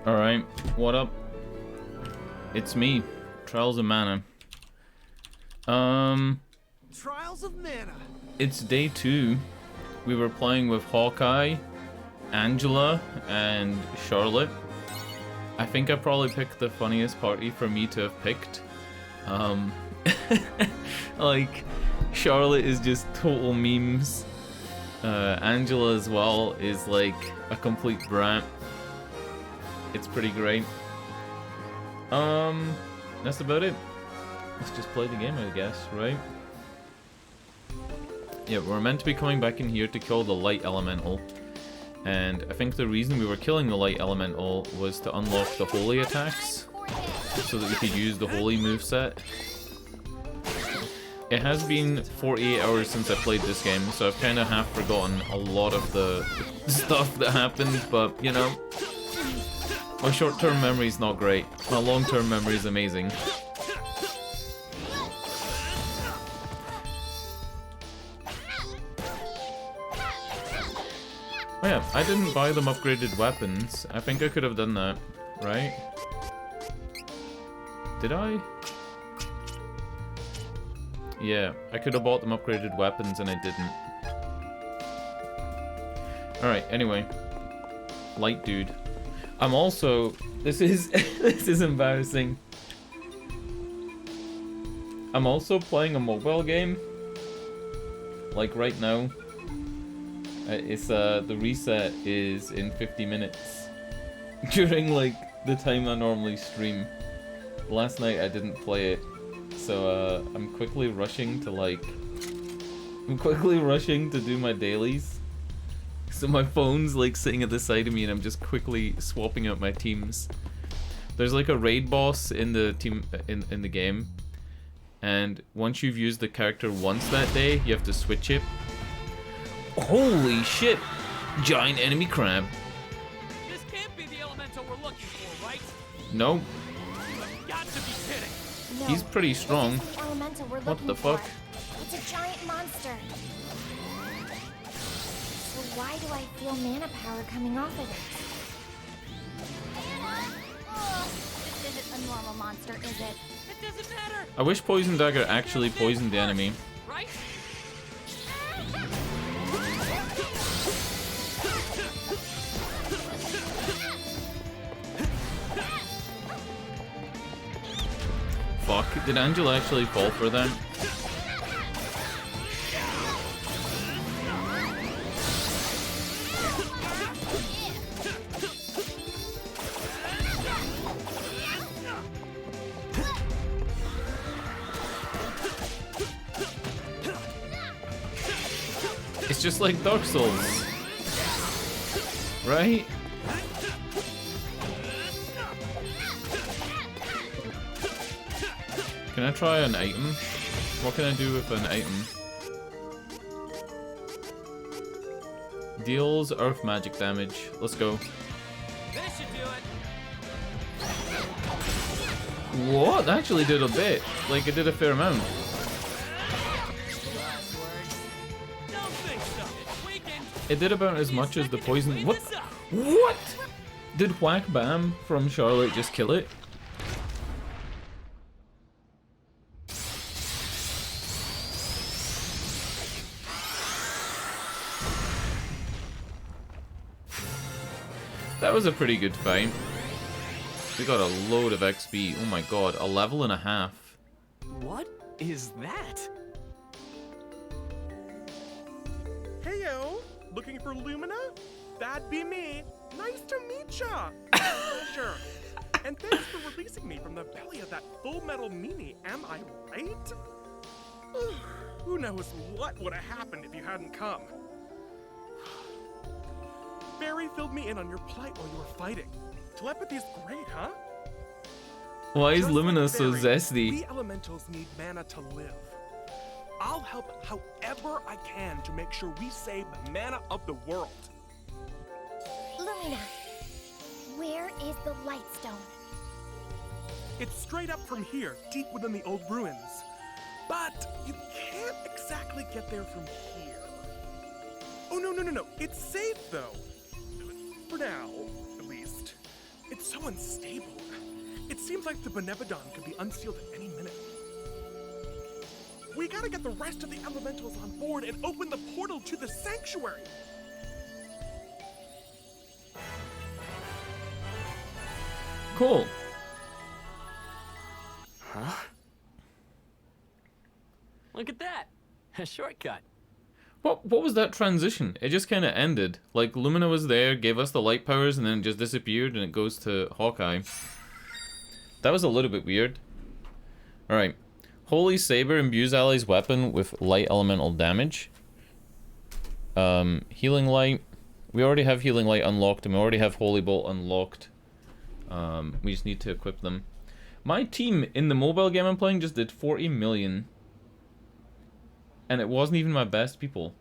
Alright, what up? It's me, Trials of Mana. Trials of Mana. It's day 2. We were playing with Hawkeye, Angela, and Charlotte. I think I probably picked the funniest party for me to have picked. Like, Charlotte is just total memes. Angela as well is like a complete brat. It's pretty great. That's about it. Let's just play the game, I guess, right? Yeah, we're meant to be coming back in here to kill the light elemental. And I think the reason we were killing the light elemental was to unlock the holy attacks, so that we could use the holy moveset. It has been 48 hours since I played this game, so I've kind of half forgotten a lot of the stuff that happened, but, you know, my short-term memory is not great. My long-term memory is amazing. Oh yeah, I didn't buy them upgraded weapons. I think I could have done that, right? Did I? Yeah, I could have bought them upgraded weapons and I didn't. Alright, anyway. Light dude. I'm also... This is... this is embarrassing. I'm also playing a mobile game. Like right now. It's the reset is in 50 minutes. During like the time I normally stream. Last night I didn't play it. So I'm quickly rushing to do my dailies. So my phone's like sitting at the side of me and I'm just quickly swapping out my teams. There's like a raid boss in the team in the game. And once you've used the character once that day, you have to switch it. Holy shit! Giant enemy crab. This can't be the elemental we're looking for, right? No. You've got to be kidding. No, He's pretty strong. this isn't the elemental we're What looking the fuck? for. It's a giant monster. So why do I feel mana power coming off of it? Oh, this isn't a normal monster, is it? It doesn't matter, I wish Poison Dagger actually poisoned the enemy. right? Fuck, did Angela actually fall for that? It's just like Dark Souls. Right? Can I try an item? What can I do with an item? Deals earth magic damage. Let's go. This should do it. What? That actually did a bit. Like, it did a fair amount. Don't think so. It's weakened. It did about as much as the poison. Clean What? this up. What? Did Whack Bam from Charlotte just kill it? That was a pretty good fight. We got a load of XP. Oh my god, a level and a half. What is that? Heyo, looking for Lumina? That'd be me. Nice to meet ya. Sure. And thanks for releasing me from the belly of that Full Metal Mini, am I right? Who knows what would have happened if you hadn't come. Barry filled me in on your plight while you were fighting. Telepathy's great, huh? Why is Just Lumina like so Barry, zesty? We elementals need mana to live. I'll help however I can to make sure we save the mana of the world. Lumina, where is the Lightstone? It's straight up from here, deep within the old ruins. But you can't exactly get there from here. Oh, no. It's safe, though. For now, at least. It's so unstable. It seems like the Benevodon could be unsealed at any minute. We gotta get the rest of the elementals on board and open the portal to the sanctuary. Cool. Huh? Look at that. A shortcut. What was that transition? It just kind of ended. Like, Lumina was there, gave us the light powers, and then it just disappeared, and it goes to Hawkeye. That was a little bit weird. Alright. Holy Saber imbues allies' weapon with light elemental damage. Healing Light. We already have Healing Light unlocked, and we already have Holy Bolt unlocked. We just need to equip them. My team in the mobile game I'm playing just did 40 million. And it wasn't even my best people.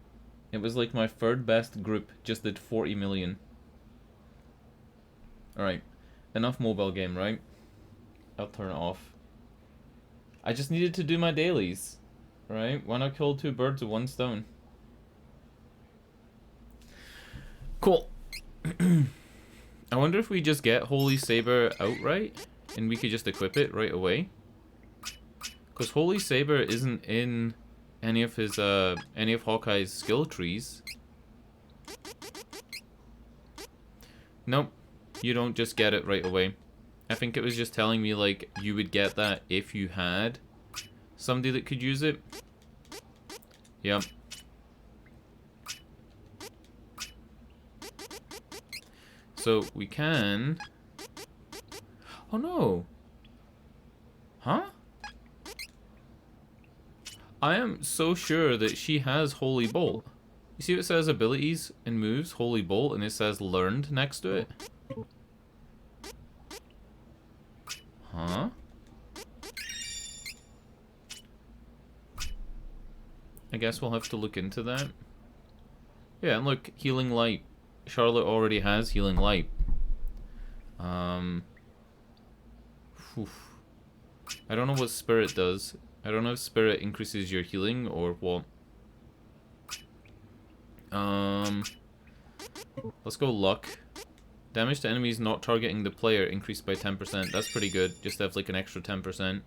It was like my third best group just did 40 million. Alright. Enough mobile game, right? I'll turn it off. I just needed to do my dailies. Right? Why not kill two birds with one stone? Cool. I wonder if we just get Holy Saber outright and we could just equip it right away. Because Holy Saber isn't in any of Hawkeye's skill trees. Nope. You don't just get it right away. I think it was just telling me, like, you would get that if you had somebody that could use it. Yep. So, we can... Oh, no. Huh? I am so sure that she has Holy Bolt. You see what it says abilities and moves, Holy Bolt, and it says learned next to it? Huh? I guess we'll have to look into that. Yeah, and look, Healing Light. Charlotte already has Healing Light. Whew. I don't know what Spirit does. I don't know if Spirit increases your healing or what. Let's go Luck. Damage to enemies not targeting the player increased by 10%. That's pretty good. Just to have like an extra 10%.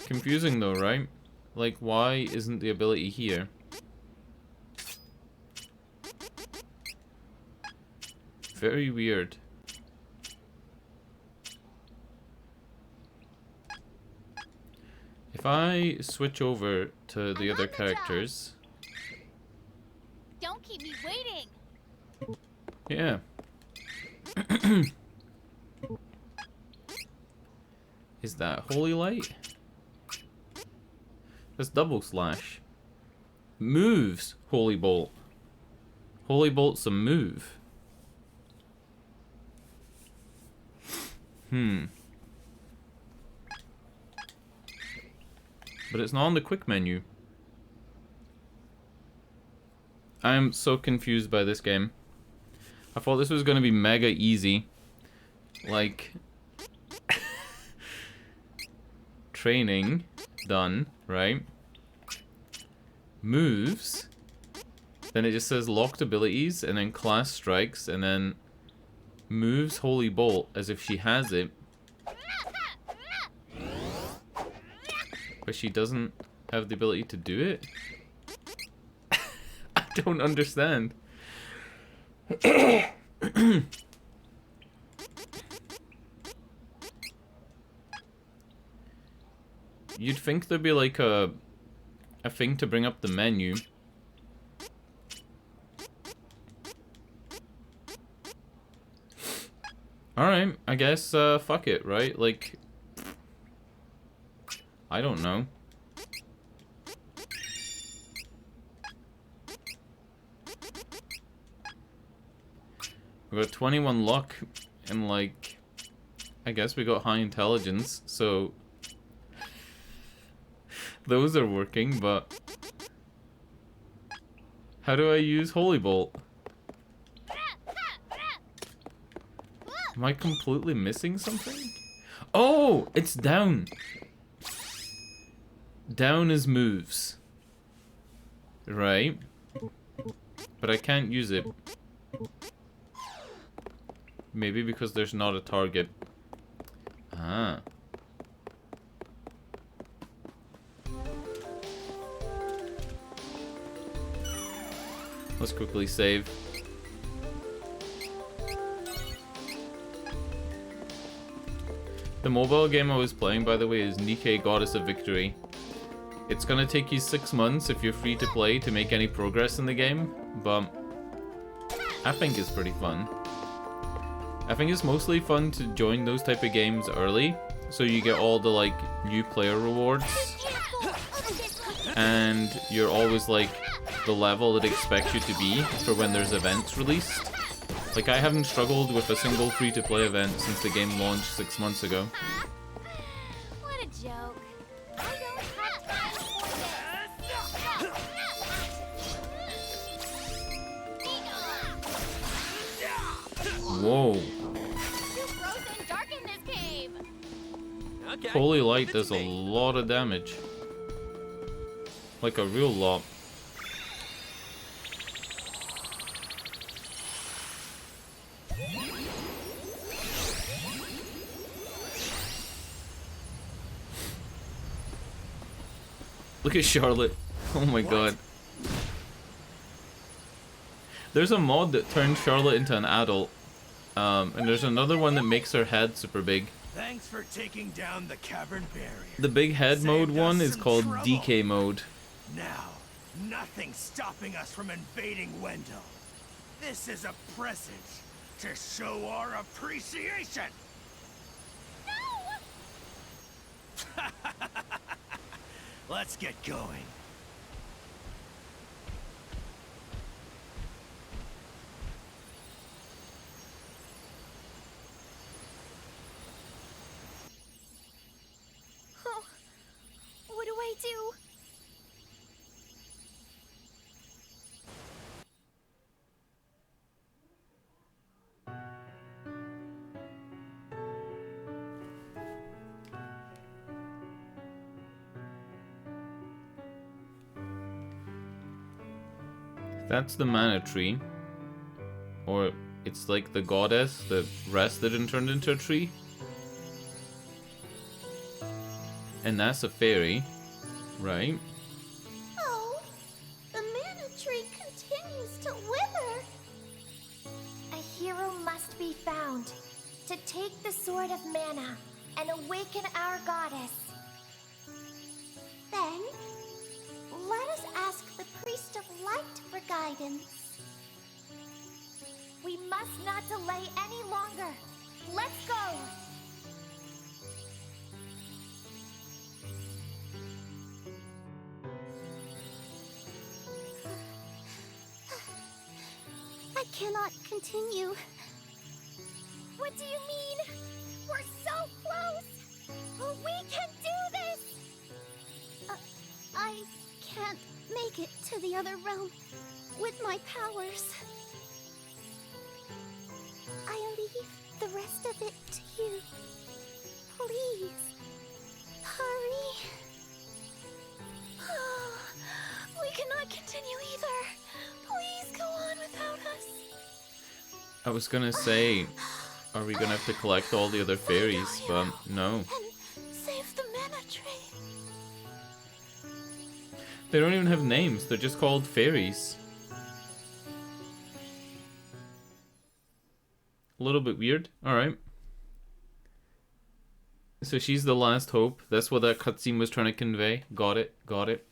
Confusing though, right? Like, why isn't the ability here? Very weird. If I switch over to the other characters... Don't keep me waiting. Yeah. Is that Holy Light? That's Double Slash. Moves Holy Bolt. Holy Bolt's a move. But it's not on the quick menu. I am so confused by this game. I thought this was going to be mega easy. Like... training. Done, right? Moves. Then it just says locked abilities, and then class strikes, and then... moves Holy Bolt as if she has it. But she doesn't have the ability to do it? I don't understand. You'd think there'd be like a thing to bring up the menu. Alright, I guess, fuck it, right? Like... I don't know. We got 21 luck, and like... I guess we got high intelligence, so... those are working, but... how do I use Holy Bolt? Am I completely missing something? Oh! It's down! Down is moves. Right. But I can't use it. Maybe because there's not a target. Ah. Let's quickly save. The mobile game I was playing, by the way, is Nikkei Goddess of Victory. It's gonna take you 6 months if you're free to play to make any progress in the game, but I think it's pretty fun. I think it's mostly fun to join those type of games early, so you get all the like new player rewards, and you're always like the level it expects you to be for when there's events released. Like, I haven't struggled with a single free-to-play event since the game launched 6 months ago. What a joke. I don't have time for this. Whoa. Too frozen dark in this cave. Okay. Holy light It's does a me. lot of damage. Like a real lot. Look at Charlotte. Oh my god. There's a mod that turns Charlotte into an adult. And there's another one that makes her head super big. Thanks for taking down the cavern barrier. The big head mode Saved one us is some called trouble. DK mode. Now, nothing's stopping us from invading Wendell. This is a present to show our appreciation. No! Let's get going. Oh, what do I do? That's the mana tree. Or it's like the goddess that rested and turned into a tree. And that's a fairy, right? Oh, the mana tree continues to wither. A hero must be found to take the sword of mana and awaken our goddess. Then, let us ask the priest of light for guidance. We must not delay any longer. Let's go. I cannot continue. What do you mean? We're so close! We can do this! I can't make it to the other realm with my powers. I leave the rest of it to you. Please, hurry. We cannot continue either. Please go on without us. I was gonna say, are we gonna have to collect all the other fairies? But no. And save the mana tree. They don't even have names, they're just called fairies. A little bit weird, alright. So she's the last hope, that's what that cutscene was trying to convey. Got it, got it.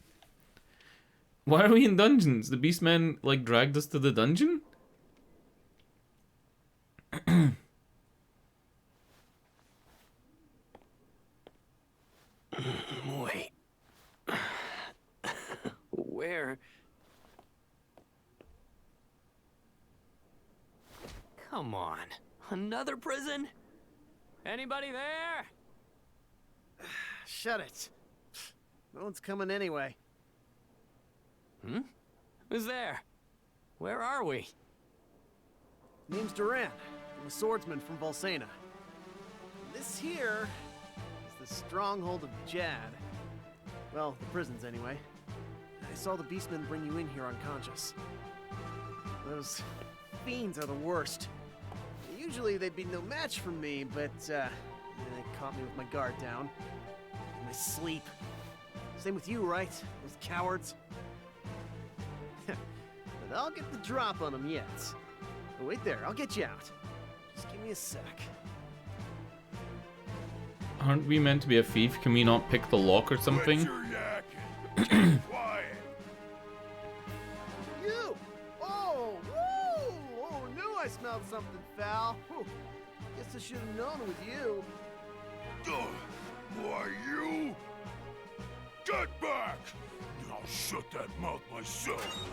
Why are we in dungeons? The Beastman, like, dragged us to the dungeon? Wait. Where? Come on. Another prison? Anybody there? Shut it. No one's coming anyway. Hmm? Who's there? Where are we? Name's Duran. I'm a swordsman from Volsena. This here is the stronghold of Jad. Well, the prisons anyway. I saw the beastmen bring you in here unconscious. Those fiends are the worst. Usually they'd be no match for me, but they caught me with my guard down. In my sleep. Same with you, right? Those cowards. But I'll get the drop on them yet. Oh, wait there, I'll get you out. Just give me a sec. Aren't we meant to be a thief? Can we not pick the lock or something? Quiet. You! Oh, woo! Oh, knew I smelled something foul. Whew. Guess I should have known with you. Why you? Get back! I'll shut that mouth myself.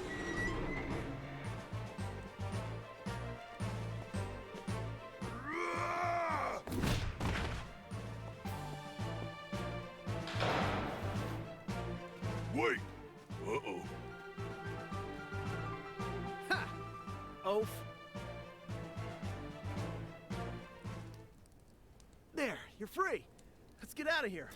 Wait! Uh-oh. Ha! Oaf. There, you're free. Let's get out of here.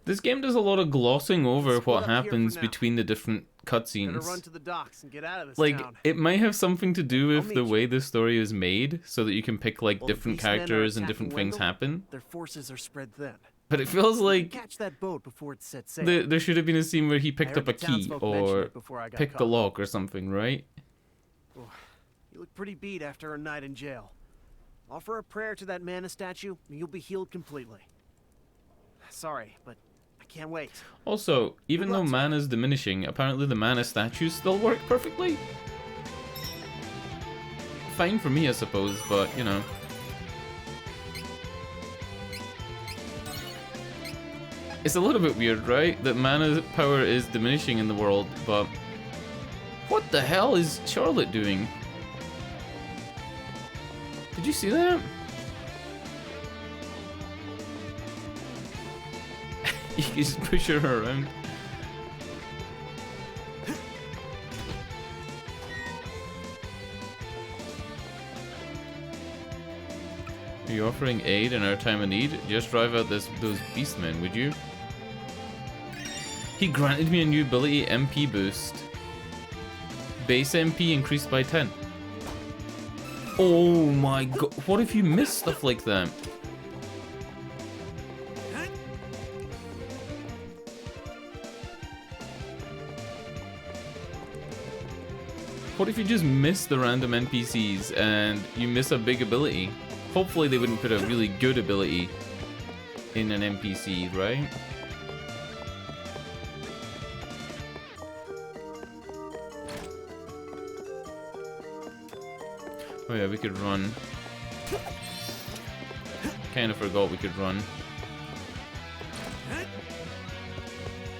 This game does a lot of glossing over Split what up here happens for now. between the different Better cutscenes. run to the docks and get out of this Like, town. it might have something to do with I'll the meet way you. the story is made, so that you can pick, like, While the different beastmen are characters and attacking different things Wendell, happen. Their forces are spread thin. But it feels like Catch that boat before it sets sail. there should have been a scene where he picked heard up a the key, townsfolk mention or it before I got picked the caught. lock or something, right? You look pretty beat after a night in jail. Offer a prayer to that mana statue, and you'll be healed completely. Sorry, but I can't wait. Also, even Good though luck, sir. mana's diminishing, apparently the mana statues still work perfectly. Fine for me, I suppose, but, you know. It's a little bit weird, right? That mana power is diminishing in the world, but... What the hell is Charlotte doing? Did you see that? You can just push her around. Are you offering aid in our time of need? Just drive out those beastmen, would you? He granted me a new ability, MP boost. Base MP increased by 10. Oh my god, what if you miss stuff like that? What if you just miss the random NPCs and you miss a big ability? Hopefully they wouldn't put a really good ability in an NPC, right? Oh yeah, we could run. Kinda forgot we could run.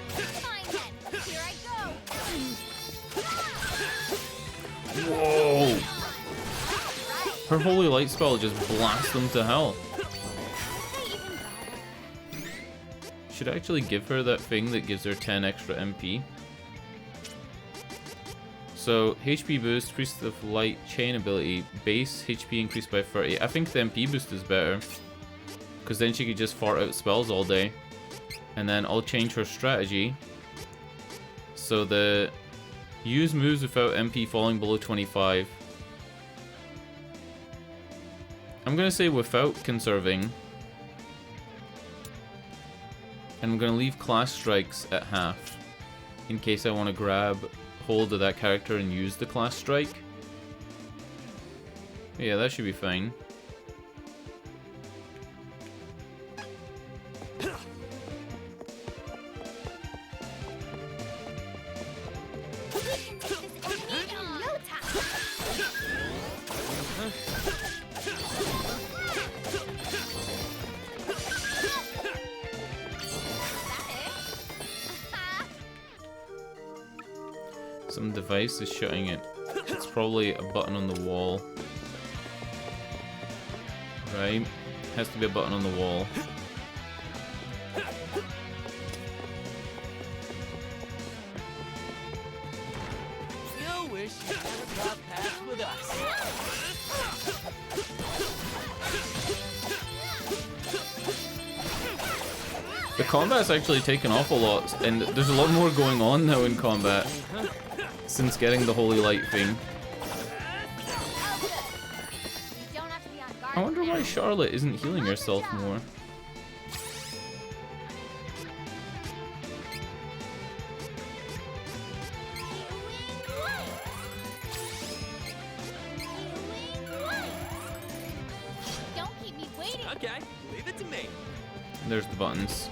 Fine then. Here I go. Whoa! Her holy light spell just blasts them to hell. They even bother. Should I actually give her that thing that gives her 10 extra MP? So, HP boost, Priest of Light, Chain ability, base HP increased by 30. I think the MP boost is better. Because then she could just fart out spells all day. And then I'll change her strategy. So the use moves without MP falling below 25. I'm going to say without conserving. And I'm going to leave class strikes at half. In case I want to grab hold of that character and use the class strike. Yeah, that should be fine. In no time. Some device is shutting it. It's probably a button on the wall. Right? Has to be a button on the wall. Still wish you never crossed paths with us. The combat's actually taken off a lot, and there's a lot more going on now in combat since getting the Holy Light thing. Don't have to be on guard. I wonder why Charlotte isn't healing herself more. Don't keep me waiting. Okay, leave it to me. There's the buttons.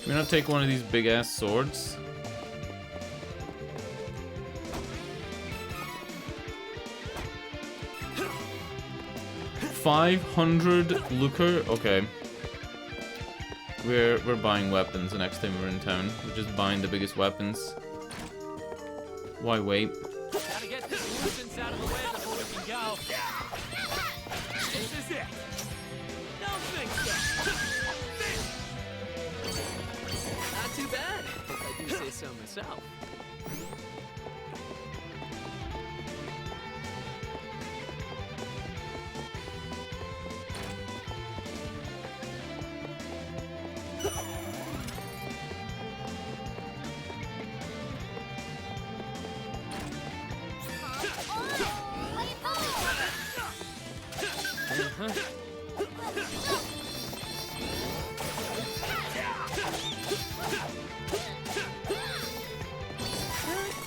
Can we not take one of these big ass swords? $500 lucre? Okay. We're buying weapons the next time we're in town. We're just buying the biggest weapons. Why wait? Gotta get this nuisance out of the way before we can go. This is it. Don't think so. Not too bad, if I do say so myself.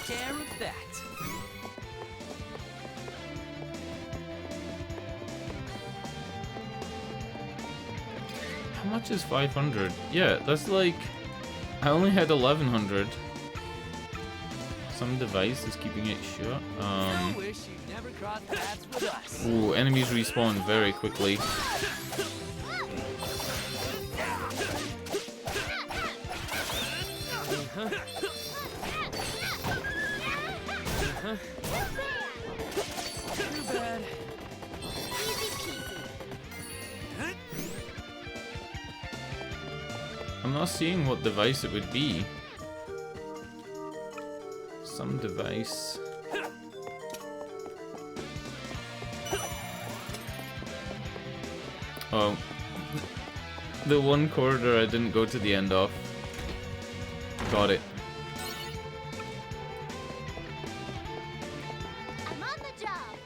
Take care of that. How much is 500? Yeah, that's like... I only had 1100. Some device is keeping it shut. I wish you'd never crossed paths with us. Ooh, enemies respawn very quickly. Too bad. Easy peasy. I'm not seeing what device it would be. Some device. Oh. The one corridor I didn't go to the end of. Got it. I'm on the job.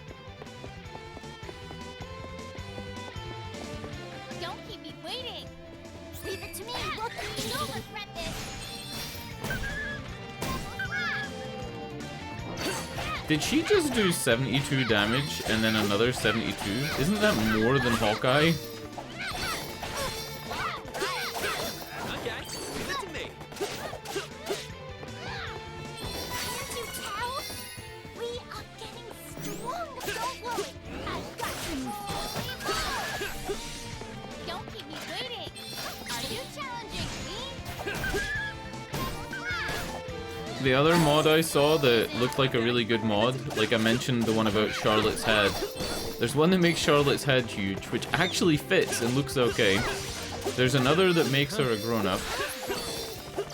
Don't keep me waiting. Leave it to me. You'll regret this. Did she just do 72 damage and then another 72? Isn't that more than Hawkeye? Okay, leave it to me. Can't you tell? We are getting stronger. Don't worry. I've got you. Don't keep me waiting. Are you challenging me? The other mod I saw that looked like a really good mod, like I mentioned the one about Charlotte's head. There's one that makes Charlotte's head huge, which actually fits and looks okay. There's another that makes her a grown-up.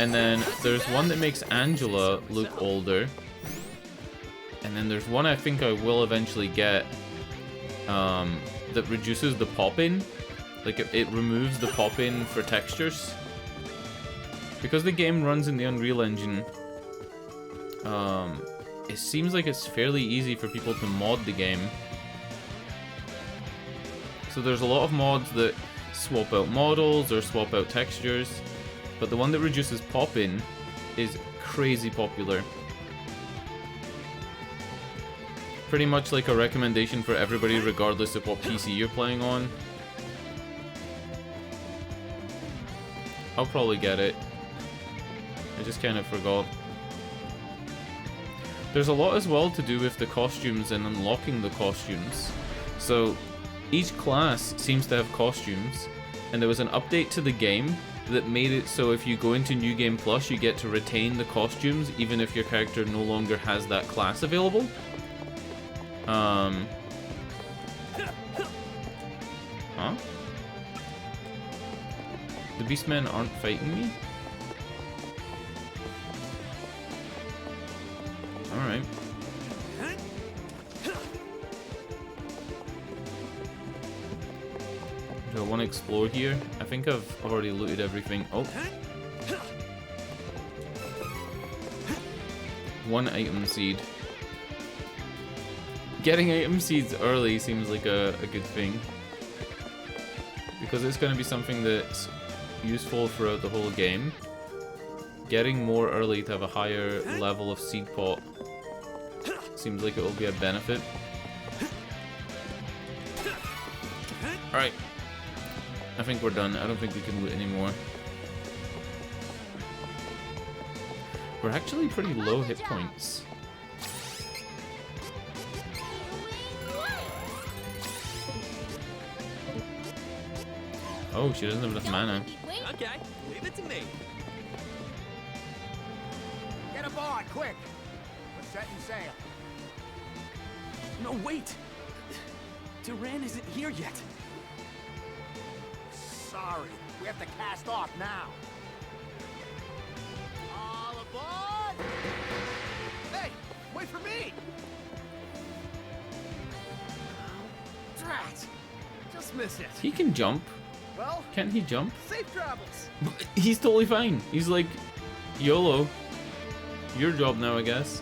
And then there's one that makes Angela look older. And then there's one I think I will eventually get that reduces the pop-in. Like it removes the pop-in for textures. Because the game runs in the Unreal Engine, it seems like it's fairly easy for people to mod the game. So there's a lot of mods that swap out models or swap out textures, but the one that reduces pop-in is crazy popular. Pretty much like a recommendation for everybody regardless of what PC you're playing on. I'll probably get it. I just kind of forgot. There's a lot as well to do with the costumes and unlocking the costumes. So each class seems to have costumes, and there was an update to the game that made it so if you go into New Game Plus, you get to retain the costumes even if your character no longer has that class available. Huh? The Beastmen aren't fighting me? Alright. Do I want to explore here? I think I've already looted everything. Oh. One item seed. Getting item seeds early seems like a good thing. Because it's going to be something that's useful throughout the whole game. Getting more early to have a higher level of seed pot seems like it will be a benefit. Alright. I think we're done. I don't think we can loot anymore. We're actually pretty low hit points. Oh, she doesn't have enough mana. Okay, leave it to me. Get aboard, quick! We're setting sail. No, wait! Duran isn't here yet. Sorry, we have to cast off now. All aboard! Hey, wait for me! Drat! Just miss it. He can jump. Well, Can't he jump? safe travels. He's totally fine. He's like, YOLO. Your job now, I guess.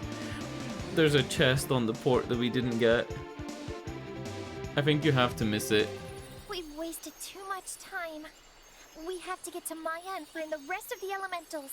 There's a chest on the port that we didn't get. I think you have to miss it. We've wasted too much time. We have to get to Maya and find the rest of the elementals.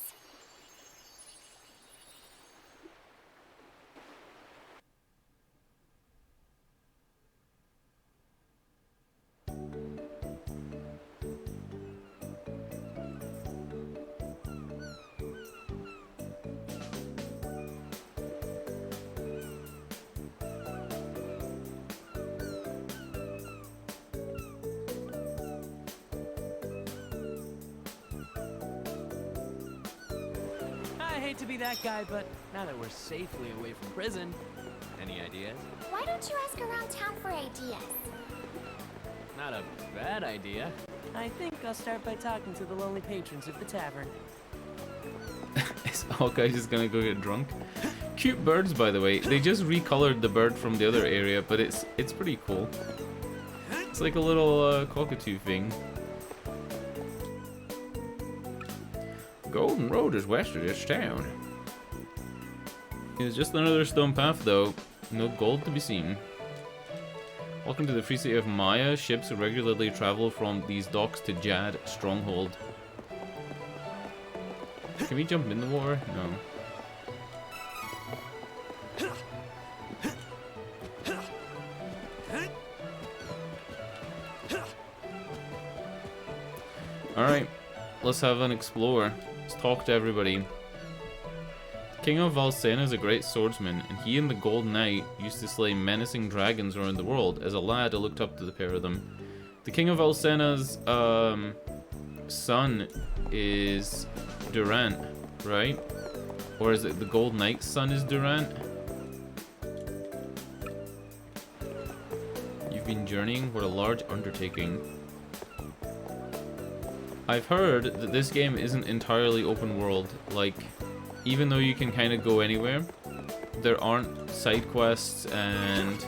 I hate to be that guy, but now that we're safely away from prison, any ideas? Why don't you ask around town for ideas? Not a bad idea. I think I'll start by talking to the lonely patrons of the tavern. Is Hawkeye just gonna go get drunk? Cute birds, by the way. They just recolored the bird from the other area, but it's pretty cool. It's like a little cockatoo thing. Golden Road is west of this town. It's just another stone path, though. No gold to be seen. Welcome to the free city of Maya. Ships regularly travel from these docks to Jad Stronghold. Can we jump in the water? No. Alright, let's have an explore. Let's talk to everybody. King of Valsena is a great swordsman, and he and the Gold Knight used to slay menacing dragons around the world. As a lad, I looked up to the pair of them. The King of Valsena's son is Durant, right? Or is it the Gold Knight's son is Durant? You've been journeying? What a large undertaking. I've heard that this game isn't entirely open world. Like, even though you can kind of go anywhere, there aren't side quests and,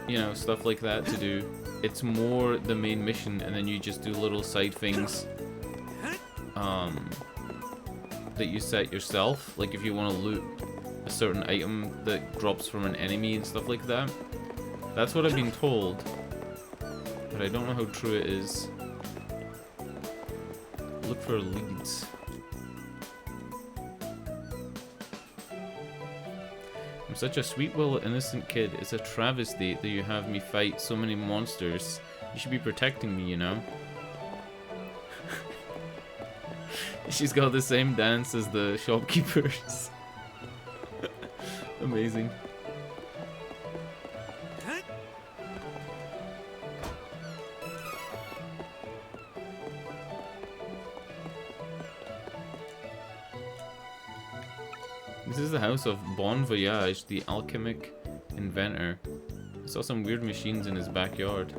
you know, stuff like that to do. It's more the main mission, and then you just do little side things that you set yourself. Like if you want to loot a certain item that drops from an enemy and stuff like that. That's what I've been told, but I don't know how true it is. Look for leads. I'm such a sweet-willed, innocent kid. It's a travesty that you have me fight so many monsters. You should be protecting me, you know? She's got the same dance as the shopkeepers. Amazing. This is the house of Bon Voyage, the alchemic inventor. I saw some weird machines in his backyard.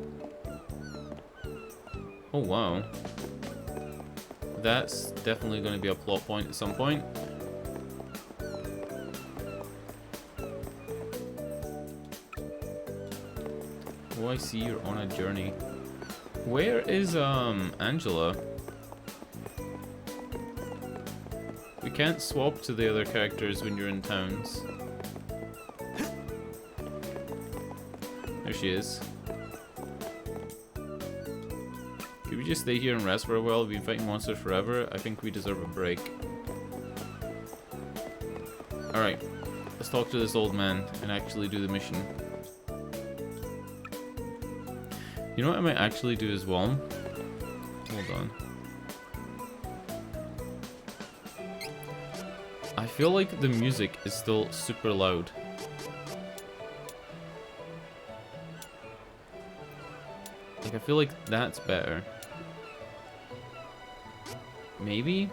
Oh wow. That's definitely going to be a plot point at some point. Oh, I see you're on a journey. Where is Angela? We can't swap to the other characters when you're in towns. There she is. Could we just stay here and rest for a while? We've been fighting monsters forever. I think we deserve a break. Alright, let's talk to this old man and actually do the mission. You know what I might actually do as well? Hold on. I feel like the music is still super loud. Like, I feel like that's better. Maybe?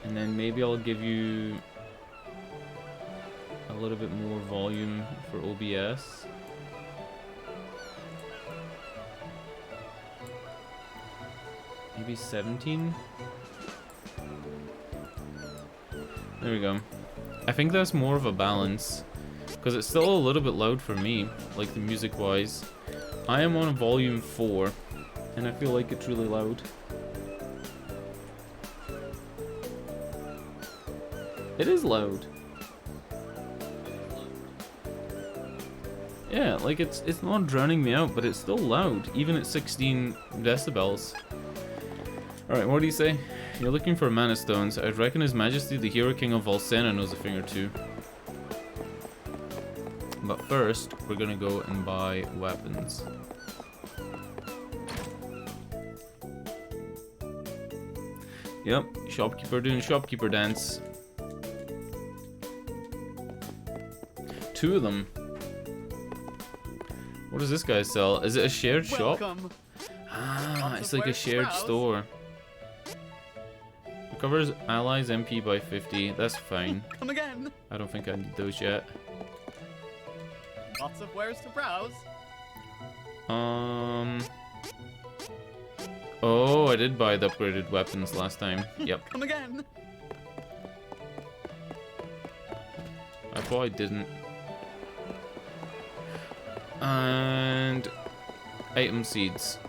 And then maybe I'll give you a little bit more volume for OBS. Maybe 17? There we go. I think that's more of a balance, because it's still a little bit loud for me, like the music wise. I am on volume 4, and I feel like it's really loud. It is loud. Yeah, like it's not drowning me out, but it's still loud, even at 16 decibels. Alright, what do you say? You're looking for Mana Stones. I'd reckon His Majesty the Hero King of Volsena knows a thing or two. But first, we're gonna go and buy weapons. Yep, shopkeeper doing shopkeeper dance. 2 of them. What does this guy sell? Is it a shared shop? Ah, it's like a shared store. Recovers allies MP by 50. That's fine. Come again. I don't think I need those yet. Lots of wares to browse. Oh, I did buy the upgraded weapons last time. Yep. Come again. I thought I didn't. And item seeds.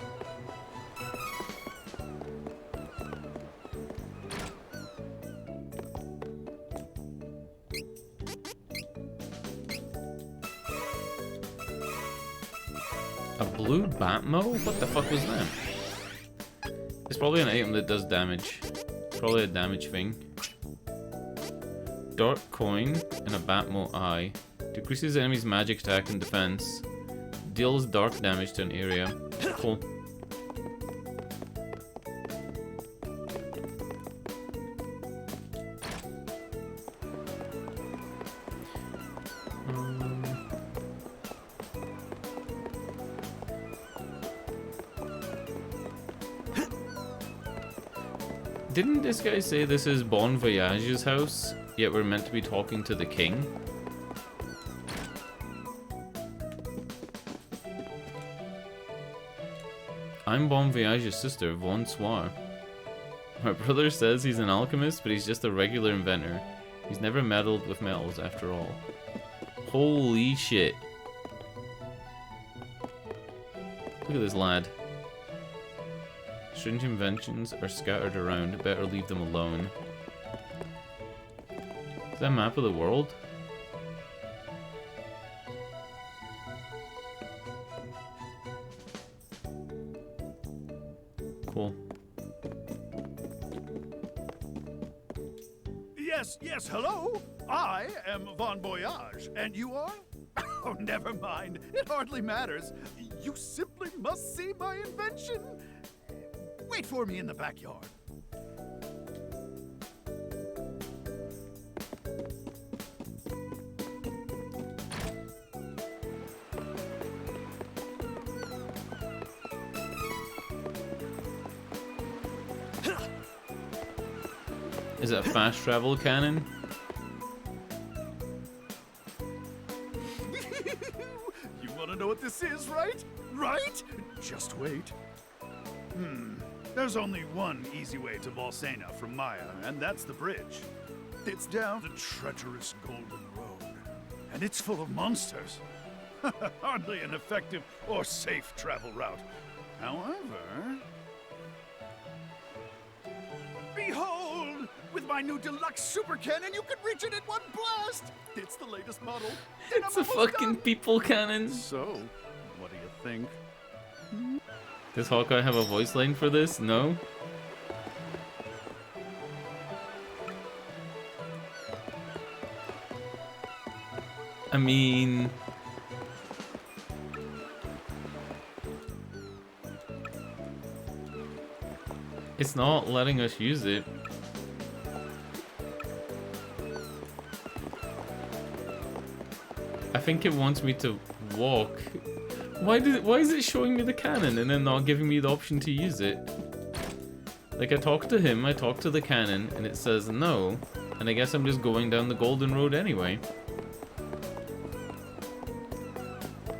A blue Batmo? What the fuck was that? It's probably an item that does damage. Probably a damage thing. Dark coin and a Batmo eye. Decreases enemy's magic attack and defense. Deals dark damage to an area. Cool. Didn't this guy say this is Bon Voyage's house, yet we're meant to be talking to the king? I'm Bon Voyage's sister, Von Soir. My brother says he's an alchemist, but he's just a regular inventor. He's never meddled with metals after all. Holy shit. Look at this lad. Strange inventions are scattered around. Better leave them alone. Is that a map of the world? Cool. Yes, hello? I am Bon Voyage, and you are? Oh, never mind. It hardly matters. You simply must see my invention. Wait for me in the backyard. Is it a fast travel cannon? You want to know what this is, right? Right? Just wait. There's only one easy way to Volsena from Maya, and that's the bridge. It's down the treacherous Golden Road. And And it's full of monsters. Hardly an effective or safe travel route. However... Behold! With my new deluxe super cannon, you can reach it in one blast! It's the latest model. and It's I'm a almost fucking done. people cannon. So, what do you think? Does Hawkeye have a voice line for this? No? I mean... It's not letting us use it. I think it wants me to walk. Why is it showing me the cannon and then not giving me the option to use it? Like, I talked to him, I talked to the cannon, and it says no. And I guess I'm just going down the golden road anyway.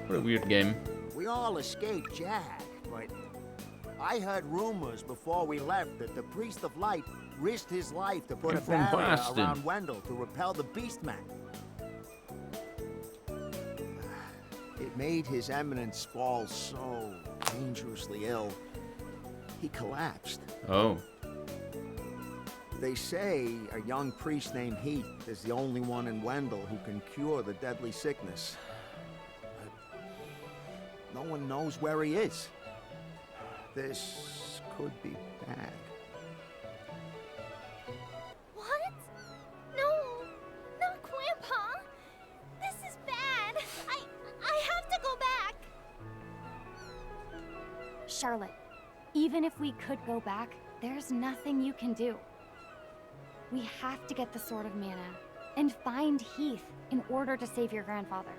What a weird game. We all escaped Jag, but I heard rumors before we left that the Priest of Light risked his life to put You're a from barrier Boston. around Wendell to repel the Beastmen. It made His Eminence fall so dangerously ill, he collapsed. Oh. They say a young priest named Heath is the only one in Wendell who can cure the deadly sickness. But no one knows where he is. This could be bad. What? No, not Grandpa. This is bad. I have to go back. Charlotte, even if we could go back, there's nothing you can do. We have to get the Sword of Mana and find Heath in order to save your grandfather.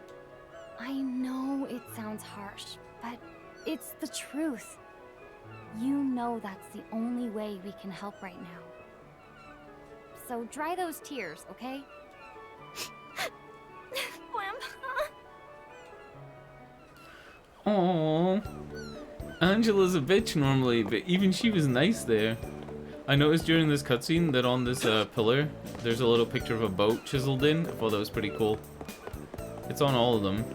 I know it sounds harsh, but it's the truth. You know that's the only way we can help right now. So dry those tears, okay? Grandpa. Aww. Angela's a bitch normally, but even she was nice there. I noticed during this cutscene that on this pillar, there's a little picture of a boat chiseled in. I thought that was pretty cool. It's on all of them.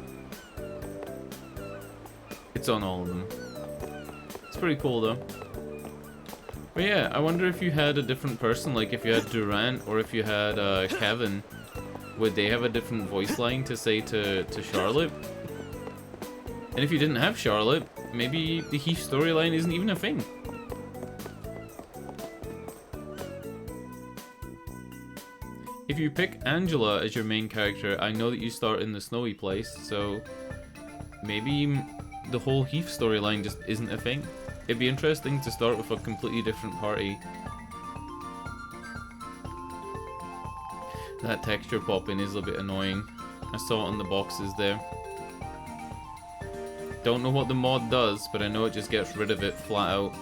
It's on all of them. It's pretty cool though. But yeah, I wonder if you had a different person, like if you had Durant or if you had Kevin, would they have a different voice line to say to Charlotte? And if you didn't have Charlotte, maybe the Heath storyline isn't even a thing. If you pick Angela as your main character, I know that you start in the snowy place, so maybe the whole Heath storyline just isn't a thing. It'd be interesting to start with a completely different party. That texture popping is a bit annoying. I saw it on the boxes there. Don't know what the mod does, but I know it just gets rid of it flat out.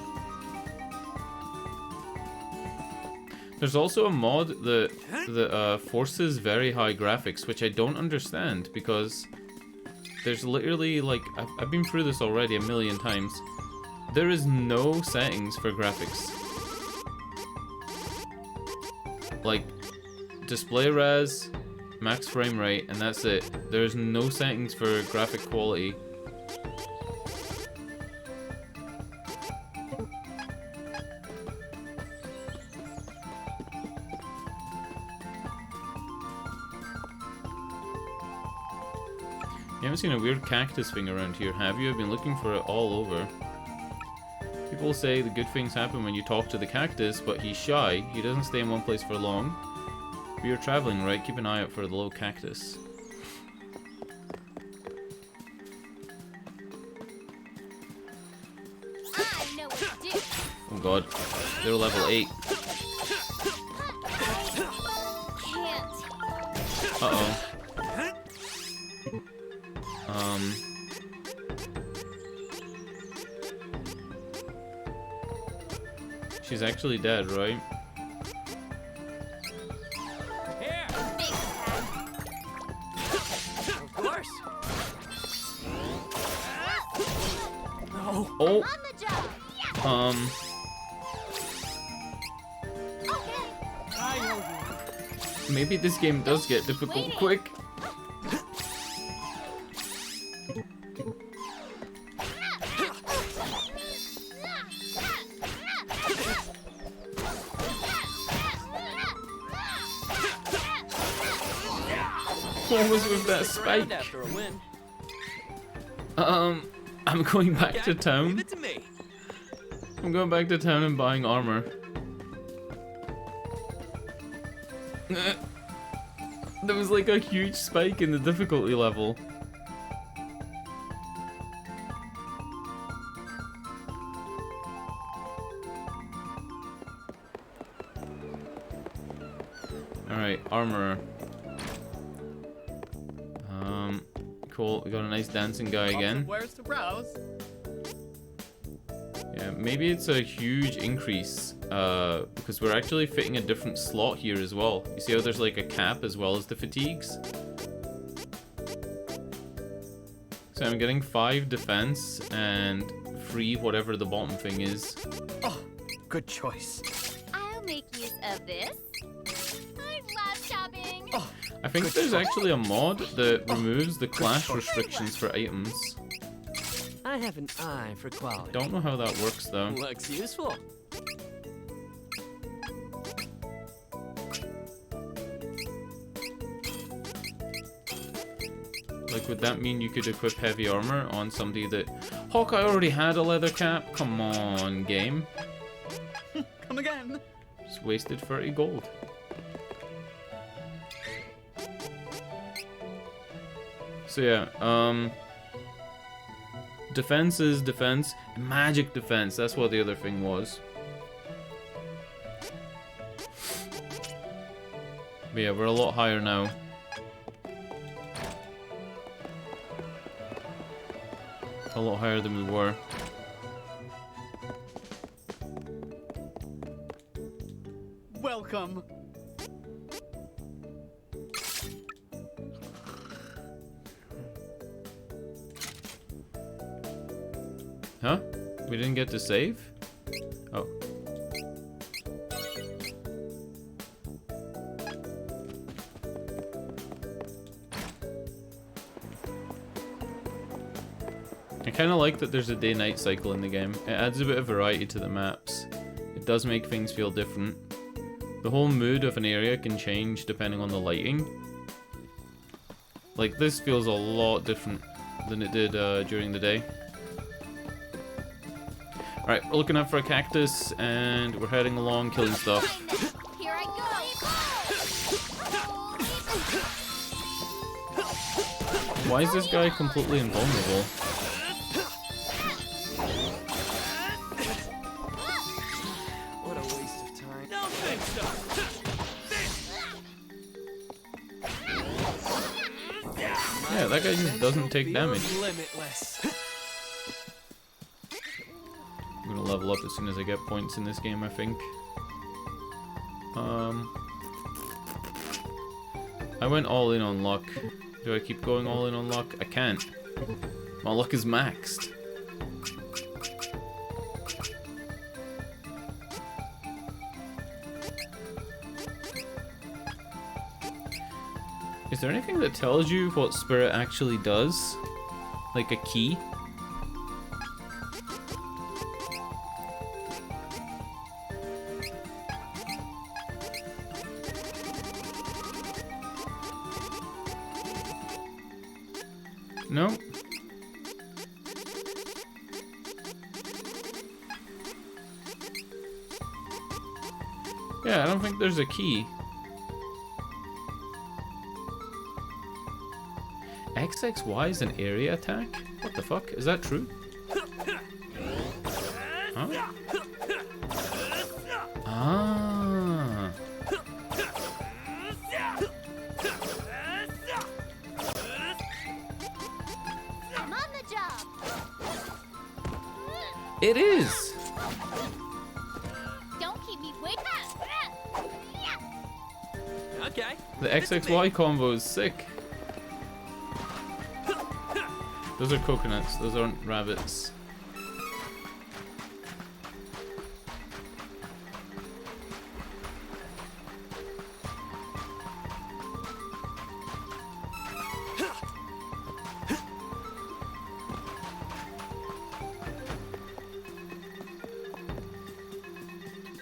There's also a mod that forces very high graphics, which I don't understand, because there's literally, like, I've been through this already a million times. There is no settings for graphics. Like, display res, max frame rate, and that's it. There's no settings for graphic quality. You haven't seen a weird cactus thing around here, have you? I've been looking for it all over. People say the good things happen when you talk to the cactus, but he's shy. He doesn't stay in one place for long. If you're traveling, right, keep an eye out for the little cactus. I know what to do. Oh god, they're level 8. Can't. Uh-oh. She's actually dead, right? Here! Of course. Oh, On the job. Yeah. I know you. maybe this game does get difficult quick. What was with that Stick around spike? after a win. I'm going back to Leave town. it to me. I'm going back to town and buying armor. There was like a huge spike in the difficulty level. Alright, armor. Cool, we got a nice dancing guy again. Where's to browse? Yeah, maybe it's a huge increase, because we're actually fitting a different slot here as well. You see how there's like a cap as well as the fatigues? So I'm getting 5 defense and 3 whatever the bottom thing is. Oh, good choice. I'll make use of this. I love shopping. Oh, I think there's actually a mod that removes the clash restrictions for items. I have an eye for quality. Don't know how that works though. Looks useful. Like, would that mean you could equip heavy armor on somebody that... Hawkeye already had a leather cap? Come on, game. Come again. Just wasted 30 gold. So yeah, defense is defense. Magic defense, that's what the other thing was. But yeah, we're a lot higher now. A lot higher than we were. Welcome. Huh? We didn't get to save? Oh. I kind of like that there's a day-night cycle in the game. It adds a bit of variety to the maps. It does make things feel different. The whole mood of an area can change depending on the lighting. Like, this feels a lot different than it did during the day. Alright, we're looking out for a cactus, and we're heading along, killing stuff. Here I go. Why is this guy completely invulnerable? What a waste of time. Don't think so. Yeah, that guy just doesn't take damage. Limitless. I'm gonna level up as soon as I get points in this game, I think. I went all in on luck. Do I keep going all in on luck? I can't. My luck is maxed. Is there anything that tells you what spirit actually does? Like a key? No. Yeah, I don't think there's a key. XXY is an area attack? What the fuck? Is that true? Huh? Ah. I'm on the job. It is! Don't keep me waiting. Okay. The XXY combo is sick. Those are coconuts, those aren't rabbits.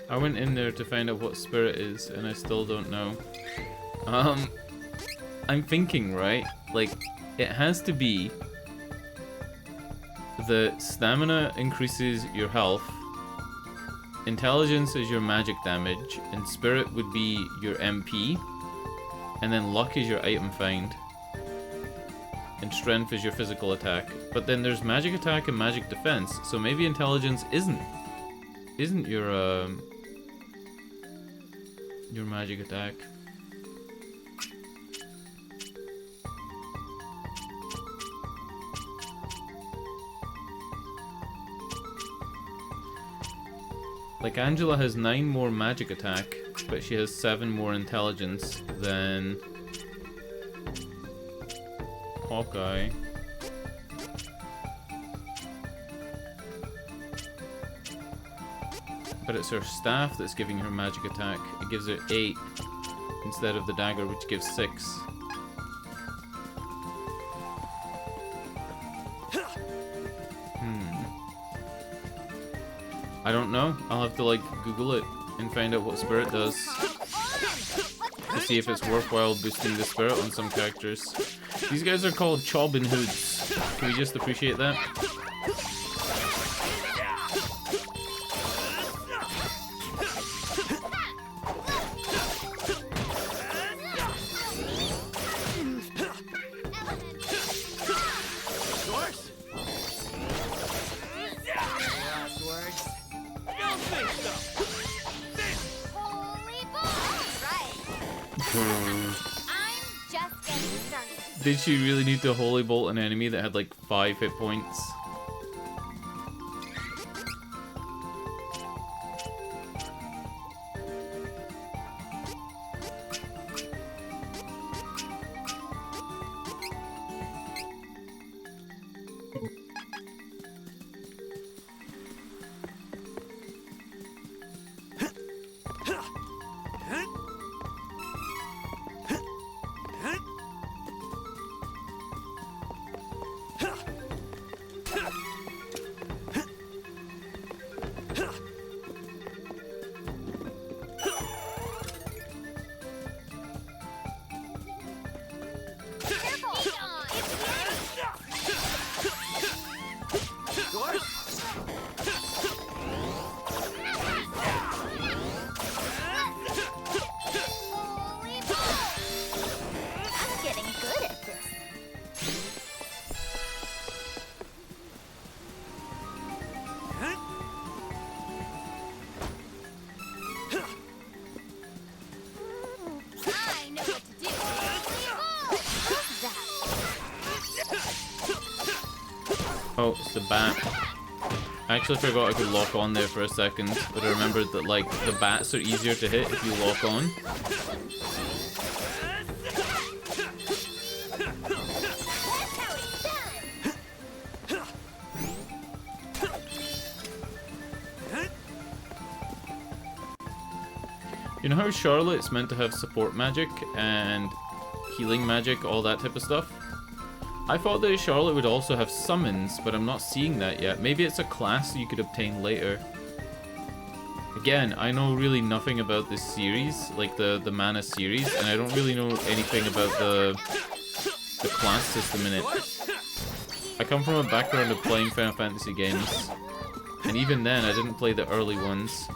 I went in there to find out what spirit is, and I still don't know. I'm thinking, right? Like, it has to be the stamina increases your health, intelligence is your magic damage, and spirit would be your MP, and then luck is your item find, and strength is your physical attack. But then there's magic attack and magic defense, so maybe intelligence isn't your magic attack. Like, Angela has 9 more magic attack, but she has 7 more intelligence than Hawkeye. But it's her staff that's giving her magic attack. It gives her 8 instead of the dagger, which gives 6. I don't know. I'll have to, like, Google it and find out what spirit does. To see if it's worthwhile boosting the spirit on some characters. These guys are called Chobbin Hoods. Can we just appreciate that? Did she really need to holy bolt an enemy that had like 5 hit points? Oh, it's the bat. I actually forgot I could lock on there for a second, but I remembered that, like, the bats are easier to hit if you lock on. You know how Charlotte's meant to have support magic and healing magic, all that type of stuff? I thought that Charlotte would also have summons, but I'm not seeing that yet. Maybe it's a class you could obtain later. Again, I know really nothing about this series, like the mana series, and I don't really know anything about the class system in it. I come from a background of playing Final Fantasy games, and even then I didn't play the early ones.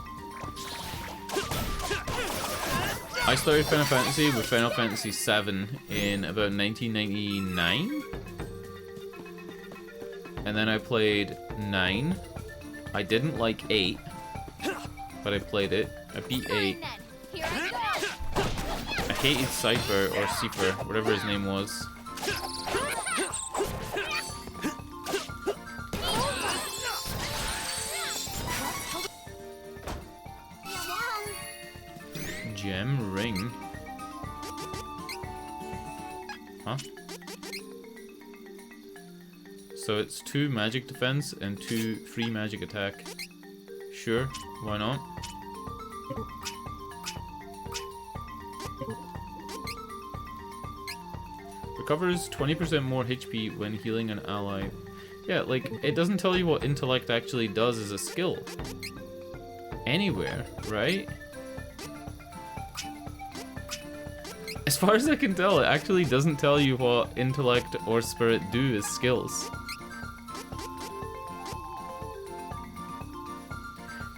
I started Final Fantasy with Final Fantasy VII in about 1999. And then I played 9. I didn't like 8, but I played it. I beat 8. I hated Cypher, or Cypher, whatever his name was. Gem ring. Huh? So it's 2 magic defense and 2 free magic attack. Sure, why not? Recovers 20% more HP when healing an ally. Yeah, like, it doesn't tell you what intellect actually does as a skill. Anywhere, right? As far as I can tell, it actually doesn't tell you what intellect or spirit do as skills.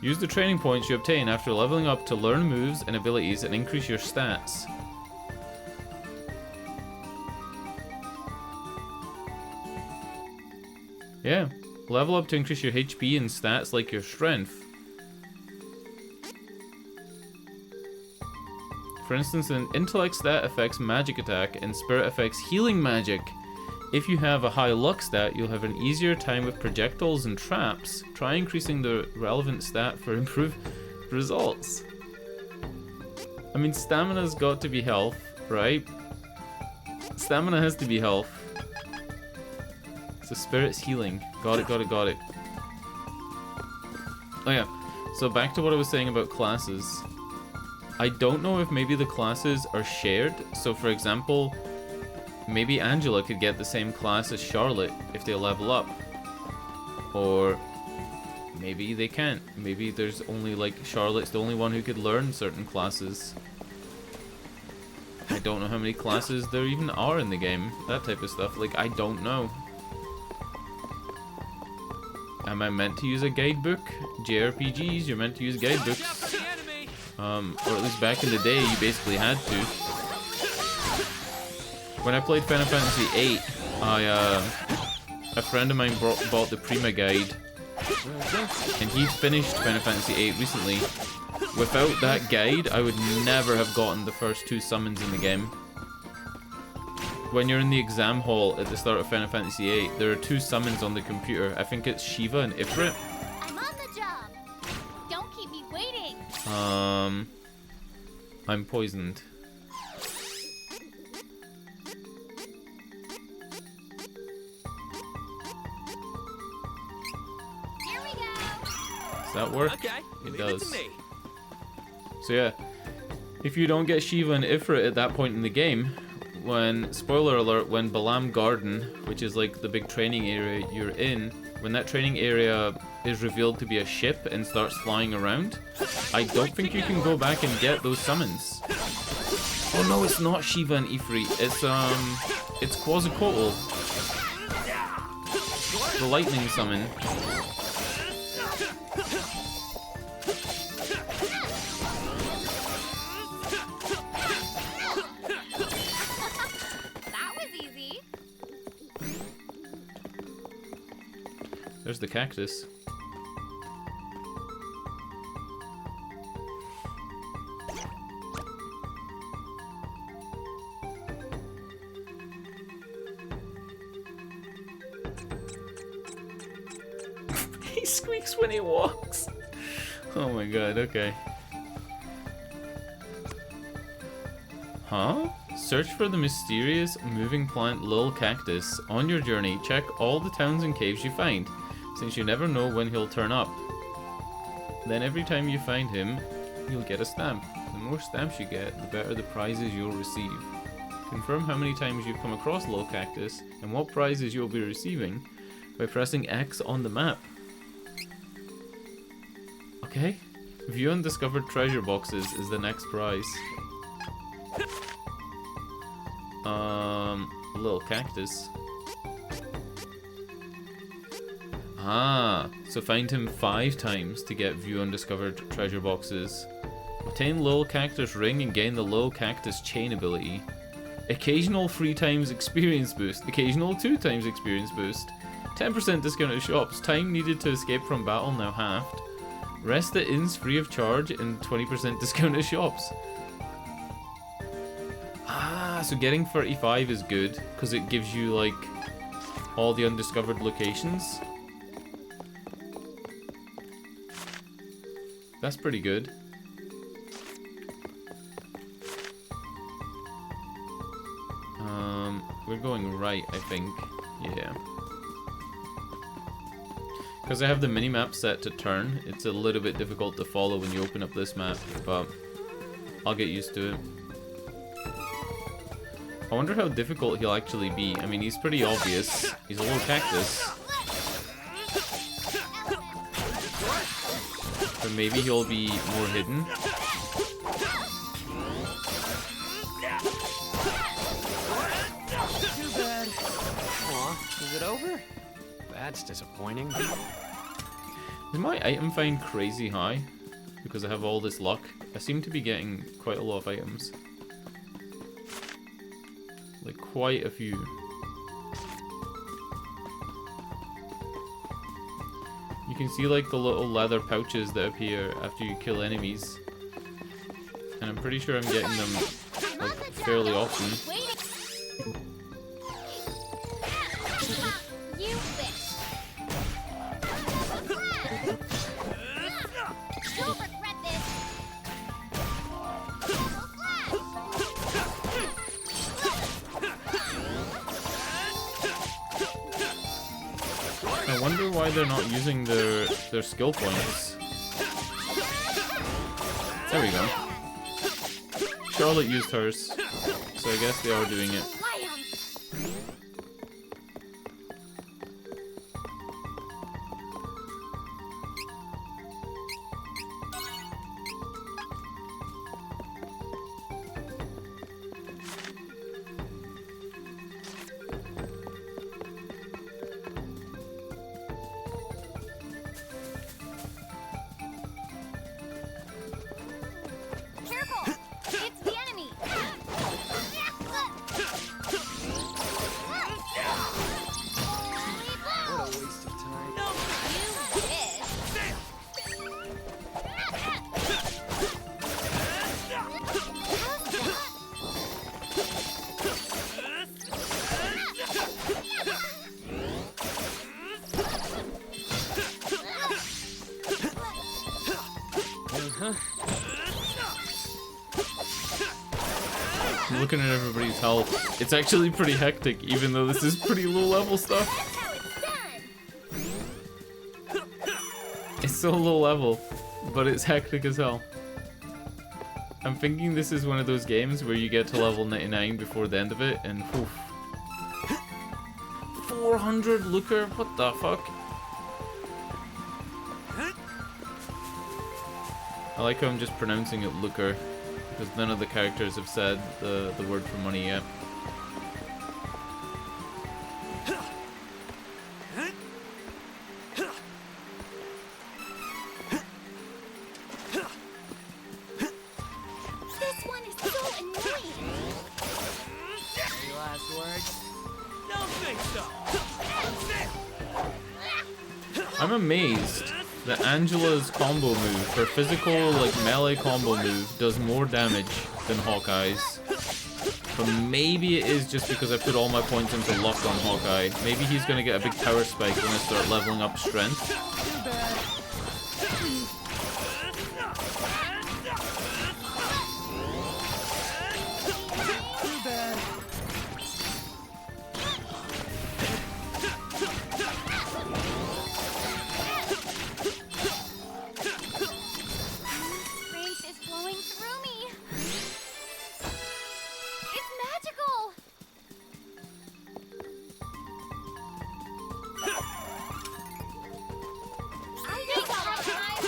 Use the training points you obtain after leveling up to learn moves and abilities and increase your stats. Yeah, level up to increase your HP and stats like your strength. For instance, an intellect stat affects magic attack and spirit affects healing magic. If you have a high luck stat, you'll have an easier time with projectiles and traps. Try increasing the relevant stat for improved results. I mean, stamina's got to be health, right? Stamina has to be health. So spirit's healing. Got it, got it, got it. Oh yeah, so back to what I was saying about classes. I don't know if maybe the classes are shared. So for example, maybe Angela could get the same class as Charlotte if they level up. Or maybe they can't. Maybe there's only like Charlotte's the only one who could learn certain classes. I don't know how many classes there even are in the game. That type of stuff. Like, I don't know. Am I meant to use a guidebook? JRPGs, you're meant to use guidebooks. Or at least back in the day, you basically had to. When I played Final Fantasy VIII, a friend of mine bought the Prima guide, and he finished Final Fantasy VIII recently. Without that guide, I would never have gotten the first 2 summons in the game. When you're in the exam hall at the start of Final Fantasy VIII, there are 2 summons on the computer. I think it's Shiva and Ifrit. I'm on the job. Don't keep me waiting. I'm poisoned. Here we go. Does that work? Okay, It leave it does. to me. So yeah, if you don't get Shiva and Ifrit at that point in the game, when, spoiler alert, when Balam Garden, which is like the big training area you're in, when that training area is revealed to be a ship and starts flying around, I don't think you can go back and get those summons. Oh no, it's not Shiva and Ifrit, it's Quetzalcoatl. The lightning summon. That was easy. There's the cactus. He squeaks when he walks. Oh my god, okay. Huh? Search for the mysterious moving plant Lil Cactus. On your journey, check all the towns and caves you find, since you never know when he'll turn up. Then every time you find him, you'll get a stamp. The more stamps you get, the better the prizes you'll receive. Confirm how many times you've come across Lil Cactus and what prizes you'll be receiving by pressing X on the map. Okay. View undiscovered treasure boxes is the next prize. Little cactus. Ah, so find him 5 times to get view undiscovered treasure boxes. Obtain Lil Cactus ring and gain the Lil Cactus chain ability. Occasional 3 times experience boost. Occasional 2 times experience boost. 10% discount at shops. Time needed to escape from battle now halved. Rest at inns free of charge and 20% discount at shops. Ah, so getting 35 is good because it gives you like all the undiscovered locations. That's pretty good. We're going right, I think. Yeah. Because I have the minimap set to turn, it's a little bit difficult to follow when you open up this map, but I'll get used to it. I wonder how difficult he'll actually be. I mean, he's pretty obvious. He's a little cactus. But maybe he'll be more hidden. it over? That's disappointing. Is my item find crazy high? Because I have all this luck. I seem to be getting quite a lot of items. Like, quite a few. You can see, like, the little leather pouches that appear after you kill enemies. And I'm pretty sure I'm getting them, like, fairly often. You bitch! You'll regret this! I wonder why they're not using their skill points. There we go. Charlotte used hers, so I guess they are doing it. Careful! It's the enemy! What a waste of time. You bitch! I'm looking at everybody's health. It's actually pretty hectic, even though this is pretty low level stuff. That's how it's done! It's so low level, but it's hectic as hell. I'm thinking this is one of those games where you get to level 99 before the end of it, and oof. 400 looker? What the fuck? I like how I'm just pronouncing it looker, because none of the characters have said the word for money yet. This one is so annoying! Any last words? Don't think so. I'm amazed that Angela's combo move, her physical, like, melee combo move, does more damage than Hawkeye's. But maybe it is just because I put all my points into luck on Hawkeye. Maybe he's gonna get a big power spike when I start leveling up strength. Strength is flowing through me! It's magical! I think I'll time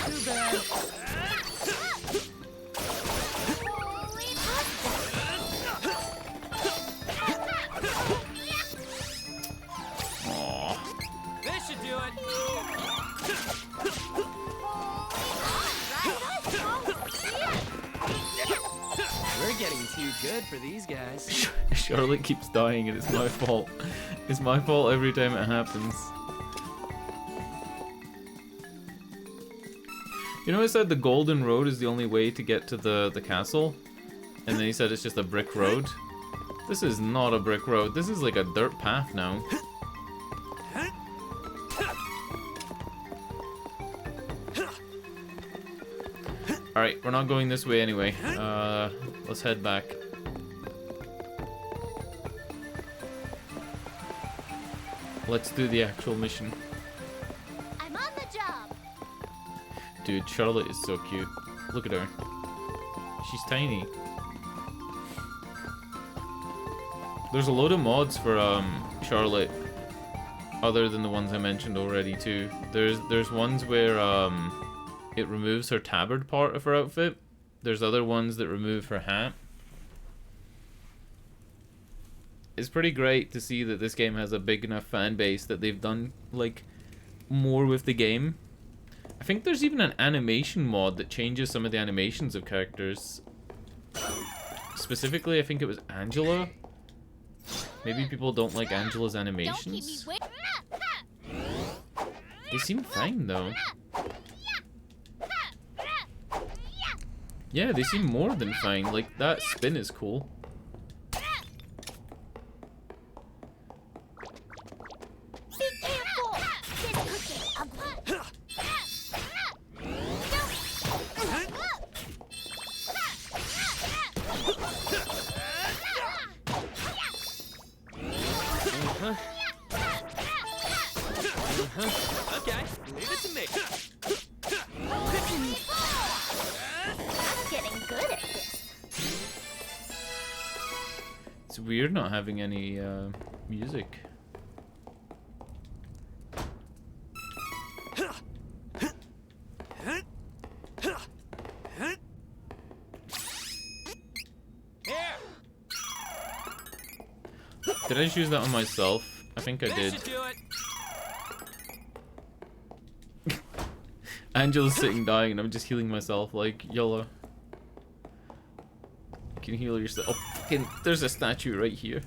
Too bad. Holy Aww. This should do it. We're getting too good for these guys. Charlotte keeps dying and it's my fault. It's my fault every time it happens. You know, I said the golden road is the only way to get to the castle? And then he said it's just a brick road. This is not a brick road. This is like a dirt path now. Alright, we're not going this way anyway. Let's head back. Let's do the actual mission. I'm on the job! Dude, Charlotte is so cute. Look at her. She's tiny. There's a load of mods for Charlotte, other than the ones I mentioned already too. There's ones where it removes her tabard part of her outfit, There's other ones that remove her hat. It's pretty great to see that this game has a big enough fan base that they've done like more with the game. I think there's even an animation mod that changes some of the animations of characters. Specifically, I think it was Angela. Maybe people don't like Angela's animations. They seem fine though. Yeah, they seem more than fine. Like, that spin is cool. Be careful! This could get ugly. Okay, leave it to me. I'm getting good at this. It's weird not having any music. Here, Did I choose that on myself? I think I this did. should do it. Angela's sitting dying and I'm just healing myself like YOLO. You can heal yourself. Oh, fucking, there's a statue right here.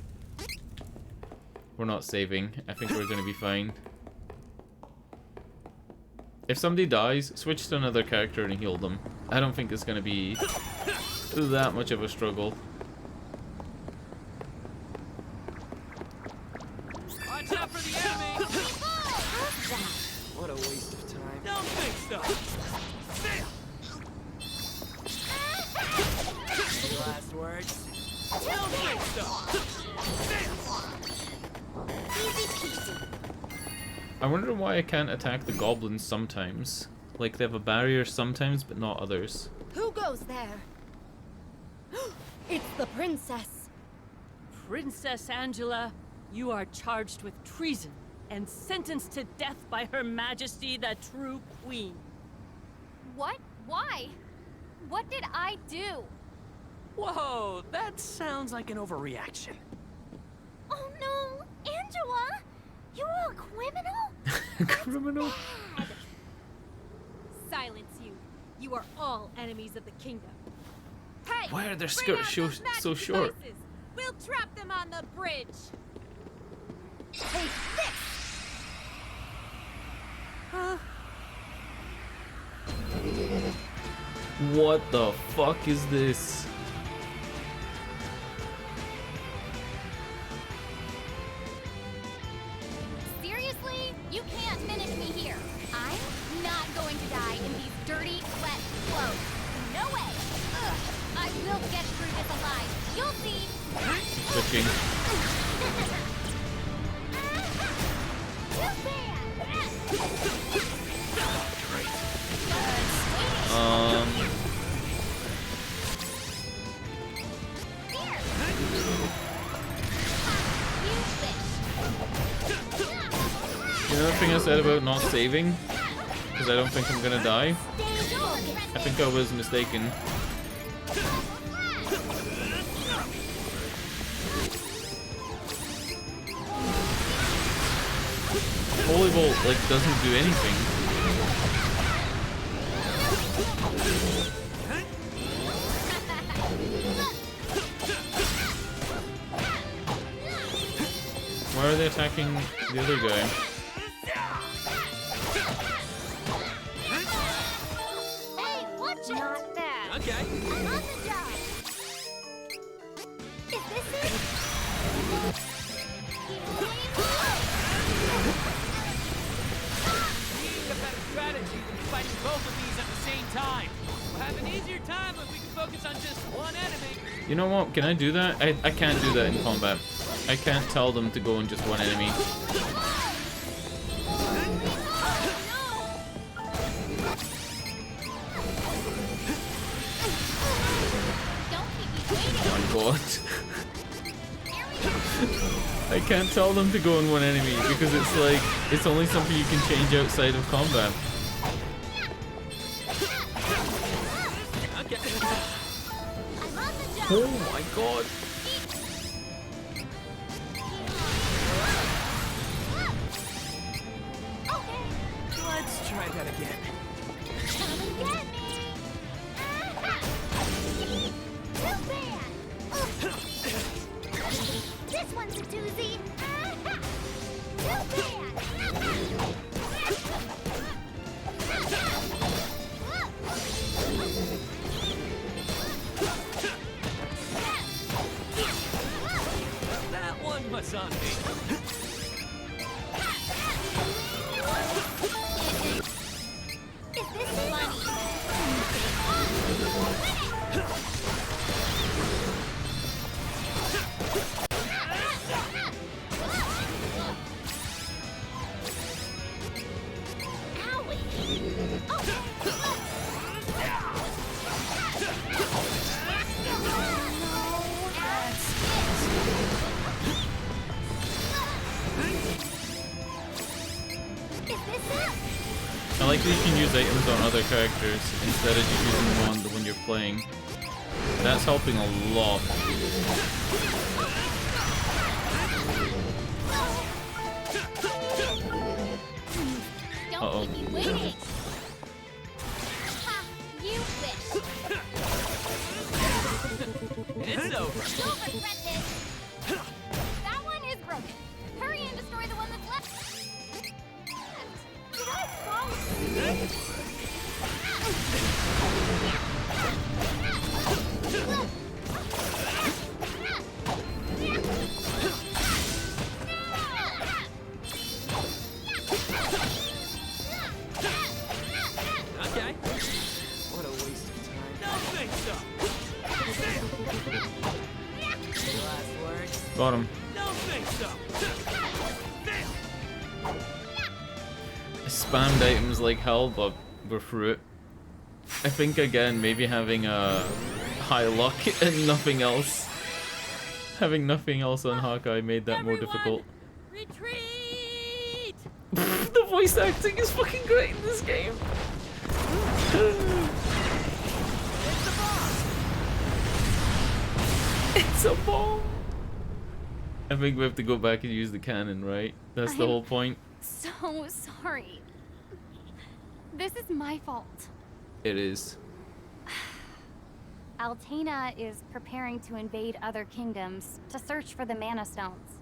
We're not saving. I think we're gonna be fine. If somebody dies, switch to another character and heal them. I don't think it's gonna be that much of a struggle. Watch out for the enemy. What a waste of time. Don't think so. Any last words? Don't think so. Easy peasy. I wonder why I can't attack the goblins sometimes. Like, they have a barrier sometimes, but not others. Who goes there? It's the princess. Princess Angela, you are charged with treason and sentenced to death by Her Majesty the True Queen. What? Why? What did I do? Whoa, that sounds like an overreaction. Oh no, Angela! You're a criminal? Criminal? Bad. Silence you. You are all enemies of the kingdom. Hey! Why are their bring skirts out so those magic short? devices. We'll trap them on the bridge. Take this! What the fuck is this? Seriously? You can't finish me here. I'm not going to die in these dirty, wet clothes. No way. Ugh, I will get through this alive. You'll see. Switching. You know the thing I said about not saving? Because I don't think I'm gonna die? I think I was mistaken. Holy Bolt, like, doesn't do anything. Why are they attacking the other guy? Hey, watch it! Not bad. Okay. I'm on the job. Is this it? Need a better strategy than fighting both of these at the same time. We'll have an easier time if we can focus on just one enemy. You know what? Can I do that? I can't do that in combat. I can't tell them to go on just one enemy. Don't keep me waiting. Oh my god. I can't tell them to go on one enemy because it's like, it's only something you can change outside of combat. I'm on the job. Oh my god. Okay. Let's try that again. Come and get me. Too bad. This one's a doozy. Too That one was on me. Is this funny? I like that you can use items on other characters instead of just using them on the one you're playing. That's helping a lot. Don't keep me waiting. Ha, you wish. It's over. You'll regret this. That one is broken. Hurry and destroy the one that's left. Did I fall asleep? Okay. What a waste of time. Don't think so. Last words. Got him. Don't think so. I spammed items like hell, but we're through it. I think again, maybe having a high luck and nothing else. Having nothing else on Hawkeye made that more difficult. Retreat! The voice acting is fucking great in this game. It's a bomb. I think we have to go back and use the cannon, right? That's the whole point. So sorry. This is my fault. It is. Altena is preparing to invade other kingdoms to search for the Mana Stones.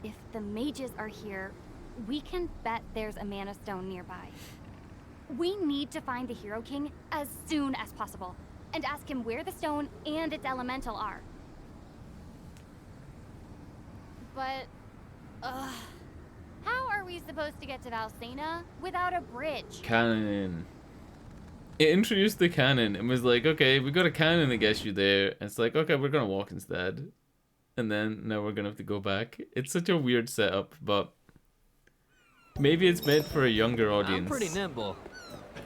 If the mages are here, we can bet there's a Mana Stone nearby. We need to find the Hero King as soon as possible and ask him where the stone and its elemental are. But, how are we supposed to get to Valsena without a bridge? Cannon. It introduced the cannon and was like, okay, we got a cannon that gets you there. And it's like, okay, we're gonna walk instead. And then now we're gonna have to go back. It's such a weird setup, but maybe it's meant for a younger audience. I'm pretty nimble,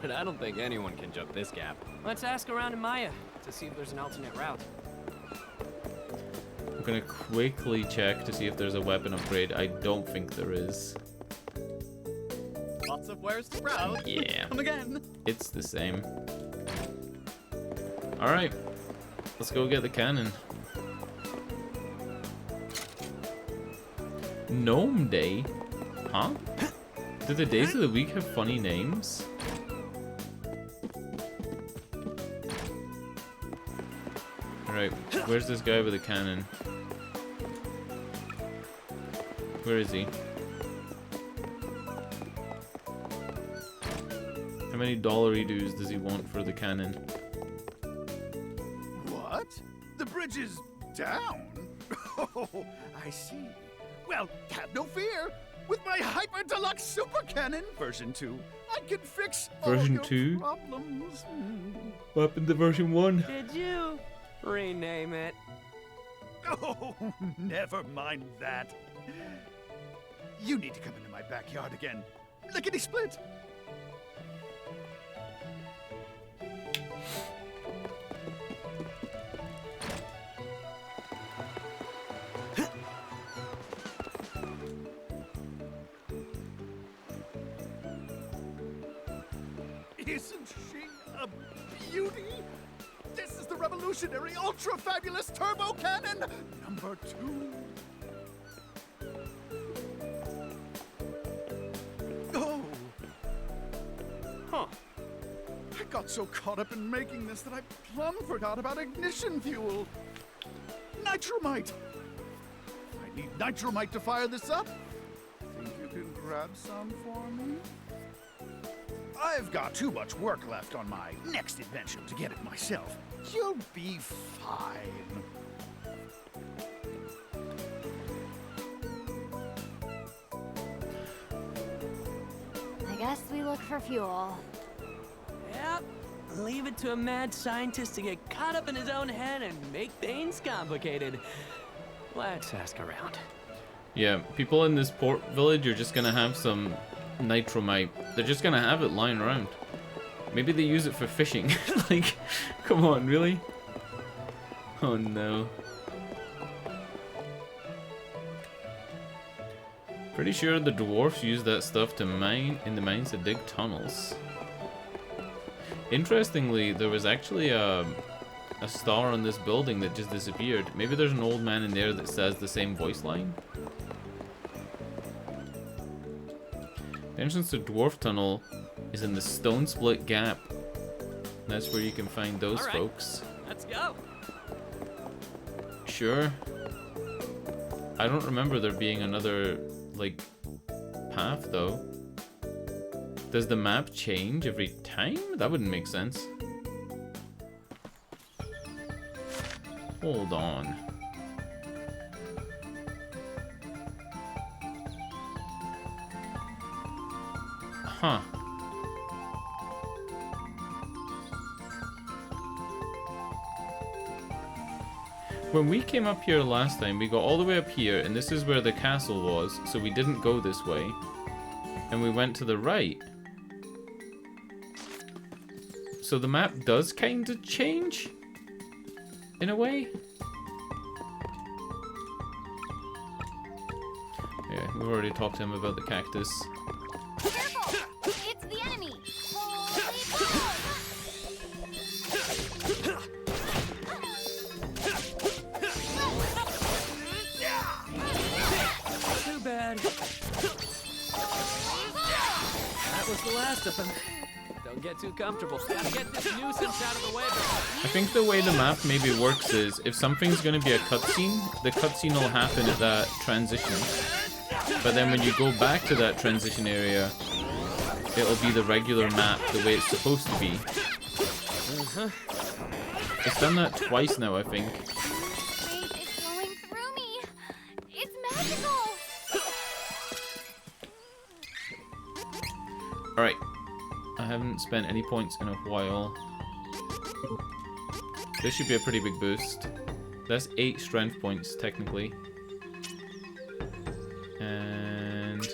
but I don't think anyone can jump this gap. Let's ask around in Maya to see if there's an alternate route. I'm gonna quickly check to see if there's a weapon upgrade. I don't think there is. Lots of wares to browse. Yeah. Come again. It's the same. Alright. Let's go get the cannon. Gnome Day? Huh? Do the days of the week have funny names? Alright, where's this guy with a cannon? Where is he? How many dollary-doos does he want for the cannon? What? The bridge is down? Oh, I see. Well, have no fear. With my Hyper Deluxe Super Cannon version 2, I can fix Version all 2? your problems. What happened to version 1? Did you rename it? Oh, never mind that. You need to come into my backyard again. Lickety split. Isn't she a beauty. This is the revolutionary ultra fabulous turbo cannon number 2. Oh. Huh. I got so caught up in making this that I plumb forgot about ignition fuel. Nitromite. I need nitromite to fire this up. Think you can grab some for me? I've got too much work left on my next invention to get it myself. You'll be fine. I guess we look for fuel. Yep. Leave it to a mad scientist to get caught up in his own head and make things complicated. Let's ask around. Yeah, people in this port village are just gonna have some nitromite. They're just gonna have it lying around. Maybe they use it for fishing. Like, come on, really? Oh no. Pretty sure the dwarfs use that stuff to mine in the mines to dig tunnels. Interestingly, there was actually a star on this building that just disappeared. Maybe there's an old man in there that says the same voice line. The entrance to Dwarf Tunnel is in the Stone Split Gap. That's where you can find those All right, folks. let's go. Sure. I don't remember there being another, like, path, though. Does the map change every time? That wouldn't make sense. Hold on. Huh. When we came up here last time, we got all the way up here, and this is where the castle was, so we didn't go this way. And we went to the right. So the map does kind of change? In a way? Yeah, we've already talked to him about the cactus. Careful! It's the enemy! Holy Too bad. That was the last of them. Don't get too comfortable. Gotta get this nuisance out of the way. I think the way the map maybe works is, if something's going to be a cutscene, the cutscene will happen at that transition. But then when you go back to that transition area, it'll be the regular map the way it's supposed to be. It's done that twice now, I think. Faith is flowing through me! It's magical! Alright. I haven't spent any points in a while. This should be a pretty big boost. That's 8 strength points, technically. And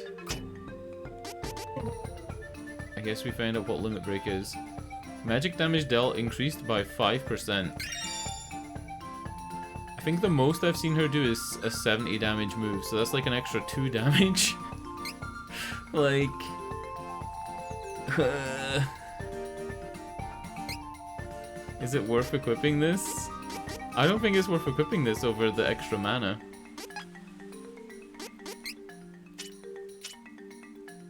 I guess we find out what limit break is. Magic damage dealt increased by 5%. I think the most I've seen her do is a 70 damage move, so that's like an extra 2 damage. Like... is it worth equipping this? I don't think it's worth equipping this over the extra mana.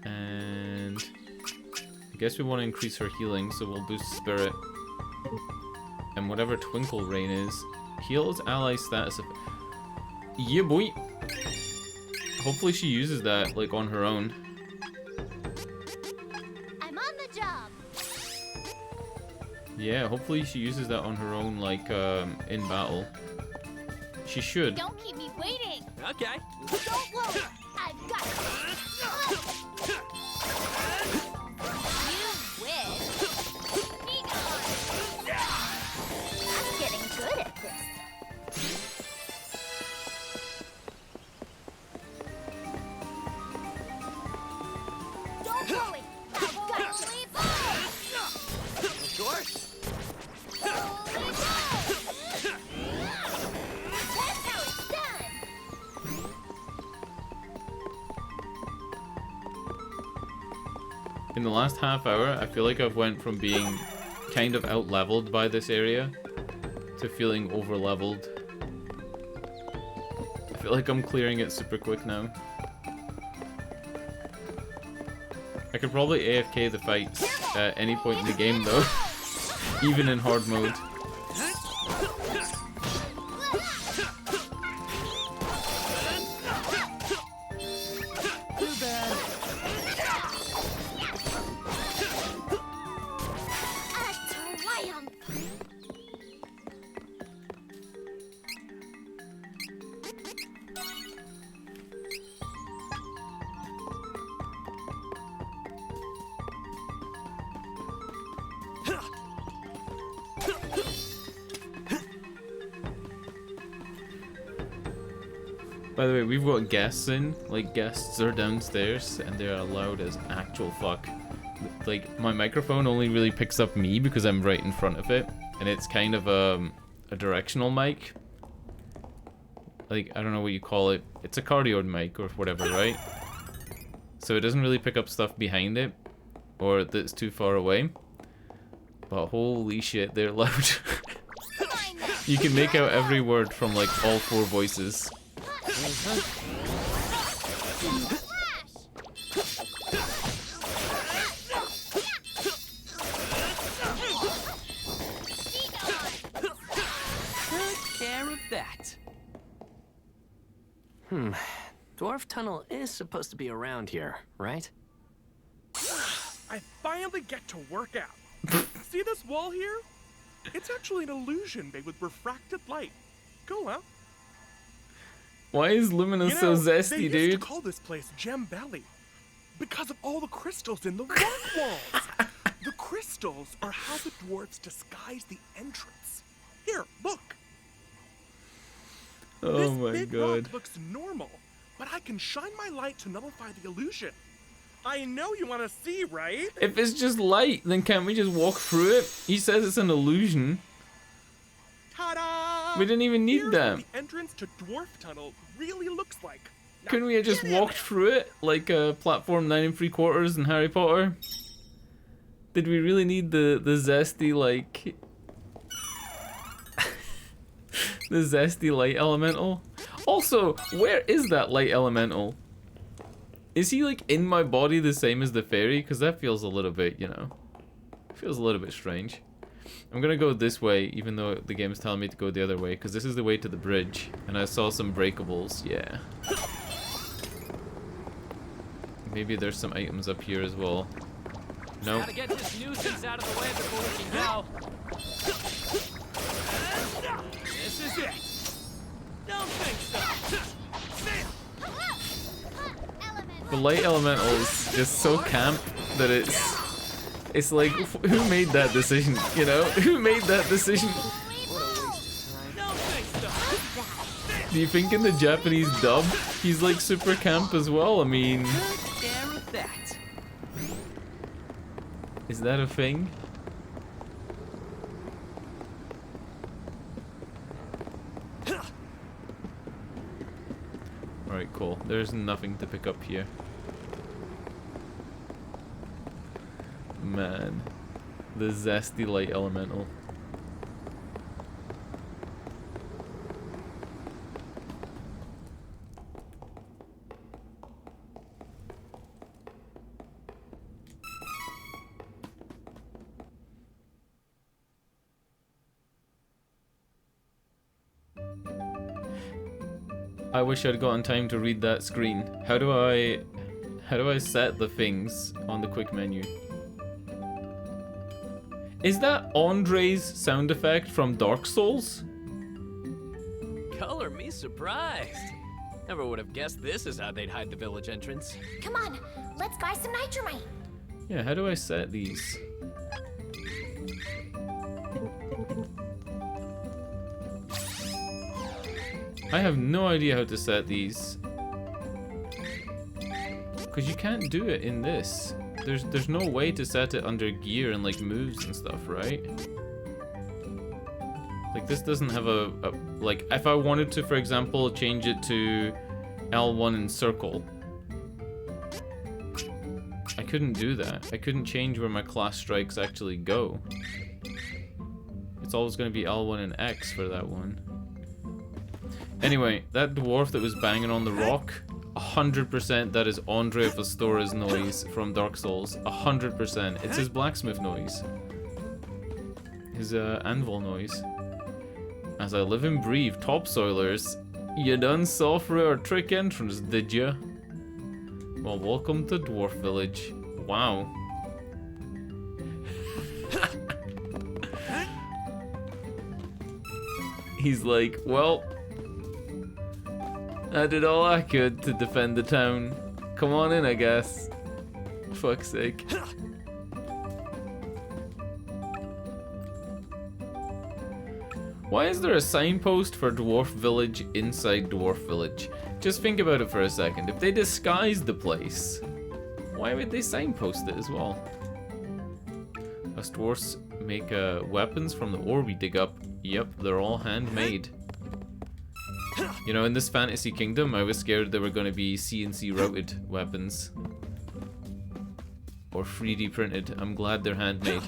And I guess we want to increase her healing, so we'll boost Spirit. And whatever Twinkle Rain is, heals ally status effect. Yeah, boy! Hopefully she uses that, like, on her own. I'm on the job! Yeah, hopefully she uses that on her own, like, in battle. She should. Don't keep me waiting! Okay. Don't worry! I've got it! You win! Be gone! I'm getting good at this. Don't worry! I've got it! Of course. Holy cow! That's how it's done! In the last half hour, I feel like I've went from being kind of out-leveled by this area to feeling over-leveled. I feel like I'm clearing it super quick now. I could probably AFK the fights at any point in the game though, even in hard mode. By the way, we've got guests in. Like, guests are downstairs, and they're loud as actual fuck. Like, my microphone only really picks up me because I'm right in front of it, and it's kind of a directional mic. Like, I don't know what you call it. It's a cardioid mic or whatever, right? So it doesn't really pick up stuff behind it, or that's too far away. But holy shit, they're loud. You can make out every word from, like, all 4 voices. Took care of that. Dwarf Tunnel is supposed to be around here, right? I finally get to work out. See this wall here? It's actually an illusion made with refracted light. Cool, huh? Why is Lumina so zesty, they used dude? to call this place Gem Valley because of all the crystals in the rock walls. The crystals are how the dwarves disguise the entrance. Here, look. Oh my this big god. rock looks normal, but I can shine my light to nullify the illusion. I know you want to see, right? If it's just light, then can't we just walk through it? He says it's an illusion. Ta-da! We didn't even need Here's that. what the entrance to Dwarf Tunnel really looks like. Now Couldn't we have just get in walked it. through it like platform 9 3/4 in Harry Potter? Did we really need the zesty, like... the zesty light elemental? Also, where is that light elemental? Is he, like, in my body the same as the fairy? Because that feels a little bit, you know... feels a little bit strange. I'm gonna go this way, even though the game's telling me to go the other way, because this is the way to the bridge. And I saw some breakables, yeah. Maybe there's some items up here as well. No. Gotta get this nuisance out of the way before we can go. This is it. Don't think so. The light elemental is just so camp that it's like, who made that decision, you know? Who made that decision? Don't think so. Do you think in the Japanese dub, he's like super camp as well? I mean, Took care of that. is that a thing? Alright, cool. There's nothing to pick up here. Man. The zesty light elemental. I wish I'd gotten time to read that screen. How do I set the things on the quick menu? Is that Andre's sound effect from Dark Souls? Color me surprised. Never would have guessed this is how they'd hide the village entrance. Come on, let's buy some nitramite. Yeah, how do I set these? I have no idea how to set these. Because you can't do it in this. There's no way to set it under gear and like moves and stuff, right? Like this doesn't have a like if I wanted to, for example, change it to L1 in circle, I couldn't do that. I couldn't change where my class strikes actually go. it's always going to be L1 and X for that one. Anyway, that dwarf that was banging on the rock, 100% that is Andre Fostora's noise from Dark Souls. 100%. It's his blacksmith noise. His anvil noise. As I live and breathe, topsoilers. You done saw through our trick entrance, did ya? Well, welcome to Dwarf Village. Wow. He's like, well, I did all I could to defend the town. Come on in, I guess. Fuck's sake. Why is there a signpost for Dwarf Village inside Dwarf Village? Just think about it for a second. If they disguised the place, why would they signpost it as well? Us dwarfs make weapons from the ore we dig up. Yep, they're all handmade. You know, in this fantasy kingdom, I was scared there were going to be CNC routed weapons. Or 3D printed. I'm glad they're handmade.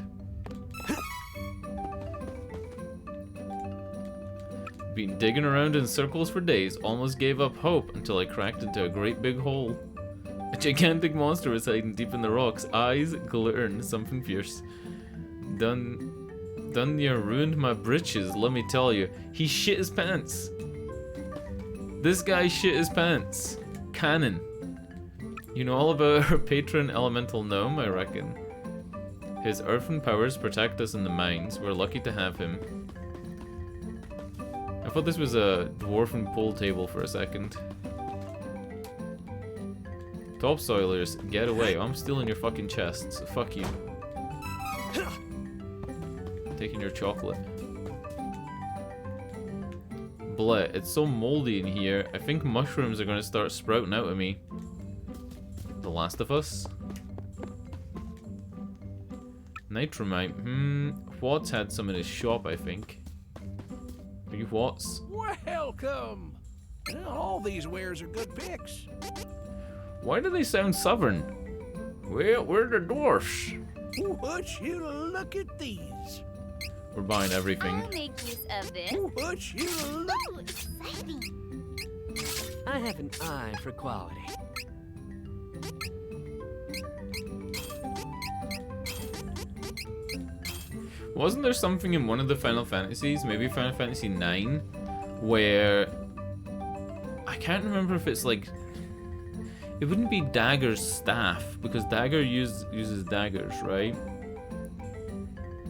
Been digging around in circles for days, almost gave up hope until I cracked into a great big hole. A gigantic monster was hiding deep in the rocks, eyes glittering something fierce. Done you ruined my britches, let me tell you. He shit his pants. This guy shit his pants. Canon. You know all about our patron elemental gnome, I reckon. His earthen powers protect us in the mines. We're lucky to have him. I thought this was a dwarven pool table for a second. Topsoilers, get away. I'm stealing your fucking chests. Fuck you. Taking your chocolate. Bleh, it's so moldy in here. I think mushrooms are gonna start sprouting out of me. The Last of Us? Nitromite. Watts had some in his shop, I think. Are you Watts? Welcome! All these wares are good picks. Why do they sound southern? Well, we're the dwarfs. Would you look at these? We're buying everything. I'll make use of this. Would you look? Ooh, exciting. I have an eye for quality. Wasn't there something in one of the Final Fantasies, maybe Final Fantasy IX, where I can't remember if it's like, it wouldn't be Dagger's staff because Dagger uses daggers, right?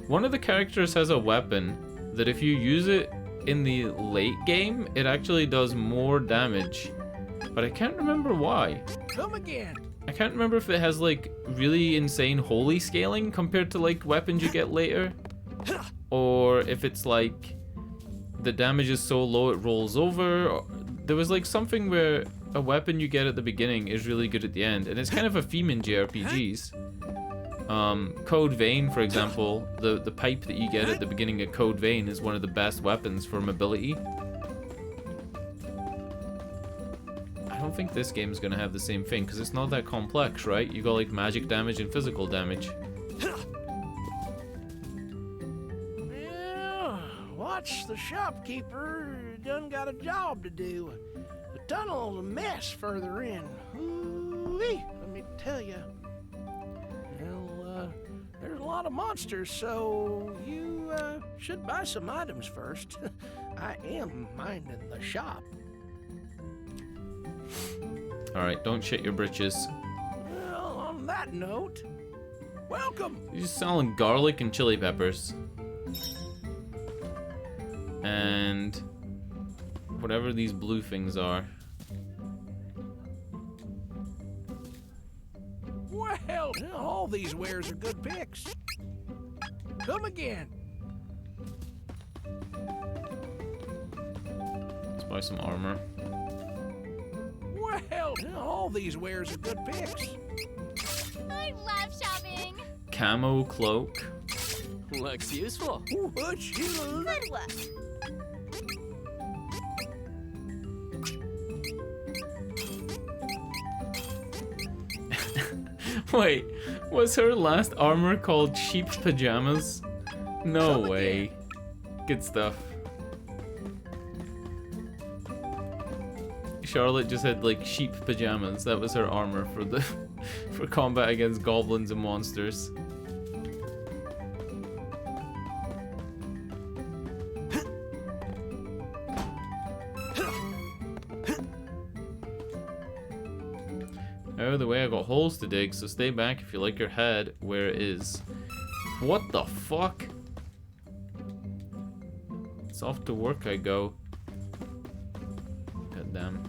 One of the characters has a weapon that if you use it in the late game, it actually does more damage, but I can't remember why. Come again. I can't remember if it has like really insane holy scaling compared to like weapons you get later, or if it's like the damage is so low it rolls over. There was like something where a weapon you get at the beginning is really good at the end, and it's kind of a theme in JRPGs. Code Vein, for example, the pipe that you get at the beginning of Code Vein is one of the best weapons for mobility. I don't think this game is going to have the same thing, because it's not that complex, right? You got like magic damage and physical damage. Yeah, watch the shopkeeper done got a job to do. The tunnel's a mess further in. Ooh-wee, let me tell you. Well, there's a lot of monsters, so you should buy some items first. I am minding the shop. Alright, don't shit your britches. Well, on that note, welcome. You're just selling garlic and chili peppers. And whatever these blue things are. Well, all these wares are good picks. Come again. Let's buy some armor. Well, all these wares are good picks. I love shopping. Camo cloak. Looks useful. Would you look? Good work. Wait, was her last armor called sheep pajamas? No way. Good stuff. Charlotte just had like sheep pajamas. That was her armor for the for combat against goblins and monsters. Oh, the way I got holes to dig, so stay back if you like your head where it is. What the fuck? It's off to work I go. God damn.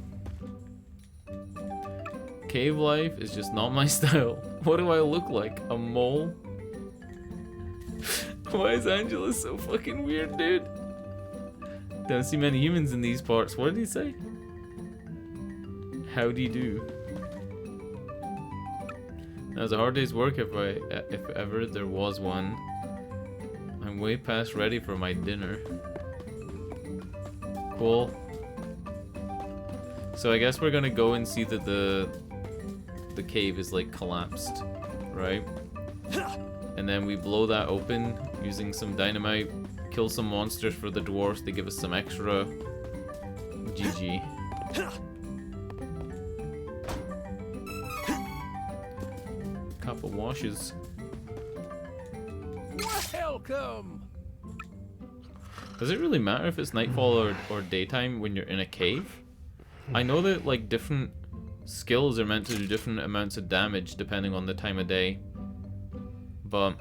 Cave life is just not my style. What do I look like? A mole? Why is Angela so fucking weird, dude? Don't see many humans in these parts. What did he say? Howdy do. That was a hard day's work if ever there was one. I'm way past ready for my dinner. Cool. So I guess we're gonna go and see that the cave is like collapsed, right? And then we blow that open using some dynamite, kill some monsters for the dwarves to give us some extra GG. Cup of washes. Welcome. Does it really matter if it's nightfall or daytime when you're in a cave? I know that like different skills are meant to do different amounts of damage depending on the time of day. But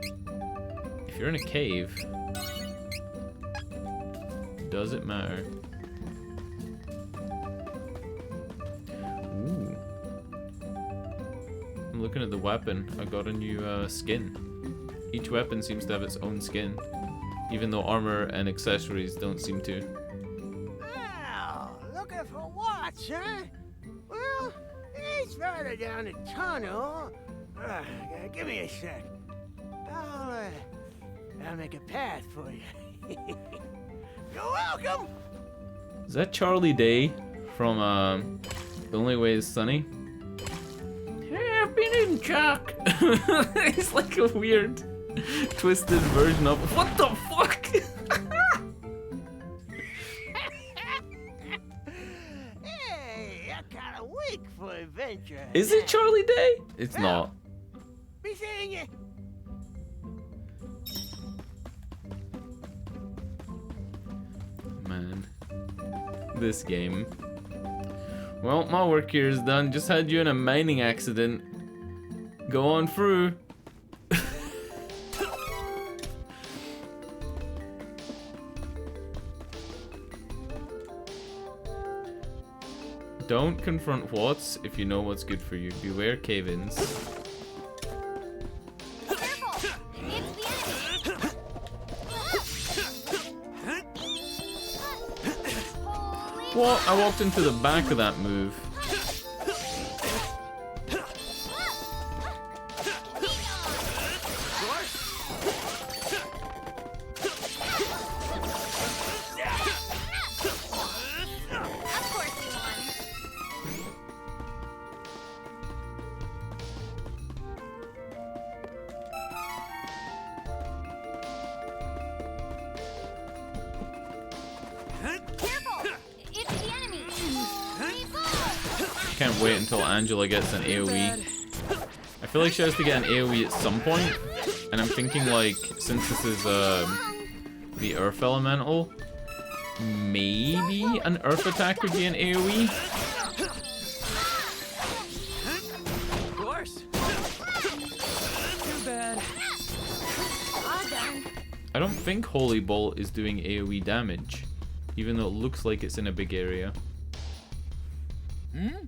if you're in a cave, does it matter? Ooh. I'm looking at the weapon. I got a new skin. Each weapon seems to have its own skin, even though armor and accessories don't seem to. Well, looking for what, huh? Well, it's further down the tunnel. Give me a sec. I'll make a path for you. You're welcome. Is that Charlie Day from The Only Way Is Sunny? Hey, I've been in Chuck. It's like a weird, twisted version of what the fuck? Hey, you're kind of weak for adventure. Is it Charlie Day? It's not. Be seeing you. Man, this game. Well, my work here is done. Just had you in a mining accident. Go on through. Don't confront what's if you know what's good for you. Beware cave-ins. What? I walked into the back of that move. Can't wait until Angela gets an AoE. I feel like she has to get an AoE at some point, and I'm thinking like, since this is the Earth Elemental, maybe an Earth attack would be an AoE? Of course. Too bad. All done. I don't think Holy Bolt is doing AoE damage, even though it looks like it's in a big area. Hmm?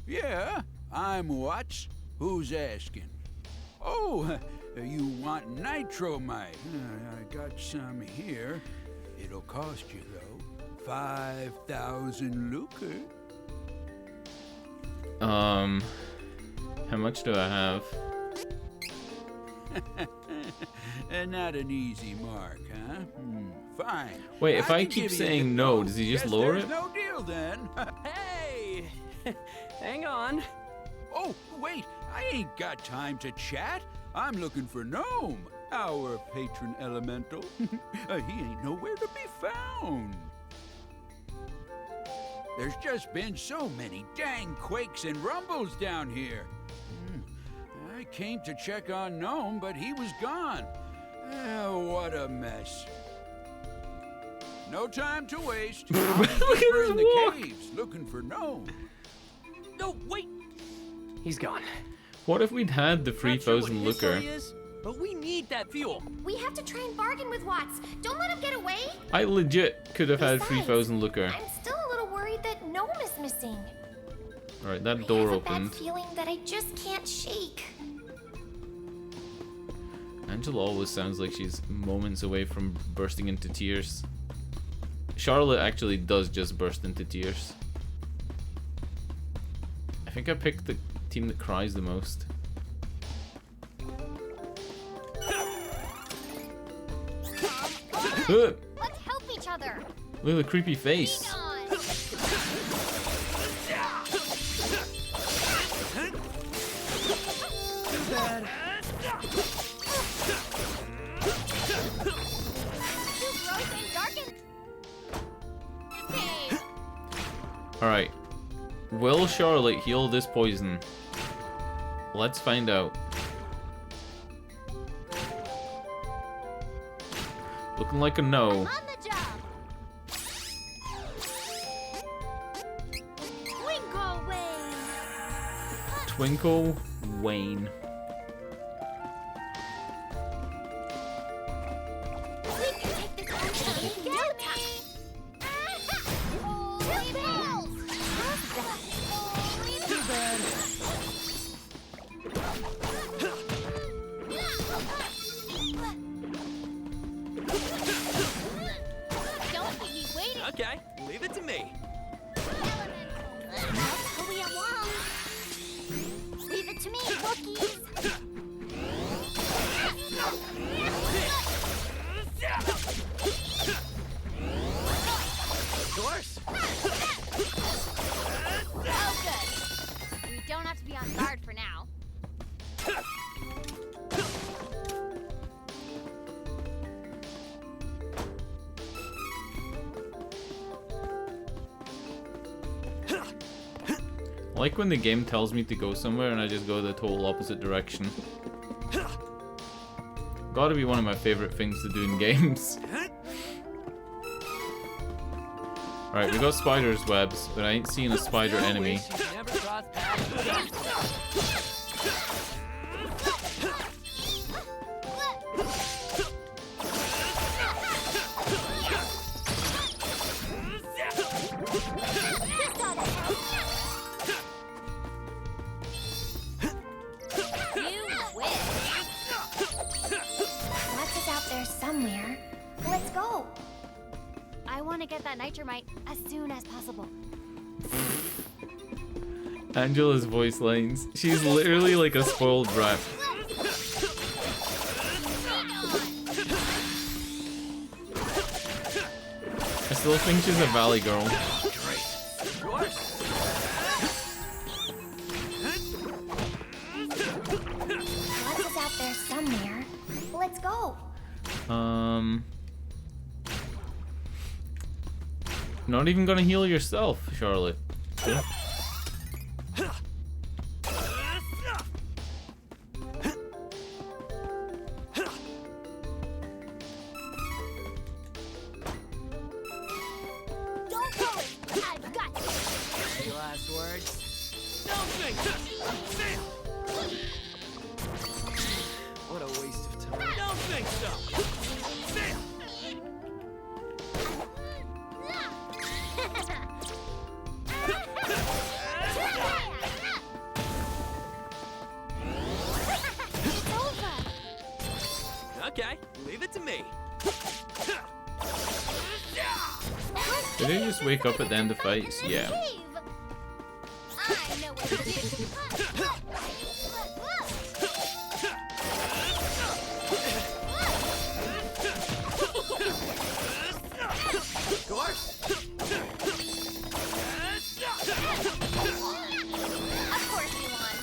Yeah, I'm Watts. Who's asking? Oh, you want nitromite? I got some here. It'll cost you, though, 5,000 lucre. How much do I have? Not an easy mark, huh? Fine. Wait, if I can keep give you saying a no, bit does he just Guess lower there's it? No deal then. Hey! Hang on. Oh, wait, I ain't got time to chat. I'm looking for Gnome. Our patron elemental. He ain't nowhere to be found. There's just been so many dang quakes and rumbles down here. I came to check on Gnome, but he was gone. What a mess. No time to waste. Look at in this the walk. caves looking for Gnome. No, wait. He's gone. What if we'd had the Not sure what 3000 his looker? story is, but we need that fuel. We have to try and bargain with Watts. Don't let him get away. I legit could have had Besides, 3000 looker. I'm still a little worried that Gnome is missing. Alright, that I door have a bad opened. feeling that I just can't shake. Angela always sounds like she's moments away from bursting into tears. Charlotte actually does just burst into tears. I think I picked the team that cries the most. Look Let's help each other. at the creepy face. Hang on. Too gross and dark and... Hey. Alright. Will Charlotte heal this poison? Let's find out. Looking like a no. On the job. Twinkle Wayne. Twinkle Wayne. We can take this on in no time. Holy balls. Holy Too bad. Don't keep me waiting. Okay, leave it to me. Let's hurry along. Leave it to me, Wookiees. Of course. Oh, good. We don't have to be on guard for now. I like when the game tells me to go somewhere and I just go the total opposite direction. Gotta be one of my favorite things to do in games. Alright, we got spider's webs, but I ain't seen a spider enemy. Wish you never crossed paths with us. You win. Watts is out there somewhere. Let's go. I want to get that nitromite as soon as possible. Angela's voice lines. She's literally like a spoiled brat. I still think she's a valley girl. Of course. Watts is out there somewhere. Let's go. Not even gonna heal yourself, Charlotte. Yeah. Don't worry. I've got you. Any last words? Don't think. What a waste of time. Don't think so. It's over. Okay, leave it to me. Did they just wake up at the end of fights? Yeah. I know what to do. Of course. Of course you won.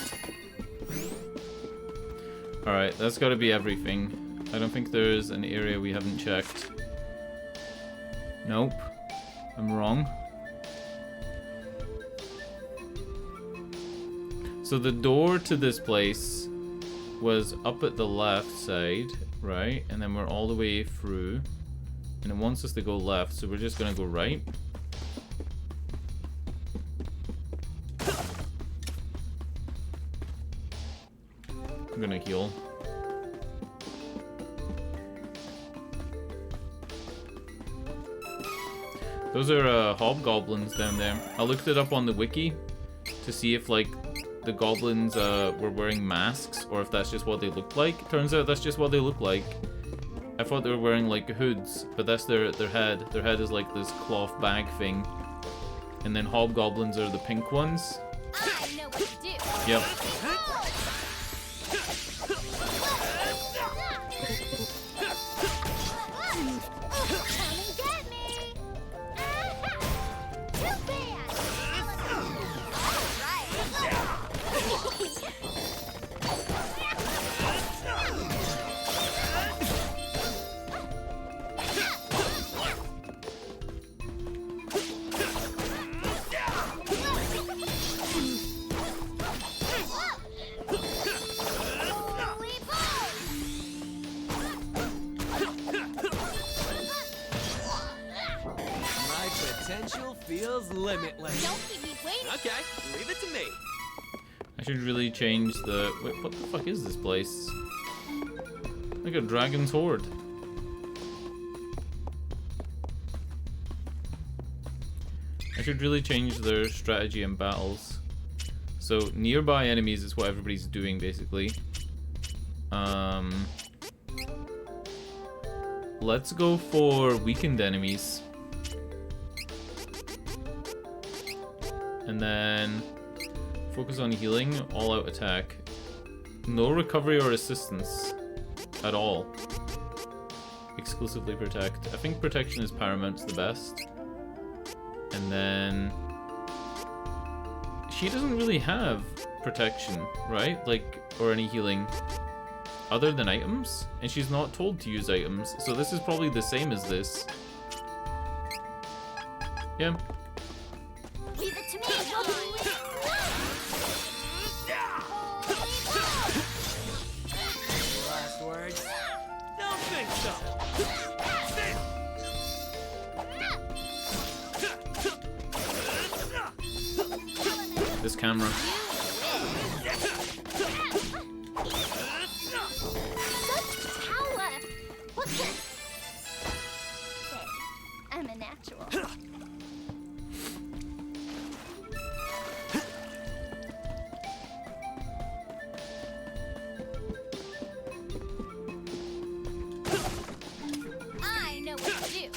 Alright, that's gotta be everything. I don't think there's an area we haven't checked. Nope. I'm wrong. So the door to this place was up at the left side, right? And then we're all the way through. And it wants us to go left, so we're just gonna go right. I'm gonna heal. Those are hobgoblins down there. I looked it up on the wiki to see if like the goblins were wearing masks or if that's just what they looked like. Turns out that's just what they look like. I thought they were wearing like hoods, but that's their head. Their head is like this cloth bag thing. And then hobgoblins are the pink ones. I know what to do. Yep. Come and get me. Too bad. My potential feels limitless. Don't keep me waiting. Okay, leave it to me. I should really change the... Wait, what the fuck is this place? Like a dragon's horde. I should really change their strategy in battles. So nearby enemies is what everybody's doing basically. Let's go for weakened enemies. And then focus on healing, all out attack. No recovery or assistance at all. Exclusively protect. I think protection is paramount, it's the best. And then she doesn't really have protection, right? Like, or any healing other than items, and she's not told to use items, so this is probably the same as this. Yeah. Leave it to me. Last words? Don't think so. This camera. Such power. What can... Say, I'm a natural. I know what to do.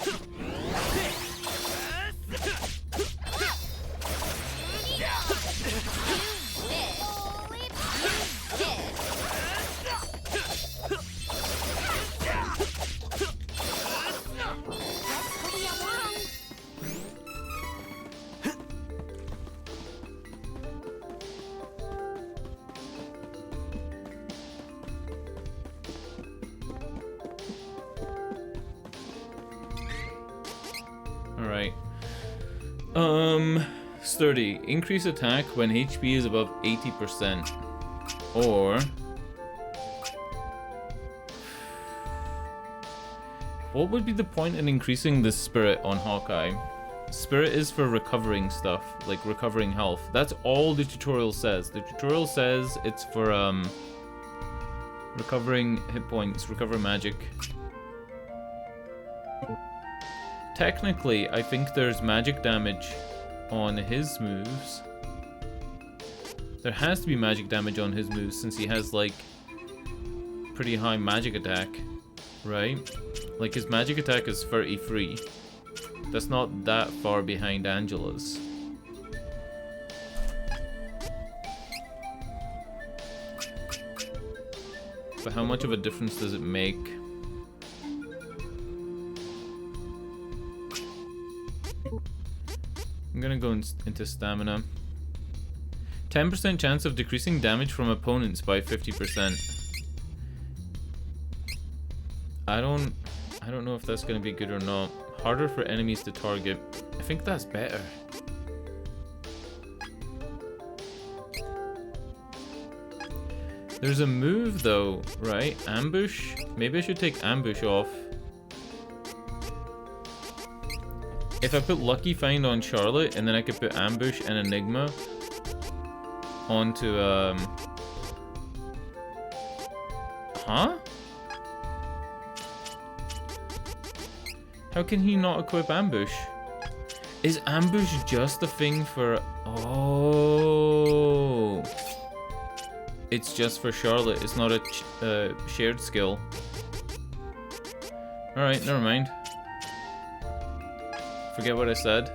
Alright. Sturdy. Increase attack when HP is above 80%. Or... what would be the point in increasing the spirit on Hawkeye? Spirit is for recovering stuff, like recovering health. That's all the tutorial says. The tutorial says it's for, recovering hit points, recover magic. Technically, I think there's magic damage on his moves. There has to be magic damage on his moves since he has, like, pretty high magic attack, right? Like, his magic attack is 33. That's not that far behind Angela's. But how much of a difference does it make? I'm gonna go into stamina. 10% chance of decreasing damage from opponents by 50%. I don't know if that's gonna be good or not. Harder for enemies to target. I think that's better. There's a move though, right? Ambush? Maybe I should take ambush off. If I put Lucky Find on Charlotte, and then I could put ambush and Enigma onto huh? How can he not equip ambush? Is ambush just a thing for... Oh. It's just for Charlotte. It's not a shared skill. Alright, never mind. Forget what I said.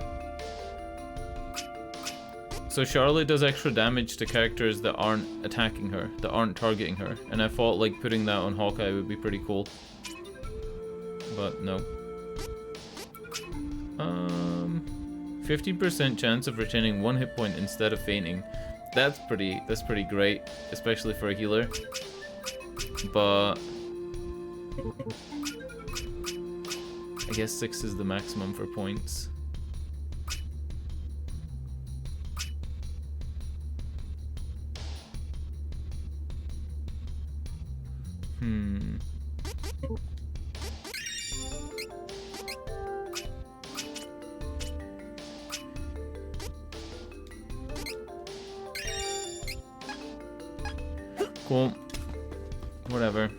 So Charlotte does extra damage to characters that aren't attacking her, that aren't targeting her. And I thought like putting that on Hawkeye would be pretty cool. But no. 15% chance of retaining 1 hit point instead of fainting. That's pretty great, especially for a healer. But I guess 6 is the maximum for points. Cool. Whatever.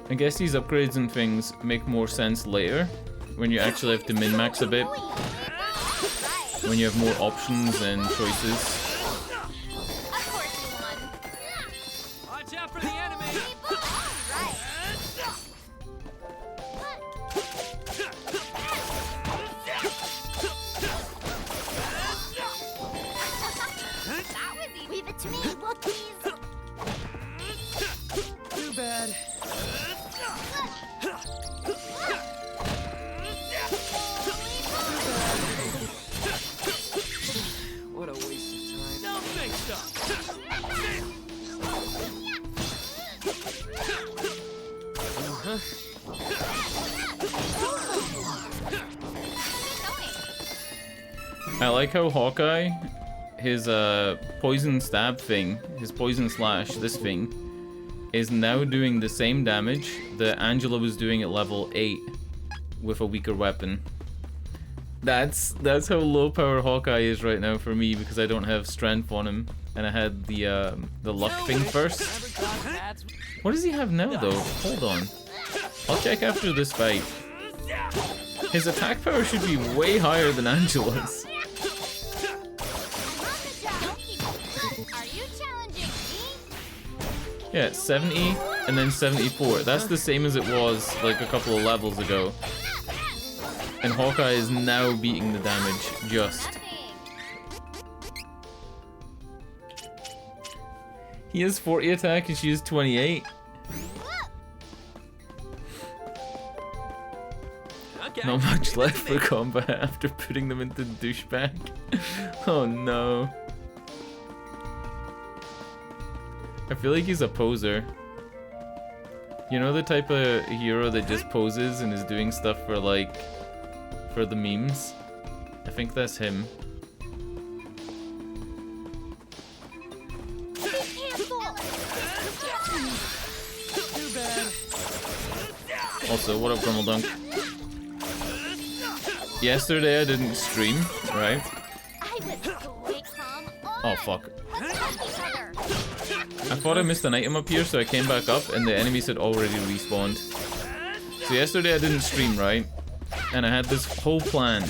I guess these upgrades and things make more sense later, when you actually have to min-max a bit. When you have more options and choices. Watch out for the enemy! Leave it to me, Wookiees! Too bad. What a waste of time. No fix up. I like how Hawkeye, his poison stab thing, his poison slash, this thing, is now doing the same damage that Angela was doing at level 8 with a weaker weapon. That's how low power Hawkeye is right now for me, because I don't have strength on him, and I had the luck thing first. What does he have now though? Hold on. I'll check after this fight. His attack power should be way higher than Angela's. Yeah, 70 and then 74. That's the same as it was like a couple of levels ago. And Hawkeye is now beating the damage, just. He has 40 attack and she has 28. Not much left for combat after putting them into the douchebag. Oh no. I feel like he's a poser. You know the type of hero that just poses and is doing stuff for like, for the memes? I think that's him. Also, what up, Grummeldunk? Yesterday I didn't stream, right? Oh fuck. I thought I missed an item up here, so I came back up and the enemies had already respawned. So yesterday I didn't stream, right? And I had this whole plan.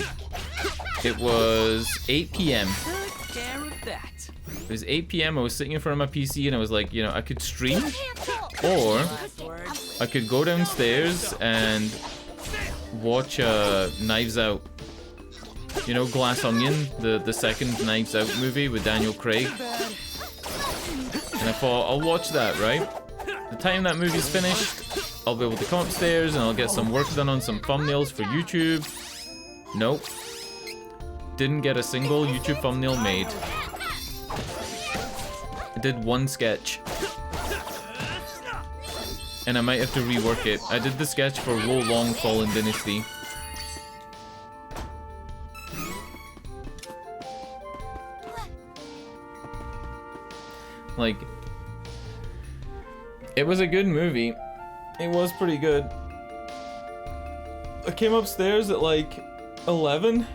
It was 8 p.m. It was 8 p.m. I was sitting in front of my PC and I was like, you know, I could stream, or I could go downstairs and watch Knives Out. You know, Glass Onion, the second Knives Out movie with Daniel Craig. And I thought, I'll watch that, right? The time that movie's finished, I'll be able to come upstairs and I'll get some work done on some thumbnails for YouTube. Nope. Didn't get a single YouTube thumbnail made. I did one sketch. and I might have to rework it. I did the sketch for Wolong Fallen Dynasty. Like, it was a good movie. It was pretty good. I came upstairs at like 11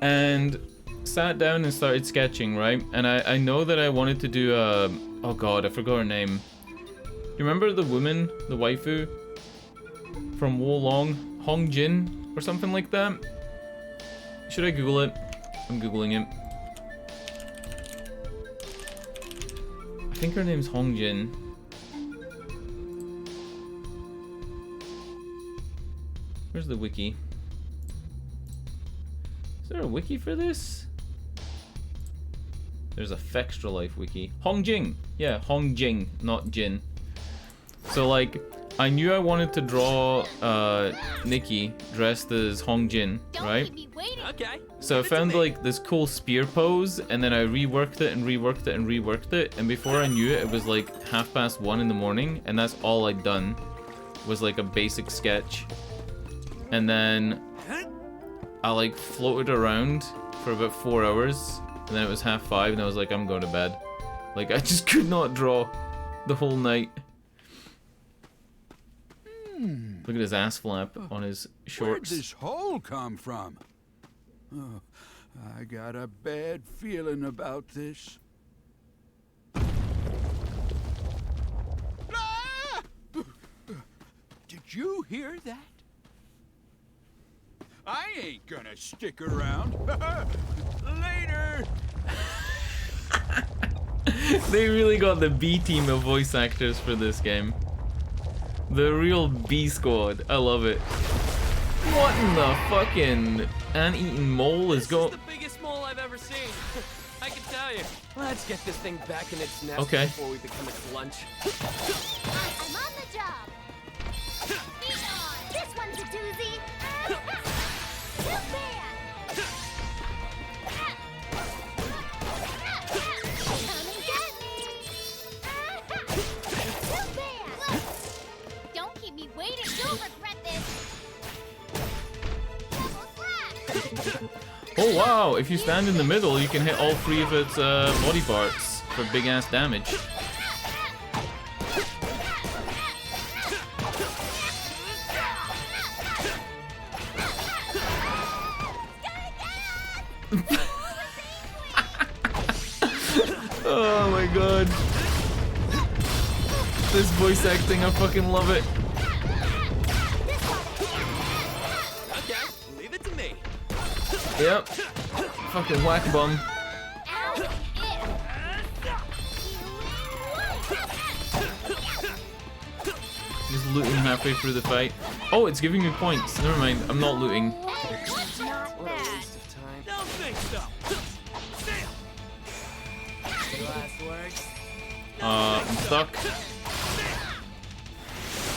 and sat down and started sketching, right? And I know that I wanted to do oh god, I forgot her name. You remember the woman, the waifu from Wolong, Hong Jin or something like that? Should I Google it? I'm Googling it. I think her name's Hong Jin. Where's the wiki? Is there a wiki for this? There's a Fextra Life wiki. Hong Jing! Yeah, Hong Jing, not Jin. So like, I knew I wanted to draw Nikki dressed as Hong Jin, right? Okay. So I found like this cool spear pose, and then I reworked it and reworked it and reworked it, and before I knew it, it was like 1:30 in the morning, and that's all I'd done, was like a basic sketch. And then I like floated around for about 4 hours, and then it was 5:30, and I was like, I'm going to bed. Like, I just could not draw the whole night. Look at his ass flap on his shorts. Where'd this hole come from? Oh, I got a bad feeling about this. Ah! Did you hear that? I ain't gonna stick around. Later! They really got the B team of voice actors for this game. The real B squad. I love it. What in the fucking ant-eating mole is going? This is the biggest mole I've ever seen. I can tell you. Let's get this thing back in its nest before we become its lunch. I'm on the job. This one's a doozy. Too bad. Come and get me. Too bad. Don't keep me waiting. You'll regret this. Oh wow, if you stand in the middle, you can hit all 3 of its body parts for big ass damage. Oh my god. This voice acting, I fucking love it. Okay, leave it to me. Yep. Fucking whack bum. Just looting halfway through the fight. Oh, it's giving me points. Never mind, I'm not looting. Don't think so. Last words. I'm stuck.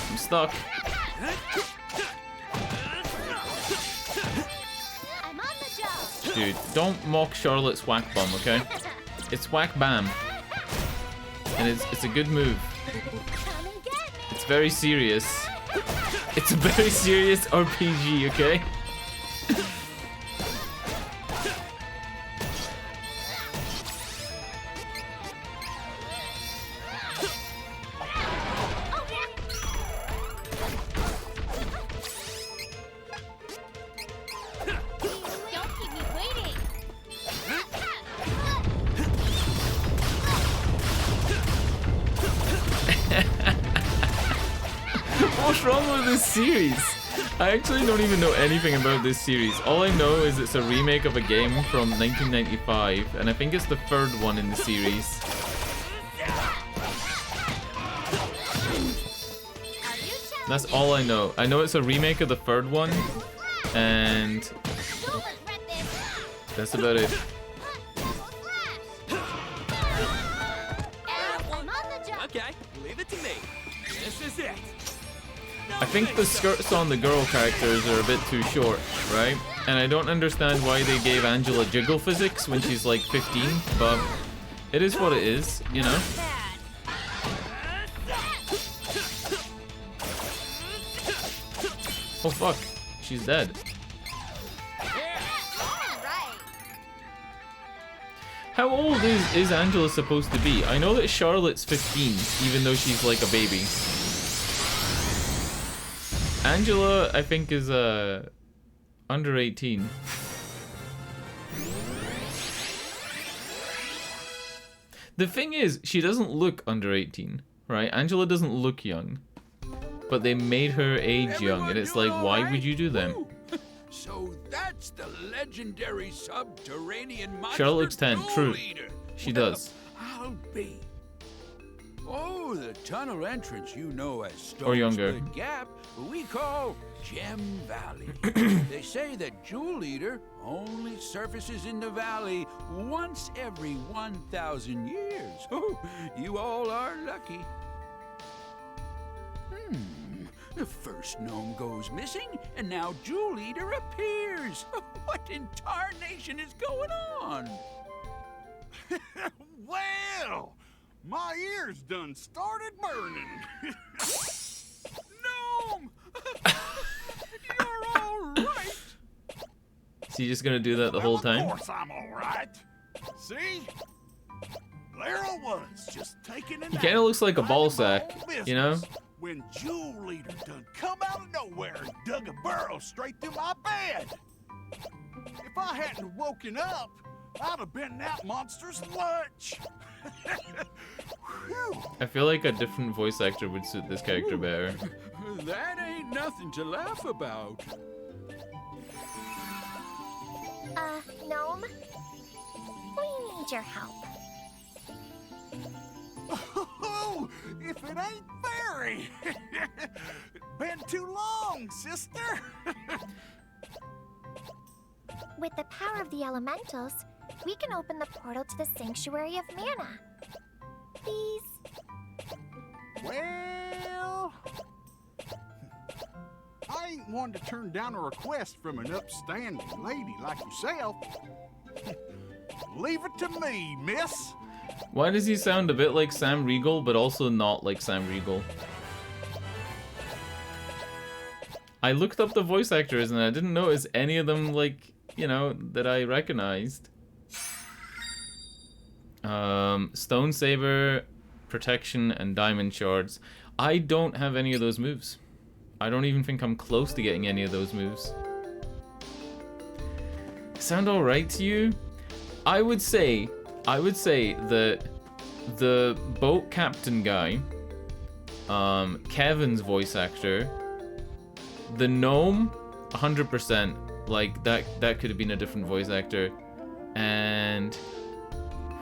I'm stuck. I'm on the job. Dude, don't mock Charlotte's whack bum, okay? It's whack bam. And it's a good move. Come and get me. It's very serious. It's a very serious RPG, okay? Don't keep me waiting. What's wrong with this series? I actually don't even know anything about this series. All I know is it's a remake of a game from 1995, and I think it's the 3rd one in the series. That's all I know. I know it's a remake of the 3rd one, and that's about it. Okay, leave it to me. This is it. I think the skirts on the girl characters are a bit too short, right? And I don't understand why they gave Angela jiggle physics when she's like 15, but it is what it is, you know? Oh fuck, she's dead. How old is Angela supposed to be? I know that Charlotte's 15, even though she's like a baby. Angela, I think, is under 18. The thing is, she doesn't look under 18, right? Angela doesn't look young, but they made her age young, and it's like, why would you do that? So that's the legendary subterranean monster. Charlotte looks 10, true. Leader. She does. I'll be. Oh, the tunnel entrance you know as Stone Or younger. Split Gap, we call Gem Valley. They say that Jewel Eater only surfaces in the valley once every 1,000 years. Oh, you all are lucky. The first gnome goes missing, and now Jewel Eater appears. What in tarnation is going on? Well, my ears done started burning. Gnome! You're all right. Is he just gonna do that the whole time? Of course I'm all right. See? There I was, just taking a He nap. kind of looks like a ball sack, business, you know? When Jewel Eater done come out of nowhere and dug a burrow straight through my bed. If I hadn't woken up, I'd have been that monster's lunch. I feel like a different voice actor would suit this character better. That ain't nothing to laugh about. Gnome? We need your help. Oh, if it ain't Fairy! Been too long, sister! With the power of the elementals, we can open the portal to the Sanctuary of Mana. Please? Well, I ain't one to turn down a request from an upstanding lady like yourself. Leave it to me, miss. Why does he sound a bit like Sam Riegel, but also not like Sam Riegel? I looked up the voice actors and I didn't notice any of them, like, you know, that I recognized. Stone Saber, Protection, and Diamond Shards. I don't have any of those moves. I don't even think I'm close to getting any of those moves. Sound alright to you? I would say that the boat captain guy, Kevin's voice actor, the gnome, 100%, like that could have been a different voice actor, and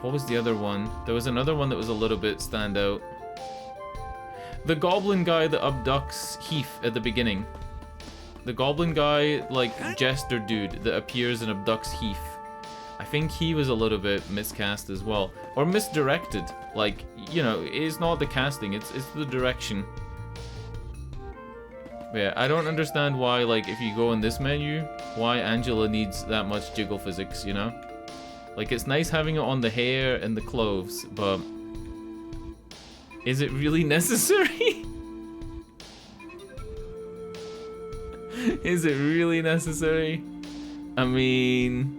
what was the other one? There was another one that was a little bit standout. The goblin guy that abducts Heath at the beginning. The goblin guy, like, jester dude that appears and abducts Heath. I think he was a little bit miscast as well. Or misdirected. Like, you know, it's not the casting, it's the direction. But yeah, I don't understand why, like, if you go in this menu, why Angela needs that much jiggle physics, you know? Like, it's nice having it on the hair and the clothes, but is it really necessary? Is it really necessary? I mean,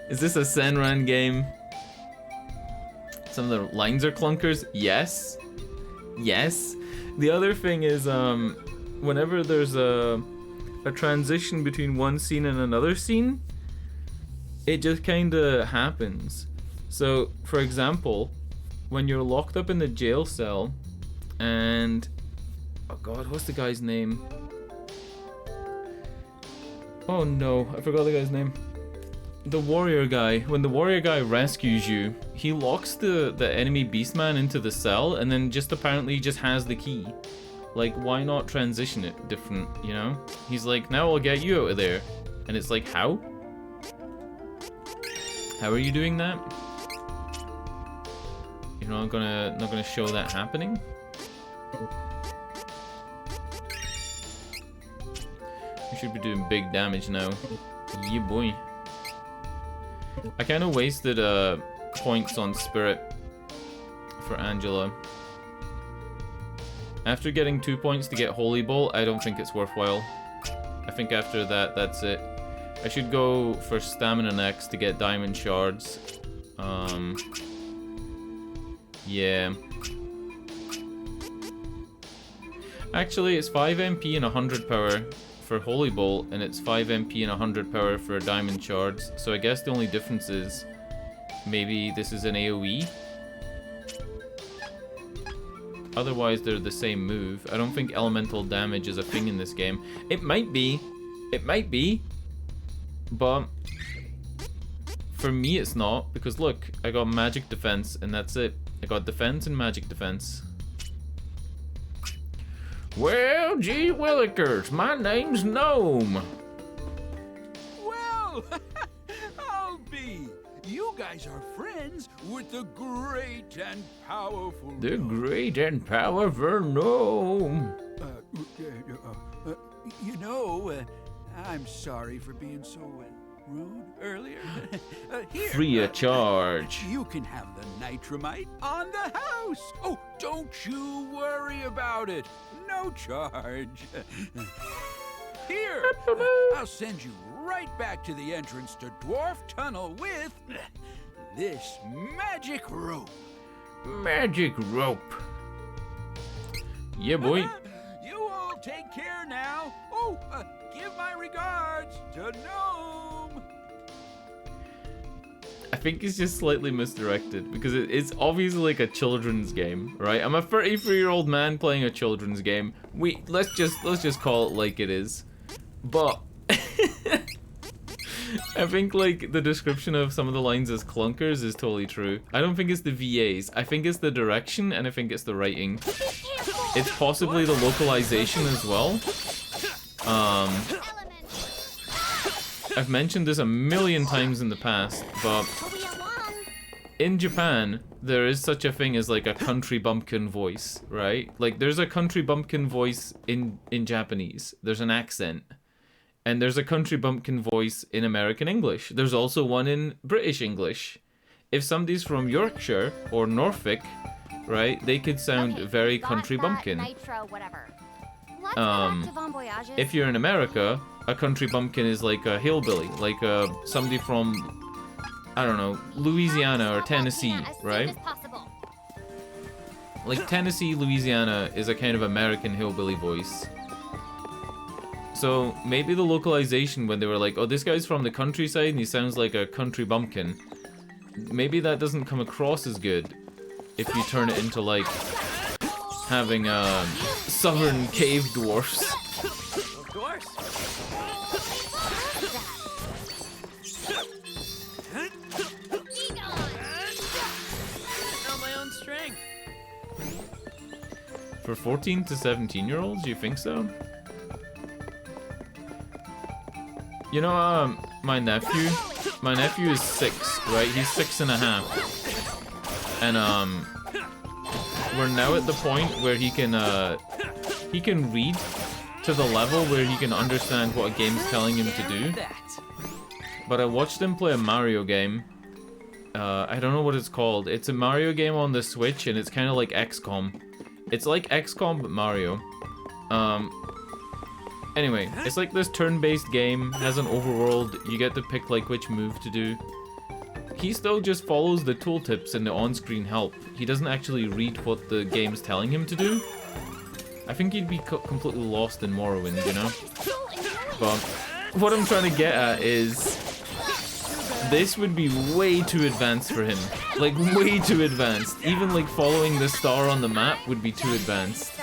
is this a Senran game? Some of the lines are clunkers? Yes. Yes. The other thing is, whenever there's a transition between one scene and another scene, it just kinda happens. So, for example, when you're locked up in the jail cell, and oh god, what's the guy's name? Oh no, I forgot the guy's name. The warrior guy. When the warrior guy rescues you, he locks the enemy beastman into the cell and then just apparently just has the key. Like, why not transition it different, you know? He's like, now I'll get you out of there. And it's like, how? How are you doing that? You're not gonna show that happening? We should be doing big damage now. Yeah, boy. I kind of wasted points on Spirit for Angela. After getting 2 points to get Holy Bolt, I don't think it's worthwhile. I think after that, that's it. I should go for Stamina next to get Diamond Shards. Yeah. Actually, it's 5 MP and 100 power for Holy Bolt, and it's 5 MP and 100 power for Diamond Shards. So I guess the only difference is maybe this is an AoE. Otherwise, they're the same move. I don't think elemental damage is a thing in this game. It might be. It might be. But for me, it's not. Because look, I got magic defense, and that's it. I got defense and magic defense. Well, gee willikers, my name's Gnome. Well, I'll be. You guys are friends with the great and powerful The great and powerful Gnome. You know, I'm sorry for being so rude earlier. Here, Free of charge. You can have the nitramite on the house. Oh, don't you worry about it. No charge. Here, I'll send you right back to the entrance to Dwarf Tunnel with this magic rope. Magic rope. Yeah, boy. You all take care now. Oh, give my regards to Gnome. I think it's just slightly misdirected because it's obviously like a children's game, right? I'm a 33-year-old man playing a children's game. Let's just call it like it is. But I think like the description of some of the lines as clunkers is totally true. I don't think it's the VAs. I think it's the direction, and I think it's the writing. It's possibly the localization as well. I've mentioned this a million times in the past, but in Japan, there is such a thing as like a country bumpkin voice, right? Like there's a country bumpkin voice in Japanese. There's an accent. And there's a country bumpkin voice in American English. There's also one in British English. If somebody's from Yorkshire or Norfolk, right, they could sound very country bumpkin. Nitro, whatever. If you're in America, a country bumpkin is like a hillbilly, like somebody from, I don't know, Louisiana or Tennessee, right? Like Tennessee, Louisiana is a kind of American hillbilly voice. So maybe the localization when they were like, oh, this guy's from the countryside and he sounds like a country bumpkin. Maybe that doesn't come across as good if you turn it into like having southern cave dwarfs. Of course. I know my own strength. For 14 to 17-year-olds, you think so? You know, my nephew is 6, right? He's 6.5. And, we're now at the point where he can read to the level where he can understand what a game's telling him to do. But I watched him play a Mario game. I don't know what it's called. It's a Mario game on the Switch, and it's kind of like XCOM. It's like XCOM, but Mario. Anyway, it's like this turn-based game, has an overworld, you get to pick like which move to do. He still just follows the tooltips and the on-screen help. He doesn't actually read what the game's telling him to do. I think he'd be completely lost in Morrowind, you know? But what I'm trying to get at is this would be way too advanced for him. Like, way too advanced. Even like following the star on the map would be too advanced.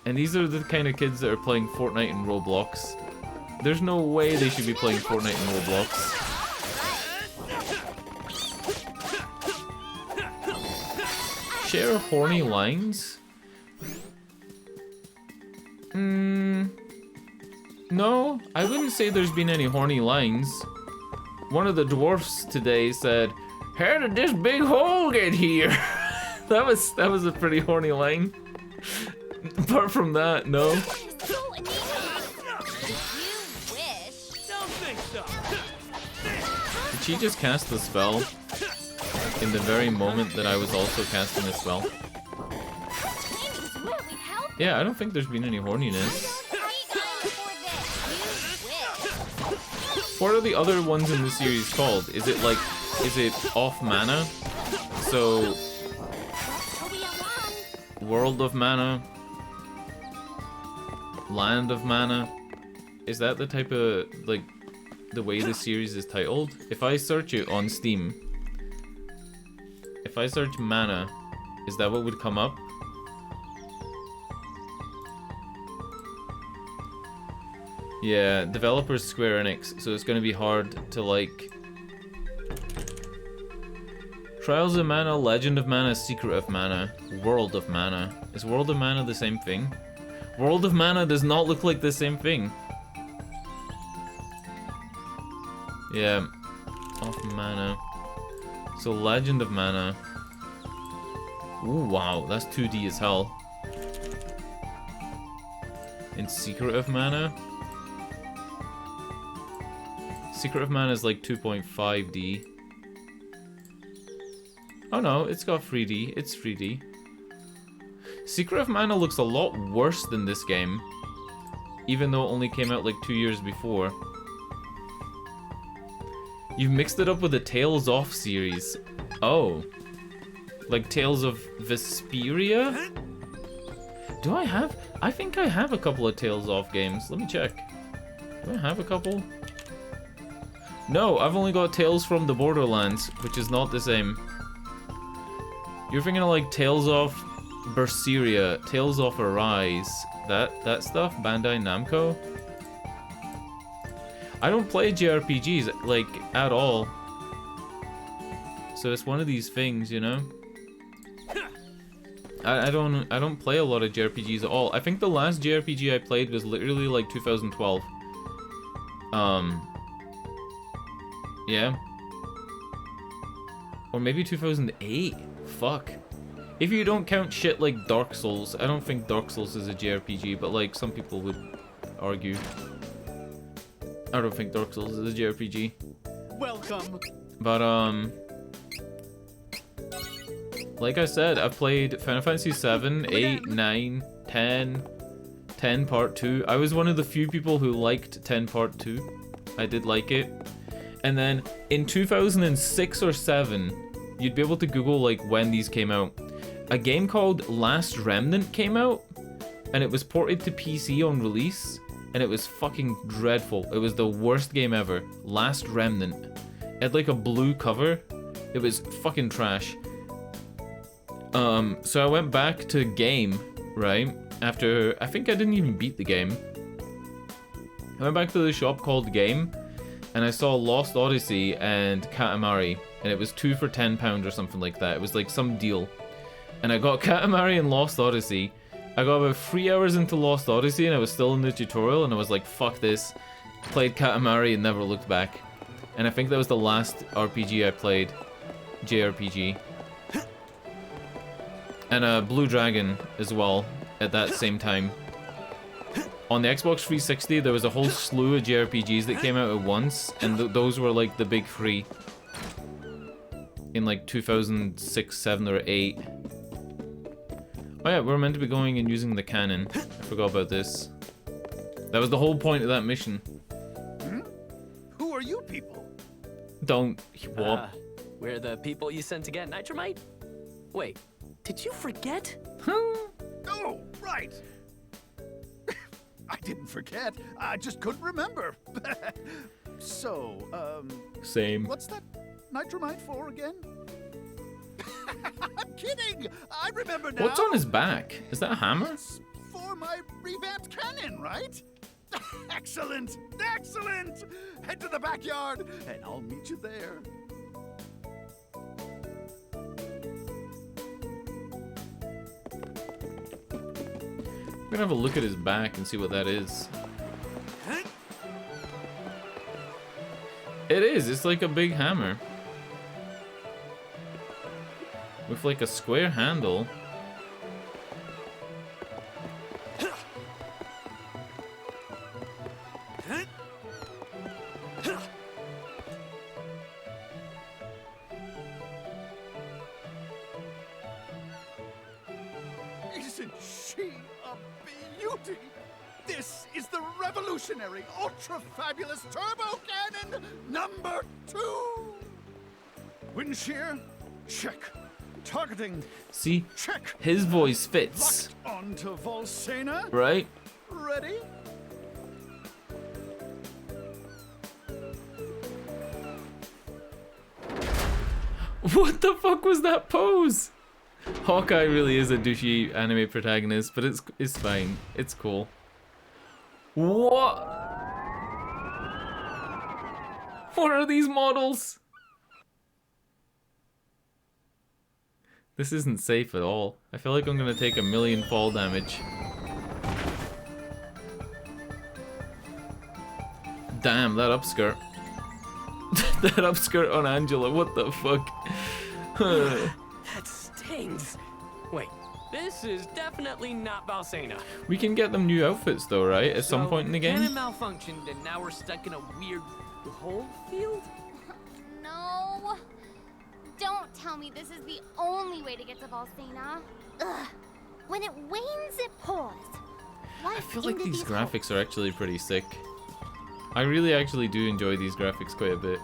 And these are the kind of kids that are playing Fortnite and Roblox. There's no way they should be playing Fortnite and Roblox. Share horny lines? No, I wouldn't say there's been any horny lines. One of the dwarfs today said, "How did this big hole get here?" that was a pretty horny line. Apart from that, no. Did she just cast the spell in the very moment that I was also casting a spell? Yeah, I don't think there's been any horniness. What are the other ones in the series called? Is it like, is it off mana? So, World of Mana, Land of Mana. Is that the type of, like, the way the series is titled? If I search it on Steam, if I search mana, is that what would come up? Yeah, developers Square Enix, so it's gonna be hard to like... Trials of Mana, Legend of Mana, Secret of Mana, World of Mana. Is World of Mana the same thing? World of Mana does not look like the same thing. Yeah, off Mana. So Legend of Mana. Ooh, wow, that's 2D as hell. And Secret of Mana? Secret of Mana is like 2.5D. Oh no, it's got 3D. It's 3D. Secret of Mana looks a lot worse than this game, even though it only came out like 2 years before. You've mixed it up with the Tales Off series. Oh. Like Tales of Vesperia? Do I have? I think I have a couple of Tales Off games. Let me check. Do I have a couple? No, I've only got Tales from the Borderlands, which is not the same. You're thinking of like Tales of Berseria, Tales of Arise, that stuff, Bandai Namco. I don't play JRPGs like at all, so it's one of these things, you know. I don't play a lot of JRPGs at all. I think the last JRPG I played was literally like 2012. Yeah. Or maybe 2008. Fuck. If you don't count shit like Dark Souls, I don't think Dark Souls is a JRPG, but like some people would argue. I don't think Dark Souls is a JRPG. Welcome. But like I said, I've played Final Fantasy 7, 8, 9, 10, 10 Part 2. I was one of the few people who liked 10 Part 2. I did like it. And then in 2006 or 7, you'd be able to Google like when these came out. A game called Last Remnant came out, and it was ported to PC on release, and it was fucking dreadful. It was the worst game ever. Last Remnant. It had like a blue cover. It was fucking trash. So I went back to Game, right? After, I think I didn't even beat the game. I went back to the shop called Game, and I saw Lost Odyssey and Katamari, and it was 2 for £10 or something like that. It was like some deal. And I got Katamari and Lost Odyssey. I got about 3 hours into Lost Odyssey and I was still in the tutorial, and I was like, fuck this. Played Katamari and never looked back. And I think that was the last RPG I played. JRPG. And Blue Dragon as well, at that same time. On the Xbox 360, there was a whole slew of JRPGs that came out at once, and those were like the big three. In like 2006, 7, or 8. Oh yeah, we're meant to be going and using the cannon. I forgot about this. That was the whole point of that mission. Hmm? Who are you people? Don't. What? We're the people you sent to get Nitromite? Wait, did you forget? Oh, right. I didn't forget. I just couldn't remember. So, Same. what's that Nitromite for again? I'm kidding! I remember now! What's on his back? Is that a hammer? It's for my revamped cannon, right? Excellent! Excellent! Head to the backyard, and I'll meet you there. I'm gonna have a look at his back and see what that is. It is! It's like a big hammer. With like a square handle. Isn't she beauty! This is the revolutionary, ultra-fabulous turbo cannon number 2! Wind shear, check. Targeting, See? check. His voice fits. Locked onto Volsena. Right? Ready? What the fuck was that pose? Hawkeye really is a douchey anime protagonist, but it's fine. It's cool. What? What are these models? This isn't safe at all. I feel like I'm gonna take 1,000,000 fall damage. Damn, that upskirt. That upskirt on Angela, what the fuck? That stings. Wait, this is definitely not Valsena. We can get them new outfits though, right? At some point in the game? Cannon malfunctioned and now we're stuck in a weird whole field? No. Don't tell me this is the only way to get to Valsena. Ugh. When it wanes, it pours. I feel like these graphics are actually pretty sick. I really actually do enjoy these graphics quite a bit.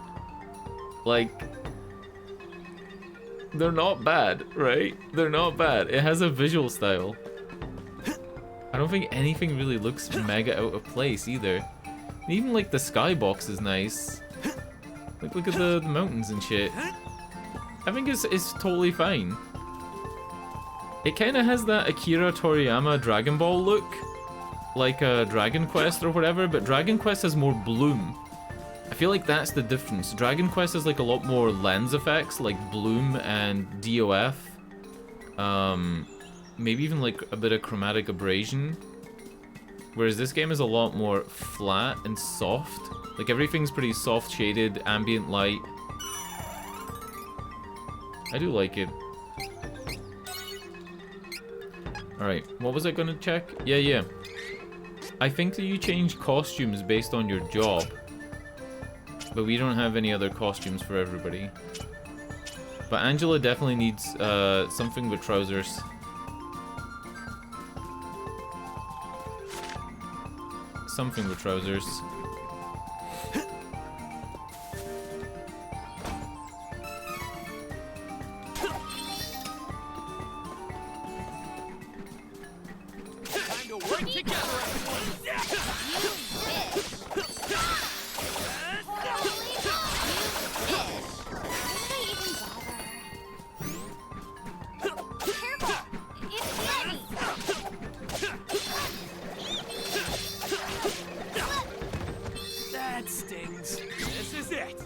Like, they're not bad, right? They're not bad. It has a visual style. I don't think anything really looks mega out of place either. And even like the skybox is nice. Like, look at the mountains and shit. I think it's totally fine. It kind of has that Akira Toriyama Dragon Ball look. Like a Dragon Quest or whatever, but Dragon Quest has more bloom. I feel like that's the difference. Dragon Quest has like a lot more lens effects, like bloom and DOF. Maybe even like a bit of chromatic abrasion. Whereas this game is a lot more flat and soft. Like everything's pretty soft shaded, ambient light. I do like it. Alright, what was I gonna check? Yeah. I think that you change costumes based on your job. But we don't have any other costumes for everybody. But Angela definitely needs something with trousers. Something with trousers. Time to work together, everyone! That stings. This is it.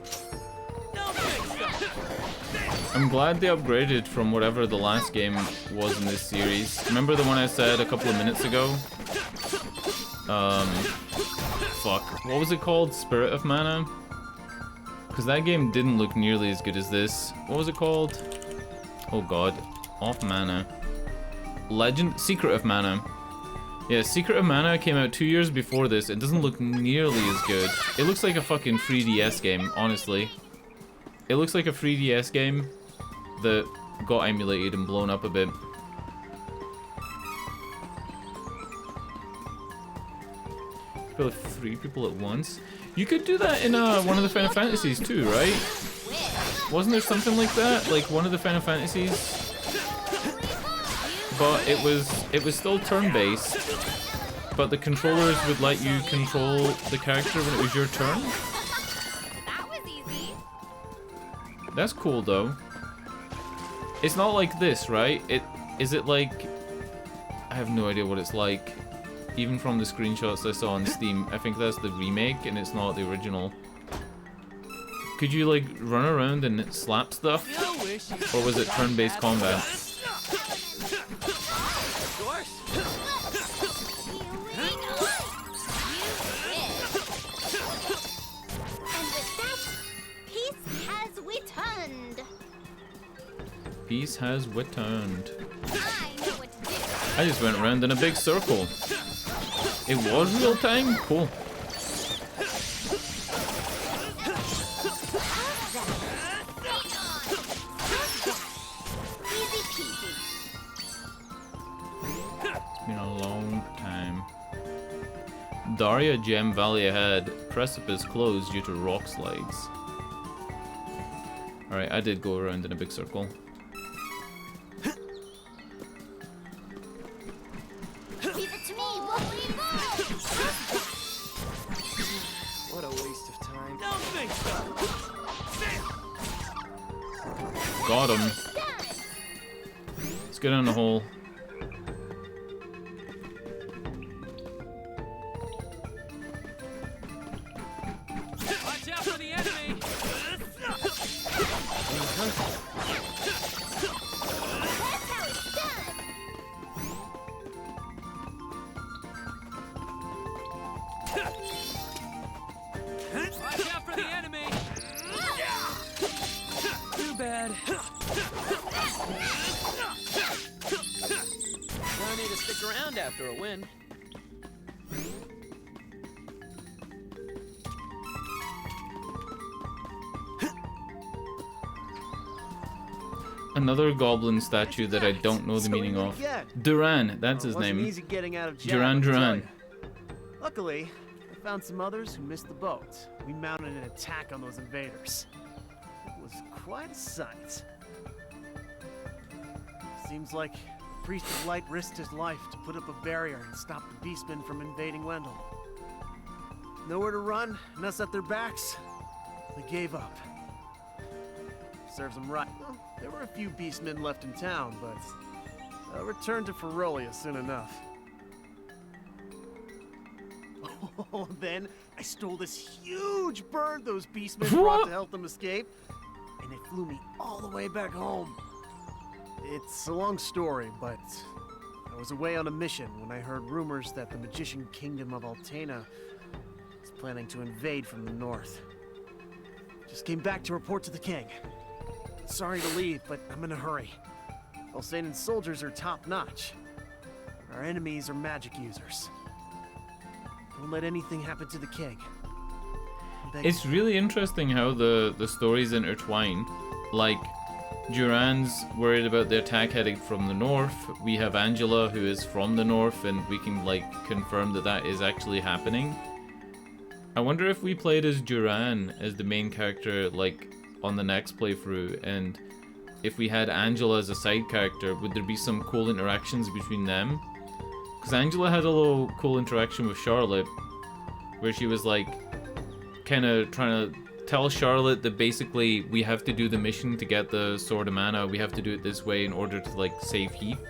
No fix-up. I'm glad they upgraded from whatever the last game was in this series. Remember the one I said a couple of minutes ago? Fuck. What was it called? Spirit of Mana? Because that game didn't look nearly as good as this. What was it called? Oh god. Off Mana. Secret of Mana. Yeah, Secret of Mana came out 2 years before this. It doesn't look nearly as good. It looks like a fucking 3DS game, honestly. It looks like a 3DS game that got emulated and blown up a bit. Kill 3 people at once. You could do that in one of the Final Fantasies too, right? Wasn't there something like that? Like one of the Final Fantasies? But it was still turn-based. But the controllers would let you control the character when it was your turn. That was easy. That's cool though. It's not like this, right? Is it like, I have no idea what it's like. Even from the screenshots I saw on Steam, I think that's the remake and it's not the original. Could you like run around and slap stuff? Or was it turn-based combat? Peace has returned. I just went around in a big circle. It was real time? Cool. It's been a long Daria Gem Valley ahead. Precipice closed due to rock slides. Alright, I did go around in a big circle. Leave it to me, Wolverine What a waste of time. Don't think so. Got him. Let's get in the hole. Watch out for the enemy. Watch out for the enemy. Too bad. Don't need to stick around after a win. Another goblin statue that I don't know the meaning of. Duran, that's his Wasn't name. easy getting out of jail, Duran let me tell Duran. ya. Luckily, I found some others who missed the boat. We mounted an attack on those invaders. It was quite a sight. Seems like Priest of Light risked his life to put up a barrier and stop the beastmen from invading Wendell. Nowhere to run, and us at their backs, they gave up. Serves them right. Well, there were a few beastmen left in town, but they'll return to Ferolia soon enough. Oh, then I stole this huge bird those beastmen brought to help them escape, and it flew me all the way back home. It's a long story, but I was away on a mission when I heard rumors that the magician kingdom of Altena is planning to invade from the north. Just came back to report to the king. Sorry to leave, but I'm in a hurry. Alsain's soldiers are top-notch. Our enemies are magic users. Don't let anything happen to the king. It's really interesting how the stories intertwine. Like, Duran's worried about the attack heading from the north. We have Angela, who is from the north, and we can, like, confirm that that is actually happening. I wonder if we played as Duran as the main character, like, on the next playthrough, and if we had Angela as a side character, would there be some cool interactions between them? Because Angela had a little cool interaction with Charlotte, where she was like, kind of trying to tell Charlotte that basically we have to do the mission to get the Sword of Mana, we have to do it this way in order to, like, save Heath.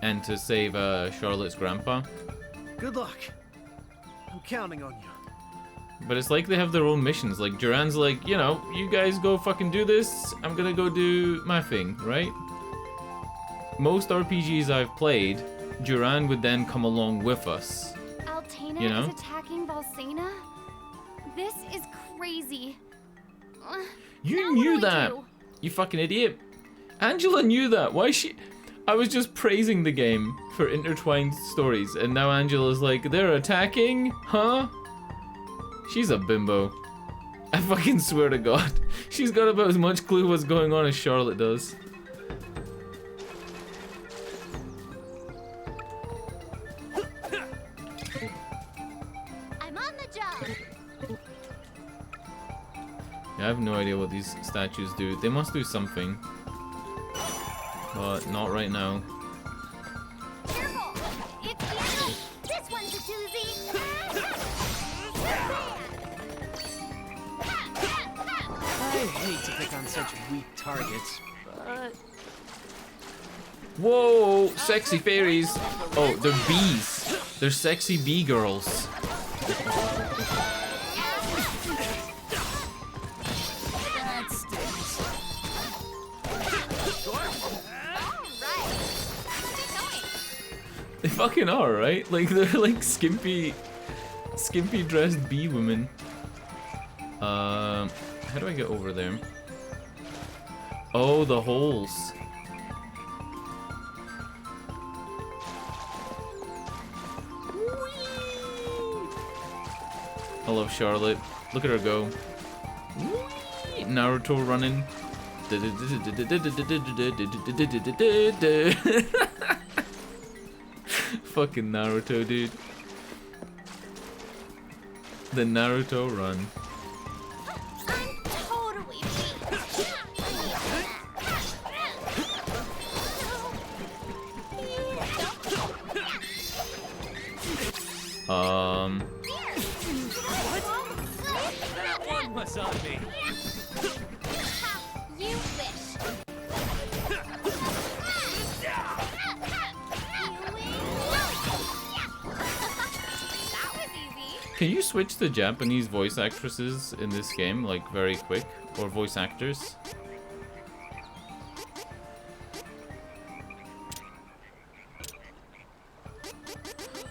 And to save Charlotte's grandpa. Good luck. I'm counting on you. But it's like they have their own missions. Like, Duran's like, you know, you guys go fucking do this, I'm gonna go do my thing, right? Most RPGs I've played, Duran would then come along with us. Altena You know? is attacking Valsena? This is crazy. You Now what knew do we that! do? You fucking idiot. Angela knew that. Why she... I was just praising the game for intertwined stories, and now Angela's like, they're attacking? Huh? She's a bimbo. I fucking swear to God. She's got about as much clue what's going on as Charlotte does. I'm on the job. Yeah, I have no idea what these statues do. They must do something. But not right now. Careful! It's the enemy! This one's a doozy! I hate to pick on such weak targets, but... Whoa! Sexy fairies! Oh, they're bees. They're sexy bee girls. That stinks. They fucking are, right? Like, they're like skimpy dressed bee women. How do I get over there? Oh, the holes. I love Charlotte. Look at her go. Whee! Naruto running. Fucking Naruto, dude. The Naruto run. I'm totally That one was on me. You wish. That was easy. Can you switch to Japanese voice actresses in this game, like, very quick? Or voice actors?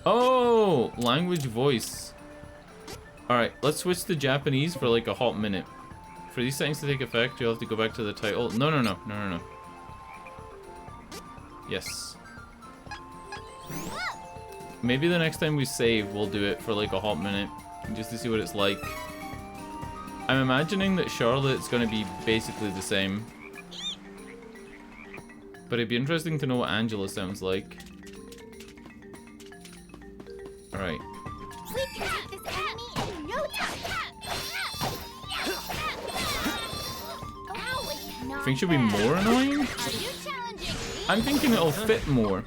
Oh! Language voice. Alright, let's switch to Japanese for like a hot minute. For these settings to take effect, you'll have to go back to the title. No. Yes. Maybe the next time we save, we'll do it for like a hot minute, just to see what it's like. I'm imagining that Charlotte's gonna be basically the same. But it'd be interesting to know what Angela sounds like. Alright. We can take this enemy in no time. I think she'll be more annoying? Are you challenging me? I'm thinking it'll fit more.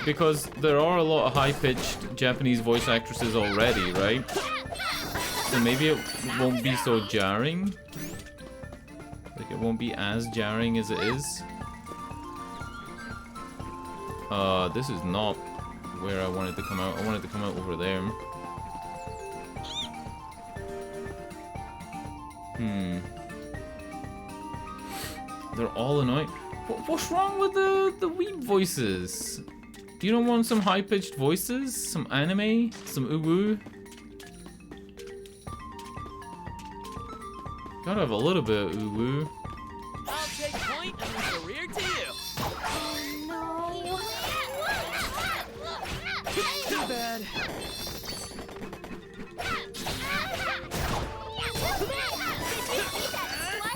Because there are a lot of high-pitched Japanese voice actresses already, right? So maybe it won't be so jarring. Like, it won't be as jarring as it is. This is not where I wanted to come out. I wanted to come out over there. They're all annoying. What's wrong with the weeb voices? Do you don't want some high-pitched voices? Some anime? Some uwu? Gotta have a little bit of uwu. I'll take point and leave career to you. Too bad.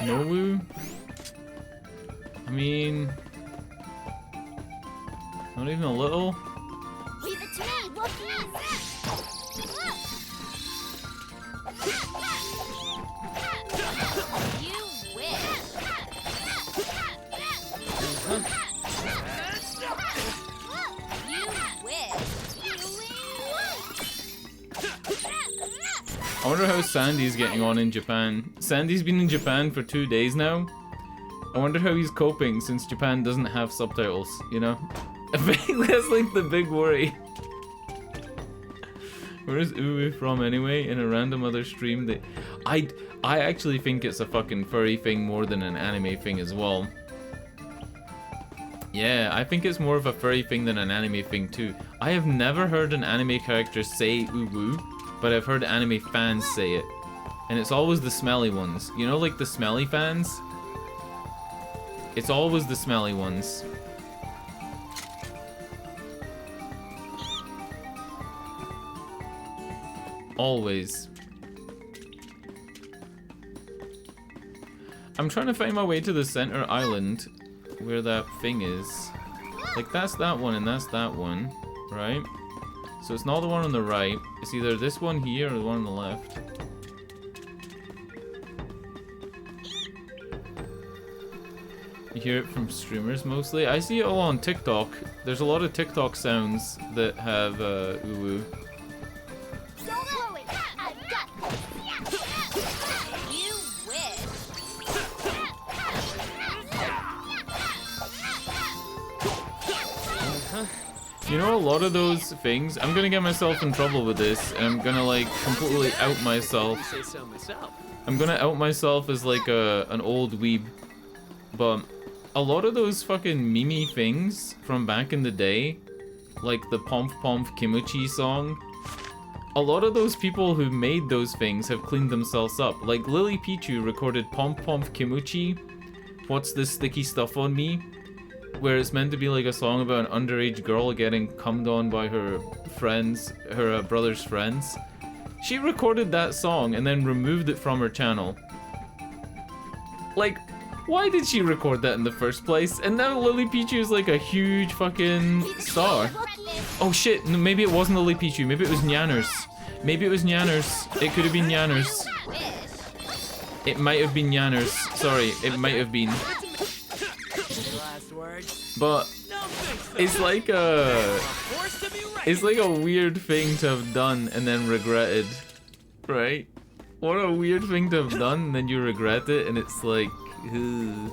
No woo? I mean... Not even a little? Leave it to me, Wookiee! You wish. You wish. I wonder how Sandy's getting on in Japan. Sandy's been in Japan for 2 days now. I wonder how he's coping since Japan doesn't have subtitles, you know? I think that's like the big worry. Where is Uwe from anyway? In a random other stream that... I actually think it's a fucking furry thing more than an anime thing as well. Yeah, I think it's more of a furry thing than an anime thing too. I have never heard an anime character say uwu, but I've heard anime fans say it. And it's always the smelly ones. You know, like the smelly fans? It's always the smelly ones. Always. I'm trying to find my way to the center island where that thing is. Like, that's that one and that's that one, right? So it's not the one on the right. It's either this one here or the one on the left. You hear it from streamers mostly. I see it all on TikTok. There's a lot of TikTok sounds that have uwu. Don't blow it. I've got this. You wish. You know, a lot of those things, I'm gonna get myself in trouble with this, and I'm gonna like completely out myself. Say so myself. I'm gonna out myself as like an old weeb, but a lot of those fucking meme things from back in the day, like the Pomp Pomp Kimochi song, a lot of those people who made those things have cleaned themselves up. Like Lily Pichu recorded Pomp Pomp Kimochi, What's This Sticky Stuff on Me, where it's meant to be like a song about an underage girl getting cummed on by her friends, her brother's friends. She recorded that song and then removed it from her channel. Like, why did she record that in the first place? And now Lily Pichu is like a huge fucking star. Oh shit, no, maybe it wasn't Lily Pichu, maybe it was Nyanners. Maybe it was Nyanners. It could have been Nyanners. It might have been Nyanners. Sorry, it might have been. But it's like a weird thing to have done and then regretted, right? What a weird thing to have done and then you regret it, and it's like, ugh.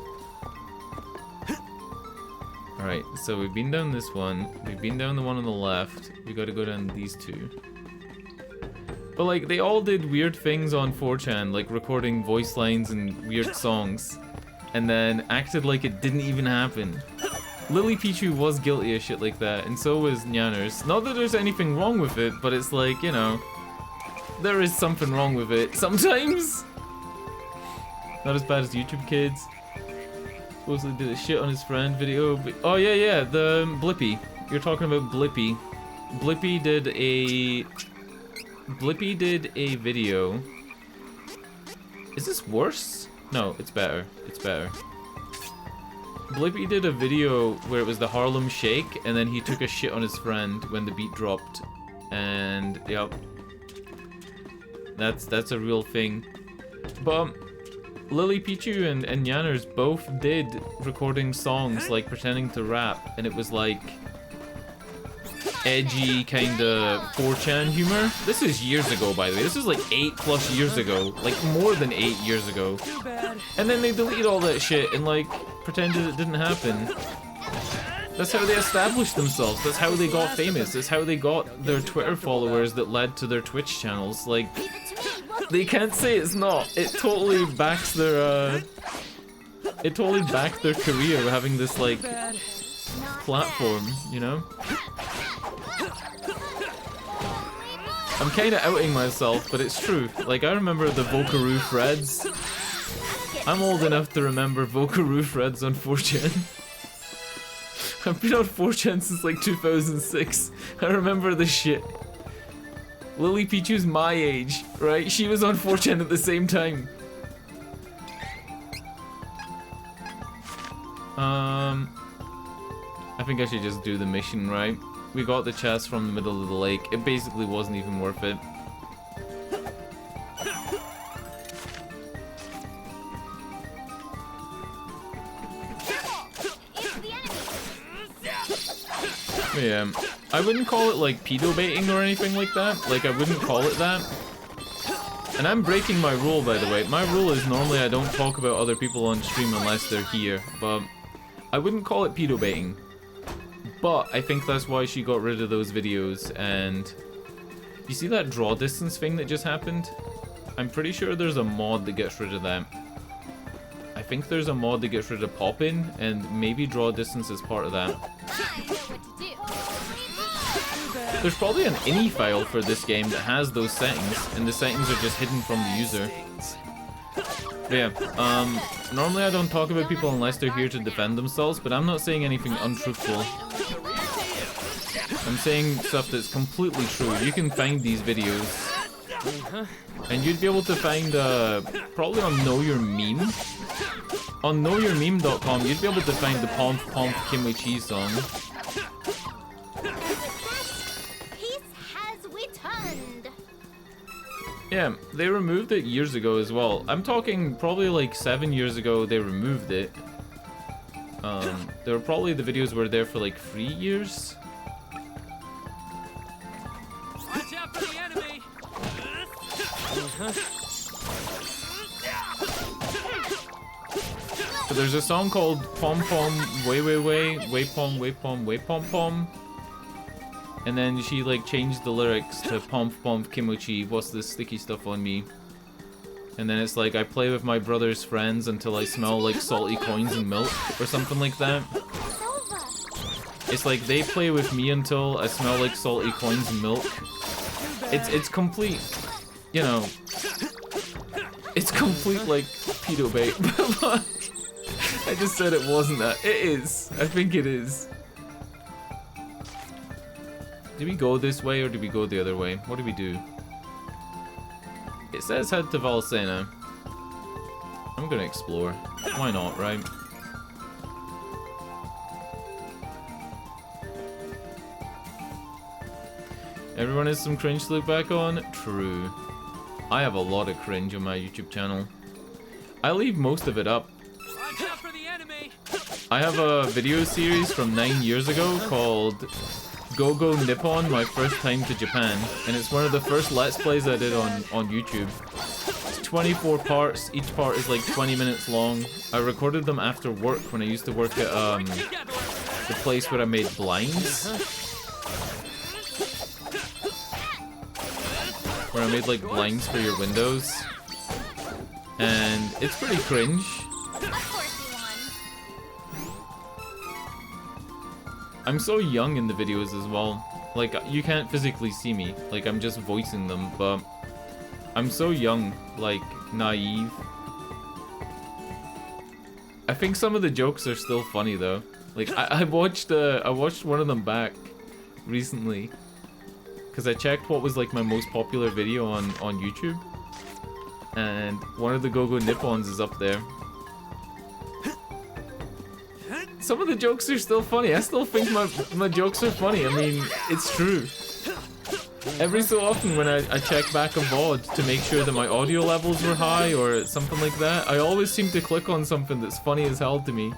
Alright, so we've been down this one. We've been down the one on the left. We gotta go down these two. But like, they all did weird things on 4chan, like recording voice lines and weird songs, and then acted like it didn't even happen. Lily Pichu was guilty of shit like that, and so was Nyanners. Not that there's anything wrong with it, but it's like, you know, there is something wrong with it sometimes. Not as bad as YouTube Kids. Supposedly did a shit on his friend video. But, oh yeah, the Blippi. You're talking about Blippi. Blippi did a video. Is this worse? No, it's better. It's better. Blippi did a video where it was the Harlem Shake, and then he took a shit on his friend when the beat dropped. And yep. That's a real thing. But Lily Pichu and Nyanners both did recording songs like pretending to rap, and it was like edgy kinda 4chan humor. This is years ago, by the way. This is like 8+ years ago, like more than 8 years ago. And then they deleted all that shit and like pretended it didn't happen. That's how they established themselves. That's how they got famous. That's how they got their Twitter followers that led to their Twitch channels. Like, they can't say it's not. It totally backs their it totally backed their career having this like platform, you know? I'm kinda outing myself, but it's true. Like, I remember the Vocaroo threads. I'm old enough to remember Vocaroo threads on 4chan. I've been on 4chan since like 2006. I remember the shit. Lily Pichu's my age, right? She was on 4chan at the same time. I think I should just do the mission, right? We got the chest from the middle of the lake. It basically wasn't even worth it. Yeah, I wouldn't call it like pedo baiting or anything like that. Like, I wouldn't call it that. And I'm breaking my rule, by the way. My rule is normally I don't talk about other people on stream unless they're here, but I wouldn't call it pedo baiting. But I think that's why she got rid of those videos. And you see that draw distance thing that just happened? I'm pretty sure there's a mod that gets rid of that. I think there's a mod that gets rid of pop-in, and maybe draw distance is part of that. There's probably an ini file for this game that has those settings, and the settings are just hidden from the user. But yeah, normally I don't talk about people unless they're here to defend themselves, but I'm not saying anything untruthful. I'm saying stuff that's completely true. You can find these videos, and you'd be able to find, probably on Know Your Meme. On knowyourmeme.com, you'd be able to find the Pomp Pomp Kimwe Cheese song. Yeah, they removed it years ago as well. I'm talking probably like 7 years ago they removed it. There were probably the videos were there for like 3 years. Watch out for the enemy. So there's a song called Pom Pom Way Way Way Way Pom Way Pom Way Pom Pom. And then she like changed the lyrics to Pomp Pomp Kimochi, what's this sticky stuff on me? And then it's like, I play with my brother's friends until I smell like salty coins and milk, or something like that. It's like, they play with me until I smell like salty coins and milk. It's complete, you know, it's complete like pedo bait. I just said it wasn't that. It is. I think it is. Do we go this way or do we go the other way? What do we do? It says head to Valsena. I'm gonna explore. Why not, right? Everyone has some cringe to look back on? True. I have a lot of cringe on my YouTube channel. I leave most of it up. Watch out for the enemy! I have a video series from 9 years ago called Go Go Nippon, My First Time to Japan, and it's one of the first Let's Plays I did on YouTube. It's 24 parts, each part is like 20 minutes long. I recorded them after work when I used to work at the place where I made blinds. Where I made like blinds for your windows. And it's pretty cringe. I'm so young in the videos as well. Like, you can't physically see me. Like, I'm just voicing them, but I'm so young, like, naive. I think some of the jokes are still funny though. Like, I watched one of them back recently. Because I checked what was like my most popular video on YouTube. And one of the Go Go Nippons is up there. Some of the jokes are still funny. I still think my jokes are funny. I mean, it's true. Every so often when I check back a VOD to make sure that my audio levels were high or something like that, I always seem to click on something that's funny as hell to me.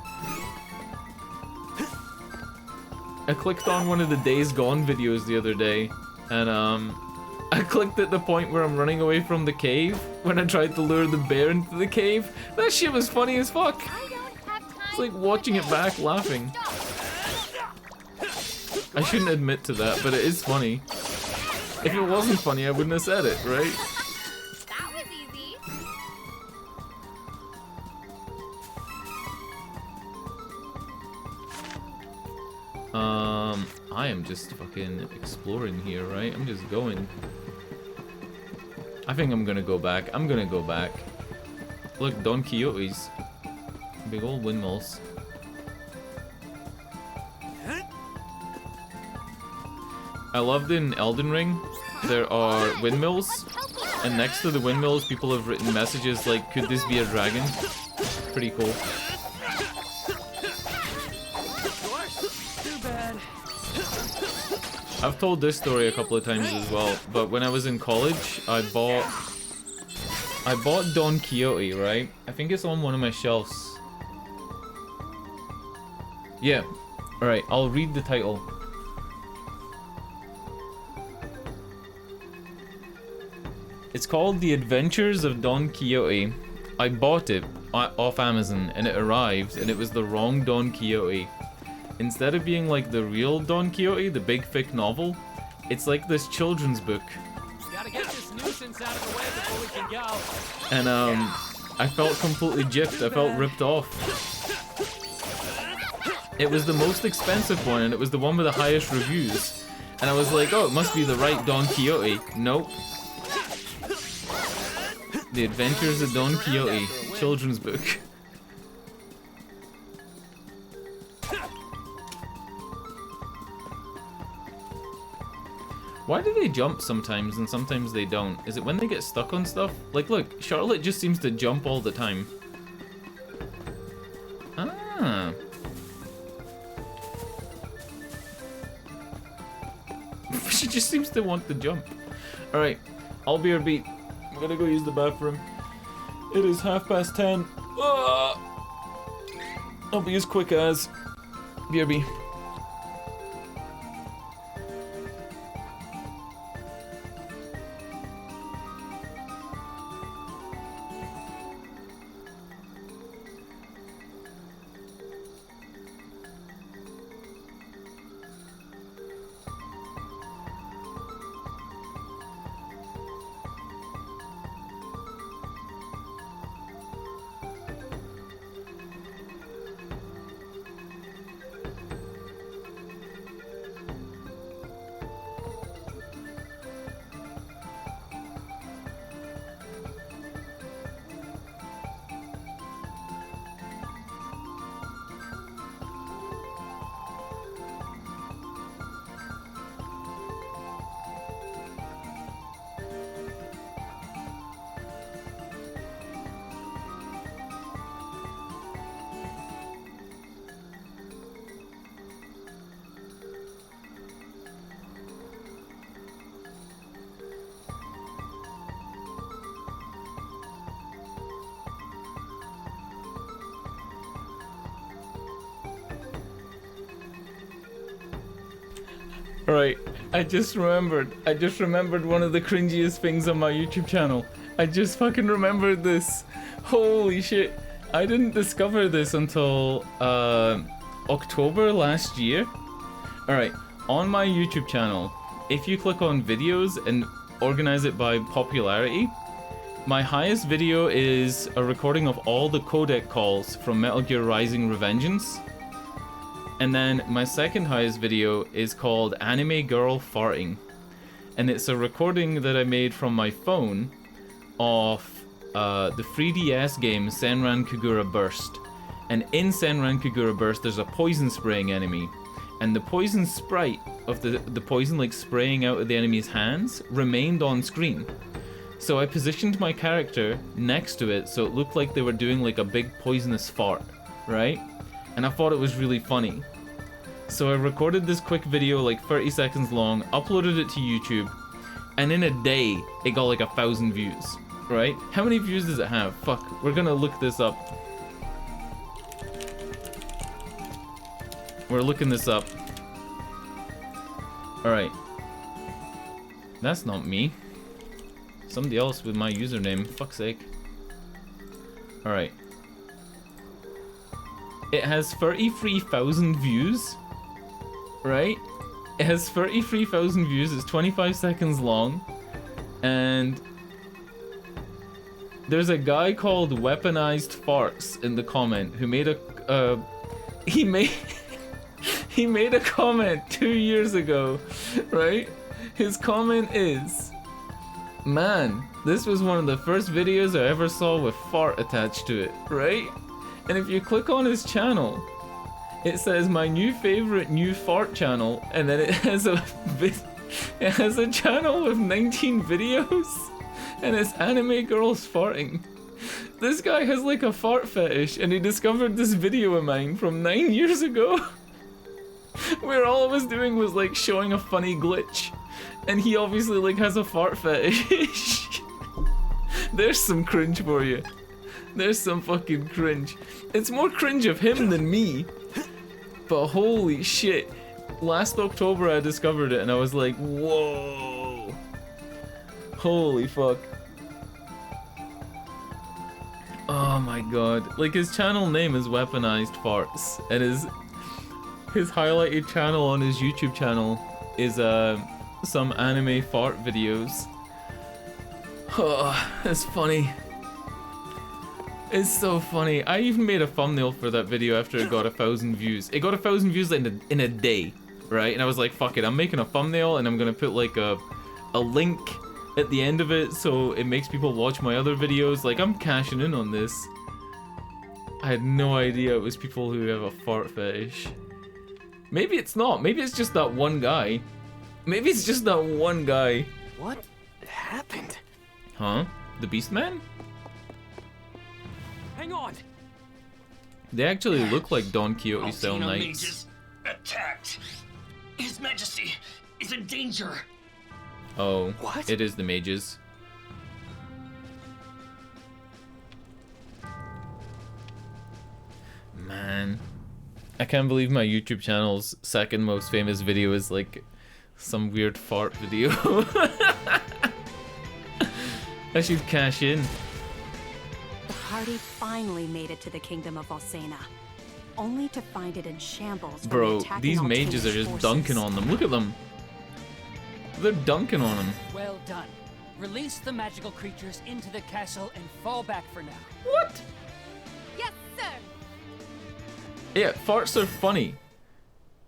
I clicked on one of the Days Gone videos the other day, and I clicked at the point where I'm running away from the cave when I tried to lure the bear into the cave. That shit was funny as fuck. It's like watching it back laughing. I shouldn't admit to that, but it is funny. If it wasn't funny, I wouldn't have said it, right? That was easy. I am just fucking exploring here, right? I'm just going. I think I'm gonna go back. I'm gonna go back. Look, Don Quixote's. Big old windmills. I loved in Elden Ring, there are windmills, and next to the windmills people have written messages like, could this be a dragon? Pretty cool. Too bad. I've told this story a couple of times as well, but when I was in college, I bought Don Quixote, right? I think it's on one of my shelves. Yeah. Alright, I'll read the title. It's called The Adventures of Don Quixote. I bought it off Amazon and it arrived and it was the wrong Don Quixote. Instead of being like the real Don Quixote, the big thick novel, it's like this children's book. Gotta get this nuisance out of the way before we can go. And I felt completely gypped. I felt ripped off. It was the most expensive one, and it was the one with the highest reviews. And I was like, oh, it must be the right Don Quixote. Nope. The Adventures of Don Quixote, children's book. Why do they jump sometimes and sometimes they don't? Is it when they get stuck on stuff? Like, look, Charlotte just seems to jump all the time. Ah. She just seems to want to jump. Alright, I'll be your beat. I'm gonna go use the bathroom. It is 10:30. I'll be as quick as. BRB. Alright, I just remembered one of the cringiest things on my YouTube channel. I just fucking remembered this. Holy shit. I didn't discover this until October last year. Alright, on my YouTube channel, if you click on videos and organize it by popularity, my highest video is a recording of all the codec calls from Metal Gear Rising Revengeance. And then my second highest video is called Anime Girl Farting. And it's a recording that I made from my phone of the 3DS game Senran Kagura Burst. And in Senran Kagura Burst there's a poison spraying enemy. And the poison sprite of the poison like spraying out of the enemy's hands remained on screen. So I positioned my character next to it so it looked like they were doing like a big poisonous fart, right? And I thought it was really funny. So I recorded this quick video, like 30 seconds long, uploaded it to YouTube, and in a day, it got like 1,000 views, right? How many views does it have? Fuck, we're gonna look this up. We're looking this up. Alright. That's not me. Somebody else with my username, fuck's sake. Alright. It has 33,000 views, right? It has 33,000 views, it's 25 seconds long, and there's a guy called Weaponized Farts in the comment who made a, he made a comment 2 years ago, right? His comment is, man, this was one of the first videos I ever saw with fart attached to it, right? And if you click on his channel, it says my new favorite new fart channel, and then it has a channel with 19 videos, and it's anime girls farting. This guy has like a fart fetish, and he discovered this video of mine from 9 years ago, where all I was doing was like showing a funny glitch, and he obviously like has a fart fetish. There's some cringe for you. There's some fucking cringe. It's more cringe of him than me. But holy shit. Last October I discovered it and I was like, whoa. Holy fuck. Oh my god. Like his channel name is Weaponized Farts. And his highlighted channel on his YouTube channel is some anime fart videos. Oh, that's funny. It's so funny. I even made a thumbnail for that video after it got 1,000 views. It got 1,000 views in a day, right? And I was like, fuck it, I'm making a thumbnail and I'm gonna put like a link at the end of it so it makes people watch my other videos. Like, I'm cashing in on this. I had no idea it was people who have a fart fetish. Maybe it's not. Maybe it's just that one guy. Maybe it's just that one guy. What happened? Huh? The Beastman? Hang on! They actually look like Don Quixote style knights. Mages attacked. His Majesty is in danger. Oh, What? It is the mages. Man, I can't believe my YouTube channel's second most famous video is like some weird fart video. I should cash in. The party finally made it to the kingdom of Valsena, only to find it in shambles. From Bro, attacking these mages are Altair's just forces. dunking on them. Look at them. They're dunking on them. Well done. Release the magical creatures into the castle and fall back for now. What? Yes, sir. Yeah, farts are funny.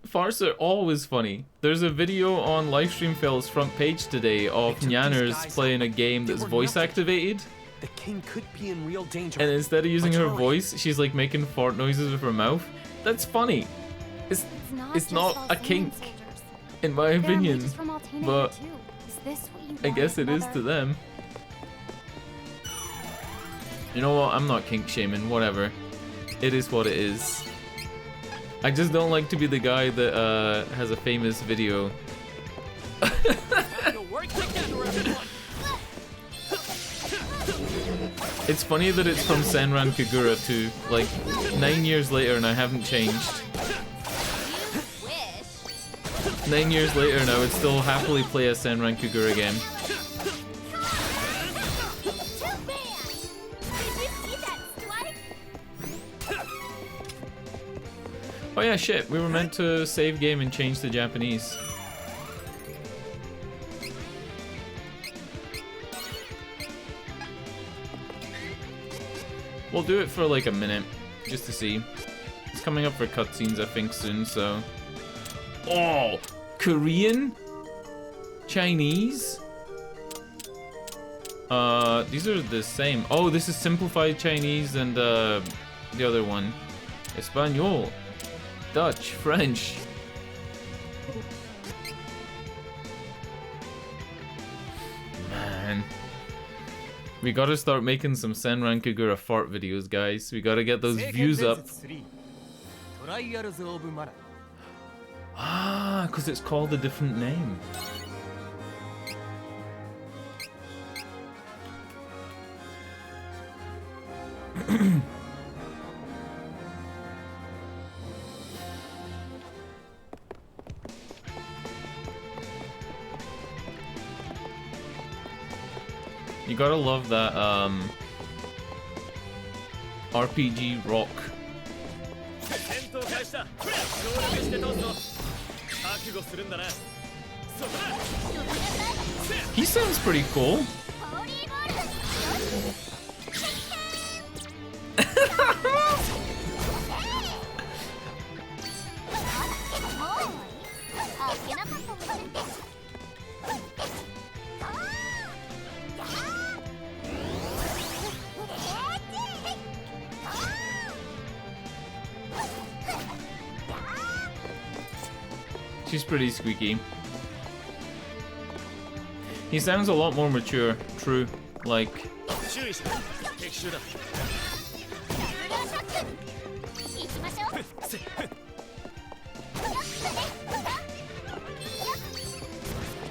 Farts are always funny. There's a video on Livestream Fail's front page today of Nyanners playing a game that's voice activated. The king could be in real danger. And instead of using her hurry. voice, she's like making fart noises with her mouth. That's funny. It's not a kink, in my opinion, but I guess it is to them. You know what? I'm not kink shaming. Whatever. It is what it is. I just don't like to be the guy that has a famous video. It's funny that it's from Senran Kagura too, like 9 years later and I haven't changed. 9 years later, and I would still happily play a Senran Kagura game. Oh yeah, shit, we were meant to save game and change to Japanese. We'll do it for like a minute, just to see. It's coming up for cutscenes, I think, soon, so... Oh! Korean? Chinese? These are the same. Oh, this is simplified Chinese and, the other one. Espanol. Dutch. French. Man. We gotta start making some Senran Kagura fart videos, guys. We gotta get those views up. Ah, because it's called a different name. You gotta love that RPG rock. He sounds pretty cool. She's pretty squeaky. He sounds a lot more mature, true, like...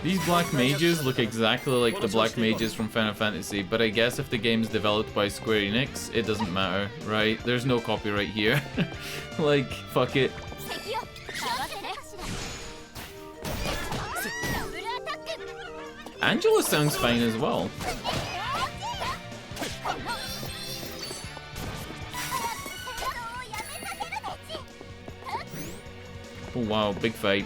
These black mages look exactly like the black mages from Final Fantasy, but I guess if the game's developed by Square Enix, it doesn't matter, right? There's no copyright here. Like, fuck it. Angela sounds fine as well. Oh wow, big fight.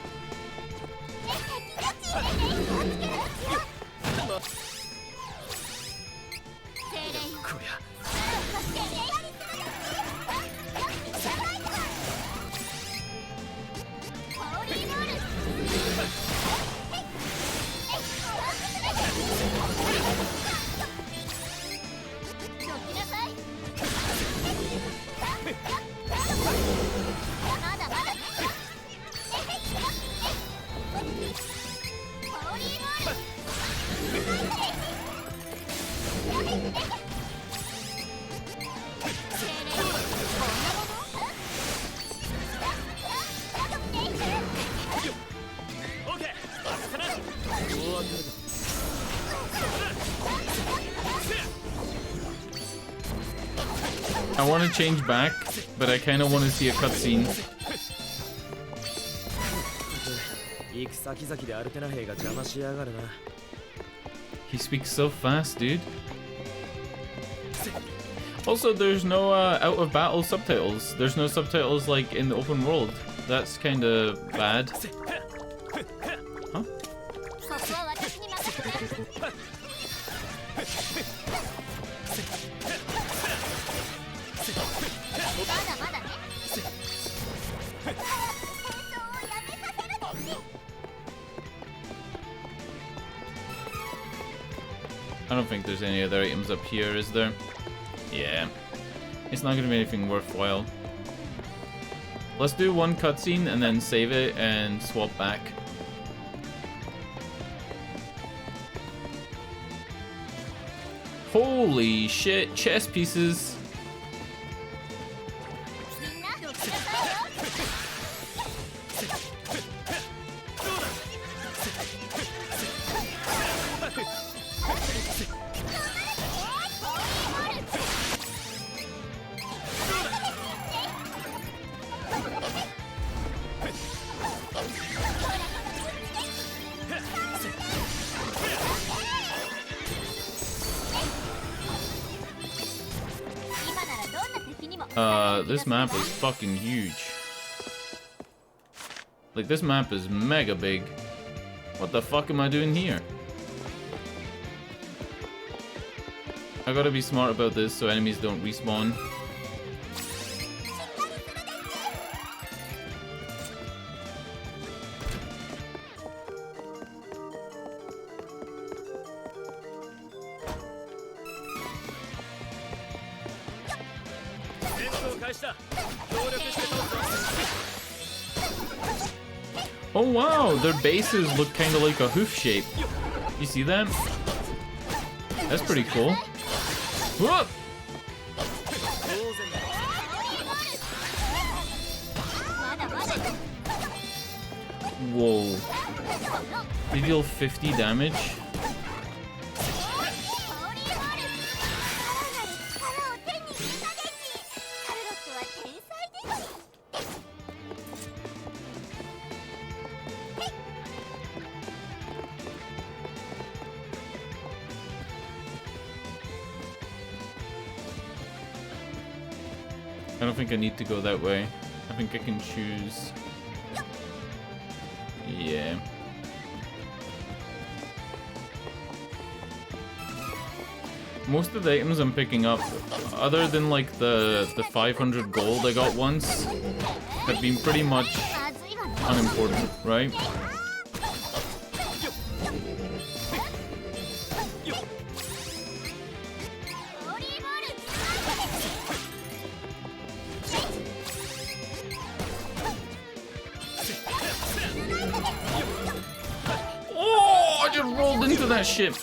I want to change back, but I kind of want to see a cutscene. He speaks so fast, dude. Also, there's no out of battle subtitles. There's no subtitles like in the open world. That's kind of bad. Huh? I don't think there's any other items up here, is there? Yeah. It's not gonna be anything worthwhile. Let's do one cutscene and then save it and swap back. Holy shit, chess pieces. This map is fucking huge. Like, this map is mega big. What the fuck am I doing here? I gotta be smart about this so enemies don't respawn. Oh wow, their bases look kind of like a hoof shape. You see that? That's pretty cool. Whoop! Whoa. They deal 50 damage? I don't think I need to go that way. I think I can choose... Yeah. Most of the items I'm picking up, other than like the 500 gold I got once, have been pretty much unimportant, right? Oh, I just rolled into that ship.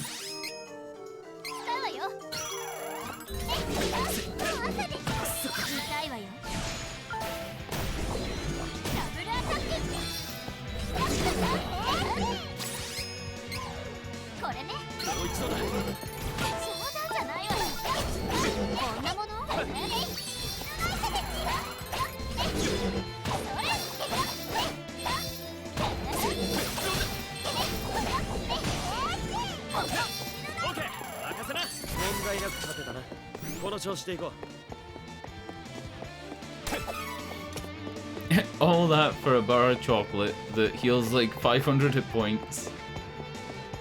All that for a bar of chocolate that heals like 500 hit points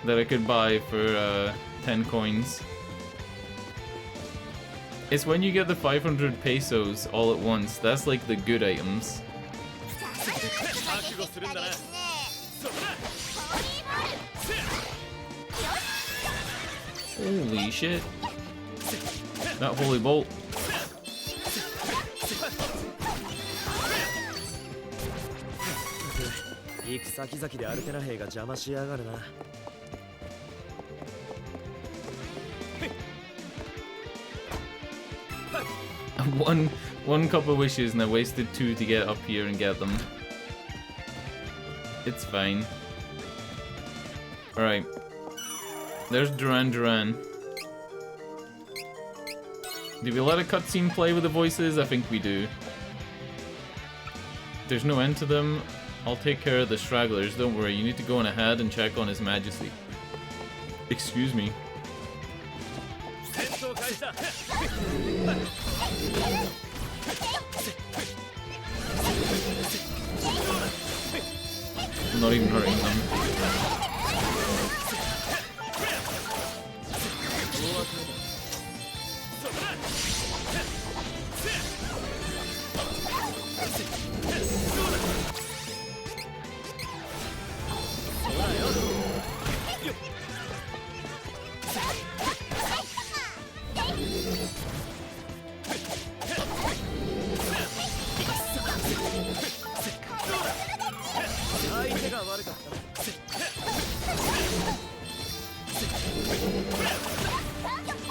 that I could buy for 10 coins. It's when you get the 500 pesos all at once, that's like the good items. Holy shit. That holy bolt. One cup of wishes and I wasted 2 to get up here and get them. It's fine. Alright. There's Duran Duran. Do we let a cutscene play with the voices? I think we do. There's no end to them. I'll take care of the stragglers. Don't worry, you need to go on ahead and check on His Majesty. Excuse me. I'm not even hurting them.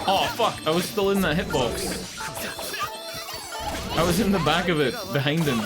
Oh fuck, I was still in that hitbox. I was in the back of it, behind him.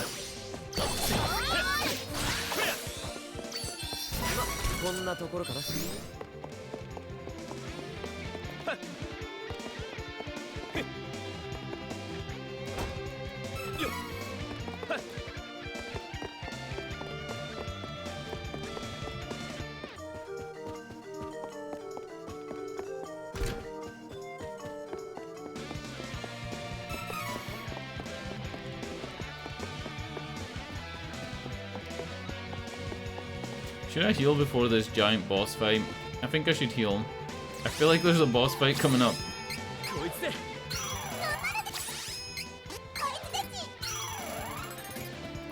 Should I heal before this giant boss fight? I think I should heal. I feel like there's a boss fight coming up.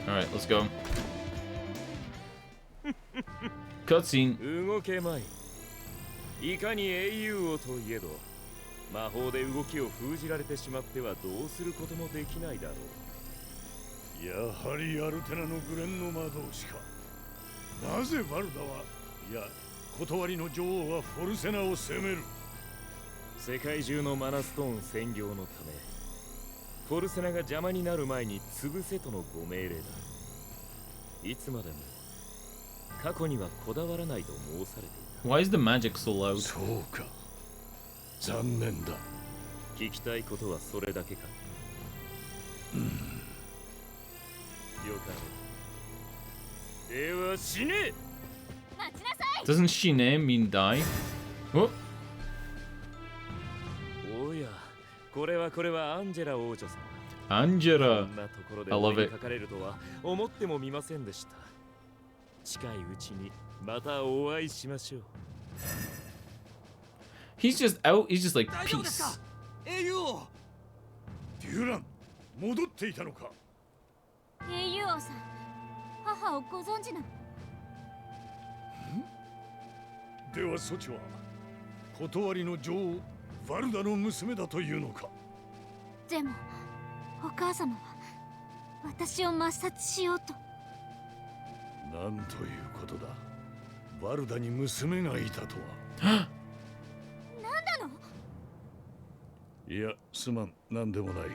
Alright, let's go. Cutscene. 動けまい。いかに英雄をといえど、魔法で動きを封じられてしまってはどうすることもできないだろう。やはりアルテナのグレンの魔導士か。なぜバルダは、いや、断りの女王はフォルセナを攻める。世界中のマナストーン占領のため、フォルセナが邪魔になる前に潰せとのご命令だ。いつまでも過去にはこだわらないと申されていた。 Why is the magic so loud? そうか。残念だ。聞きたいことはそれだけか。よかろう。では死ね。 Doesn't Shine mean die? Oh. おや、これはアンジェラ王女様。 Angela. こんなところで I お love 目に it. かかれるとは思ってもみませんでした。近いうちにまたお会いしましょう。 He's just out, he's just like, peace. 英雄王。デュラン、戻っていたのか。英雄王さん、母をご存知なの？ではそちは断りの女王バルダの娘だというのか。でもお母様は私を抹殺しようと。なんということだ。バルダに娘がいたとは。なんなの？いや、すまん、なんでもない。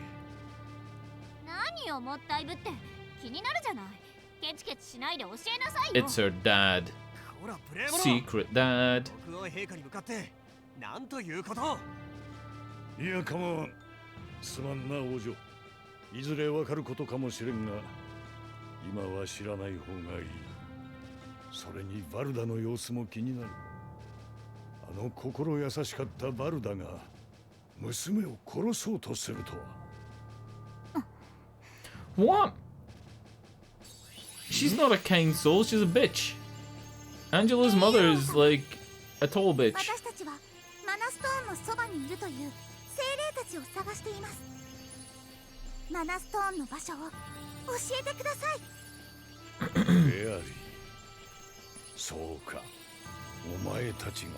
何をもったいぶって気になるじゃない。ケチケチしないで教えなさいよ。 It's her dad. Secret dad. 国王陛下に向かってなんということを。いや、構わん。すまんな、王女。いずれわかることかもしれんが、今は知らない方がいい。それにバルダの様子も気になる。あの心優しかったバルダが娘を殺そうとするとは。What? She's not a kind soul, she's a bitch. Angela's mother is like a tall bitch. 私たちはマナストーンのそばにいるという精霊たちを探しています。マナストーンの場所を教えてください。フェアリー。そうか。お前たちが。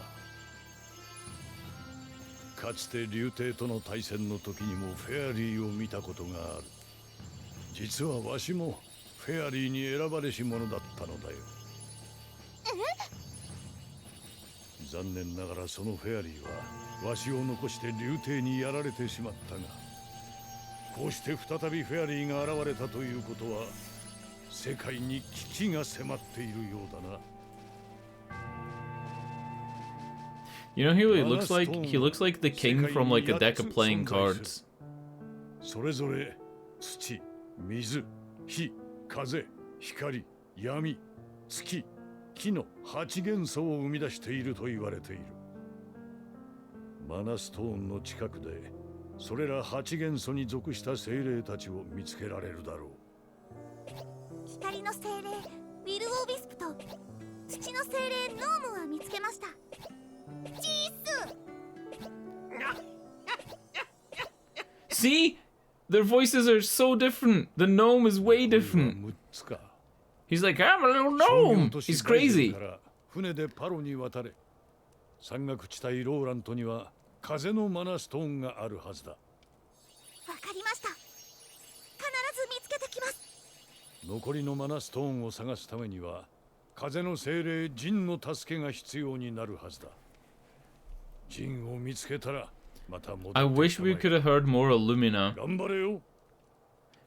かつて竜帝との対戦の時にもフェアリーを見たことがある。実はわしもフェアリーに選ばれし者だったのだよ。残念ながらそのフェアリーはわしを残して竜帝にやられてしまったが、こうして再びフェアリーが現れたということは世界に危機が迫っているようだな。 You know who he looks like? He looks like the king from like a deck of playing cards. それぞれ土、水、火、風、光、闇、月、木の8元素を生み出していると言われている。マナストーンの近くでそれら8元素に属した精霊たちを見つけられるだろう。光の精霊ウィル・オービスプと土の精霊ノームは見つけました。ジース See? Their voices are so different. The gnome is way different. He's like, I'm a little gnome. He's crazy. 船でパロに渡れ。山岳地帯ローラントには風のマナストーンがあるはずだ。わかりました。必ず見つけてきます。残りのマナストーンを探すためには風の精霊ジンの助けが必要になるはずだ。ジンを見つけたらまた戻って I wish we could have heard more of Lumina. 頑張れよ。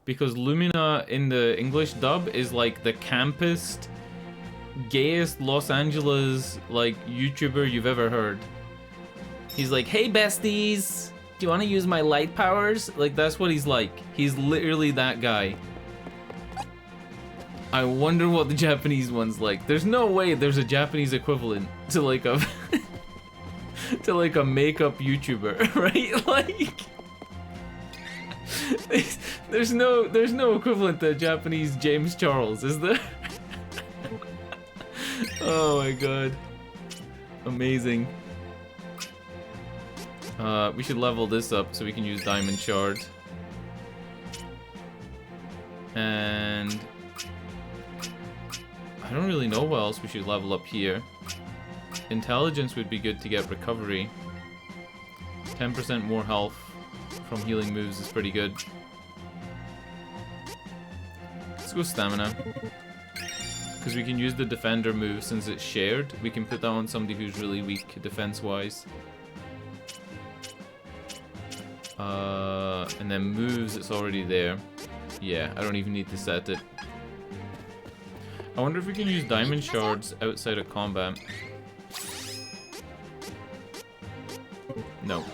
Because Lumina in the English dub is like the campest, gayest Los Angeles like YouTuber you've ever heard. He's like, hey besties, do you want to use my light powers? Like that's what he's like. He's literally that guy. I wonder what the Japanese one's like. There's no way there's a Japanese equivalent to like a to like a makeup YouTuber, right? Like there's no equivalent to Japanese James Charles, is there? Oh my god. Amazing. We should level this up so we can use Diamond Shard. And I don't really know what else we should level up here. Intelligence would be good to get recovery. 10% more health from healing moves is pretty good. Let's go stamina. Because we can use the defender move since it's shared. We can put that on somebody who's really weak defense-wise. And then moves, it's already there. Yeah, I don't even need to set it. I wonder if we can use diamond shards outside of combat. No.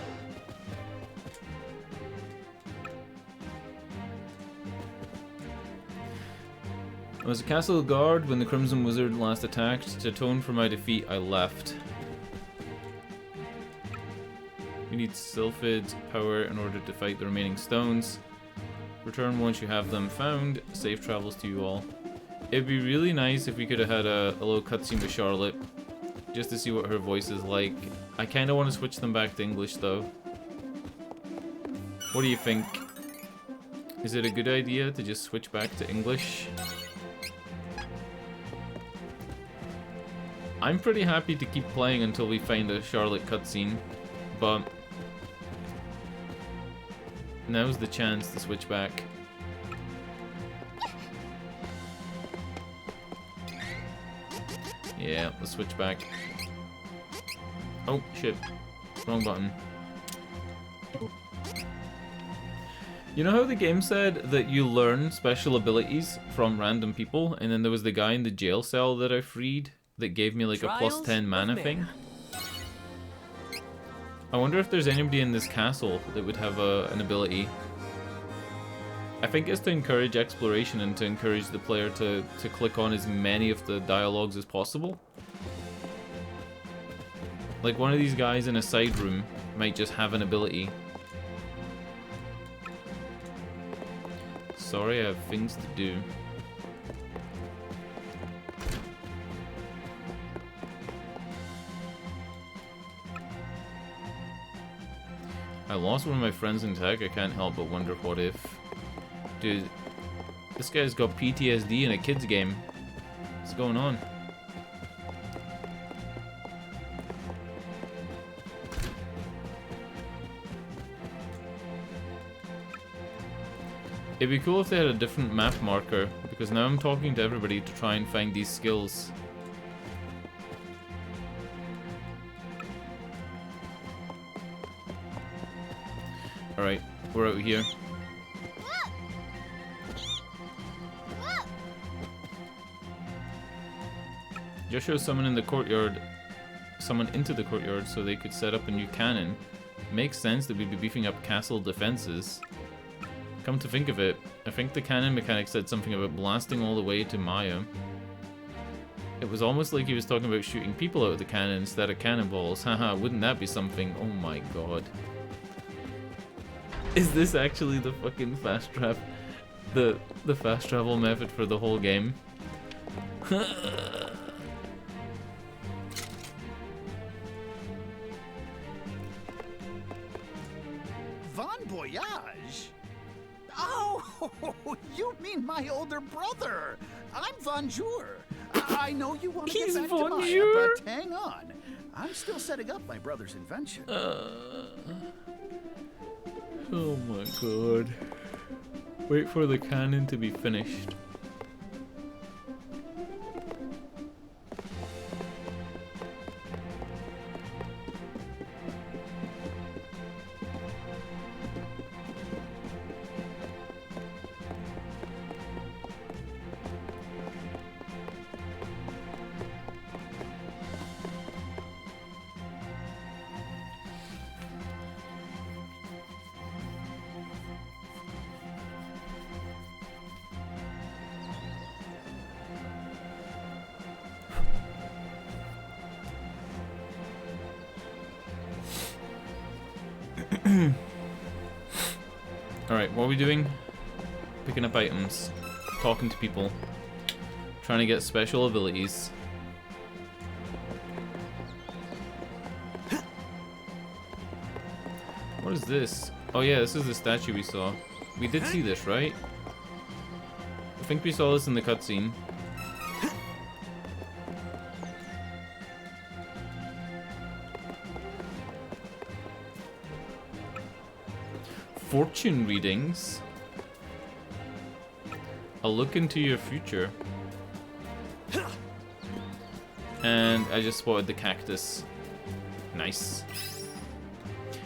I was a castle guard when the Crimson Wizard last attacked. To atone for my defeat, I left. You need Sylphid power in order to fight the remaining stones. Return once you have them found. Safe travels to you all. It'd be really nice if we could have had a little cutscene with Charlotte, just to see what her voice is like. I kind of want to switch them back to English though. What do you think? Is it a good idea to just switch back to English? I'm pretty happy to keep playing until we find a Charlotte cutscene, but now's the chance to switch back. Yeah, let's switch back. Oh, shit. Wrong button. You know how the game said that you learn special abilities from random people, and then there was the guy in the jail cell that I freed that gave me like a plus 10 mana thing? I wonder if there's anybody in this castle that would have an ability. I think it's to encourage exploration and to encourage the player to click on as many of the dialogues as possible. Like one of these guys in a side room might just have an ability. Sorry, I have things to do. I lost one of my friends in tech. I can't help but wonder what if. Dude, this guy's got PTSD in a kid's game. What's going on? It'd be cool if they had a different map marker, because now I'm talking to everybody to try and find these skills. Alright, we're out here. Just show someone in the courtyard, someone into the courtyard so they could set up a new cannon. Makes sense that we'd be beefing up castle defenses. Come to think of it, I think the cannon mechanic said something about blasting all the way to Maya. It was almost like he was talking about shooting people out of the cannon instead of cannonballs. Haha, wouldn't that be something? Oh my god. Is this actually the fucking fast travel, the fast travel method for the whole game? Bon Voyage? Oh, you mean my older brother. I'm Bonjour. I know you want to get back to Maya, but hang on. I'm still setting up my brother's invention. Oh my god. Wait for the cannon to be finished. Alright, what are we doing? Picking up items, talking to people, trying to get special abilities. What is this? Oh yeah, this is the statue we saw. We did see this, right? I think we saw this in the cutscene. Fortune readings. A look into your future. And I just spotted the cactus. Nice.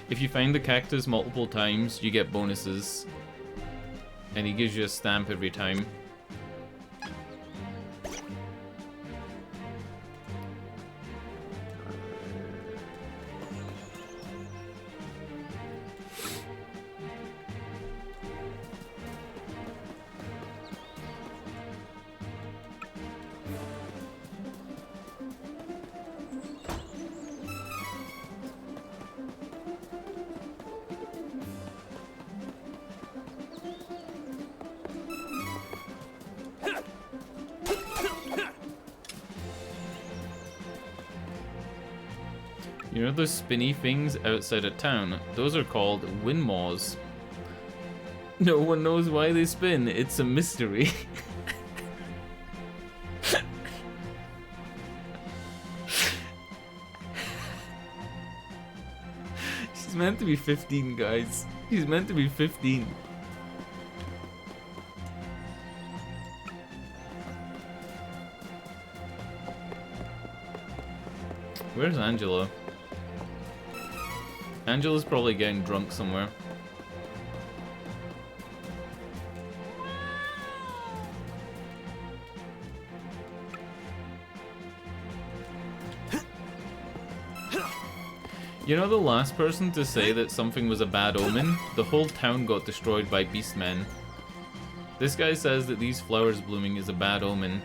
If you find the cactus multiple times, you get bonuses. And he gives you a stamp every time. You know those spinny things outside of town? Those are called windmaws. No one knows why they spin. It's a mystery. She's meant to be 15, guys. She's meant to be 15. Where's Angela? Angela's probably getting drunk somewhere. You know the last person to say that something was a bad omen? The whole town got destroyed by beastmen. This guy says that these flowers blooming is a bad omen.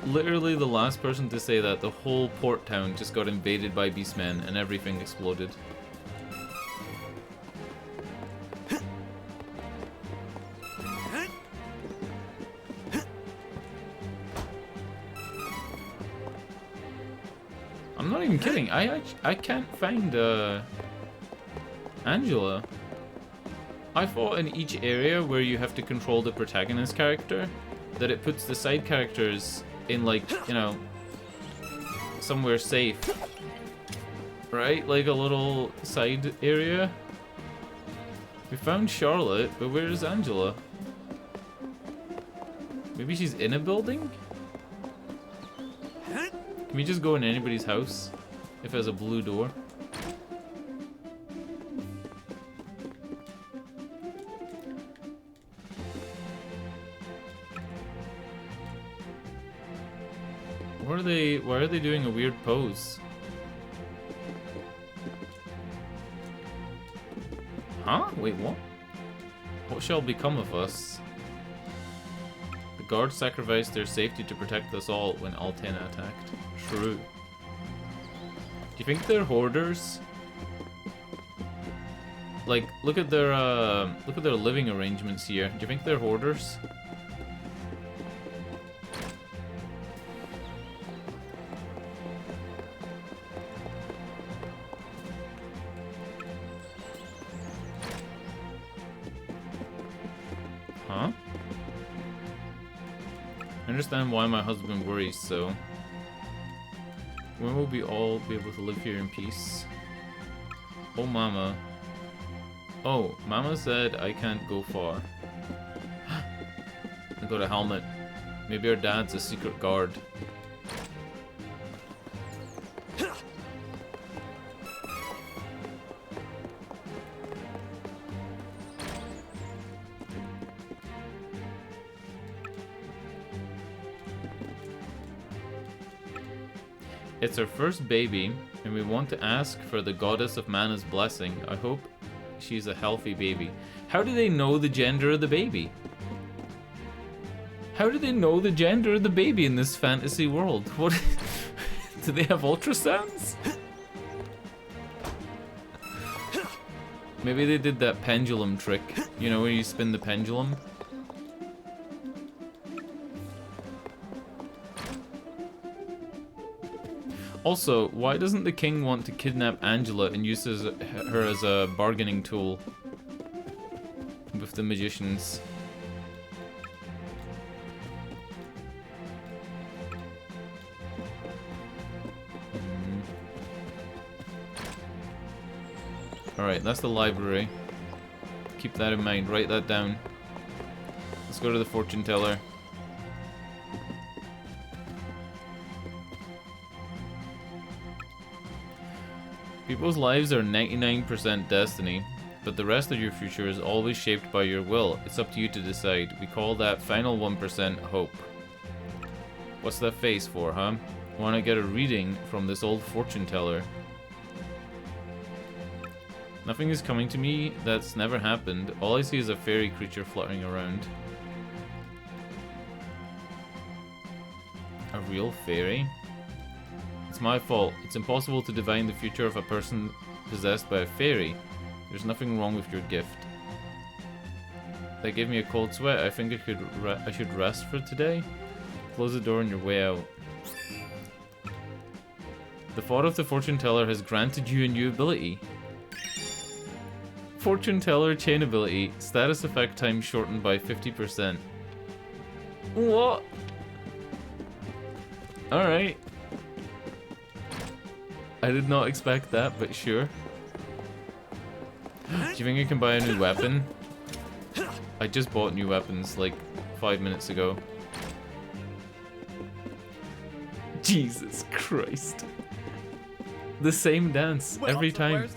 Literally the last person to say that, the whole port town just got invaded by beastmen and everything exploded. I'm not even kidding. I can't find Angela. I thought in each area where you have to control the protagonist character that it puts the side characters in, like, you know, somewhere safe, right? Like a little side area. We found Charlotte, but where's Angela? Maybe she's in a building? Can we just go in anybody's house if it has a blue door? Why are they doing a weird pose? Huh? Wait, what? What shall become of us? The guards sacrificed their safety to protect us all when Altena attacked. True. Do you think they're hoarders? Like, look at their living arrangements here. Do you think they're hoarders? Huh? I understand why my husband worries so. When will we all be able to live here in peace? Oh, Mama. Oh, Mama said I can't go far. I got a helmet. Maybe our dad's a secret guard. It's our first baby, and we want to ask for the goddess of Mana's blessing. I hope she's a healthy baby. How do they know the gender of the baby? How do they know the gender of the baby in this fantasy world? What? Do they have ultrasounds? Maybe they did that pendulum trick, you know, where you spin the pendulum. Also, why doesn't the king want to kidnap Angela and use her as a bargaining tool with the magicians? Alright, that's the library. Keep that in mind, write that down. Let's go to the fortune teller. People's lives are 99% destiny, but the rest of your future is always shaped by your will. It's up to you to decide. We call that final 1% hope. What's that face for, huh? Wanna get a reading from this old fortune teller? Nothing is coming to me that's never happened. All I see is a fairy creature fluttering around. A real fairy? It's my fault. It's impossible to divine the future of a person possessed by a fairy. There's nothing wrong with your gift. That gave me a cold sweat. I think I should rest for today. Close the door on your way out. The thought of the fortune teller has granted you a new ability. Fortune teller chain ability. Status effect time shortened by 50%. What? Alright. I did not expect that, but sure. Do you think I can buy a new weapon? I just bought new weapons like 5 minutes ago. Jesus Christ. The same dance every time.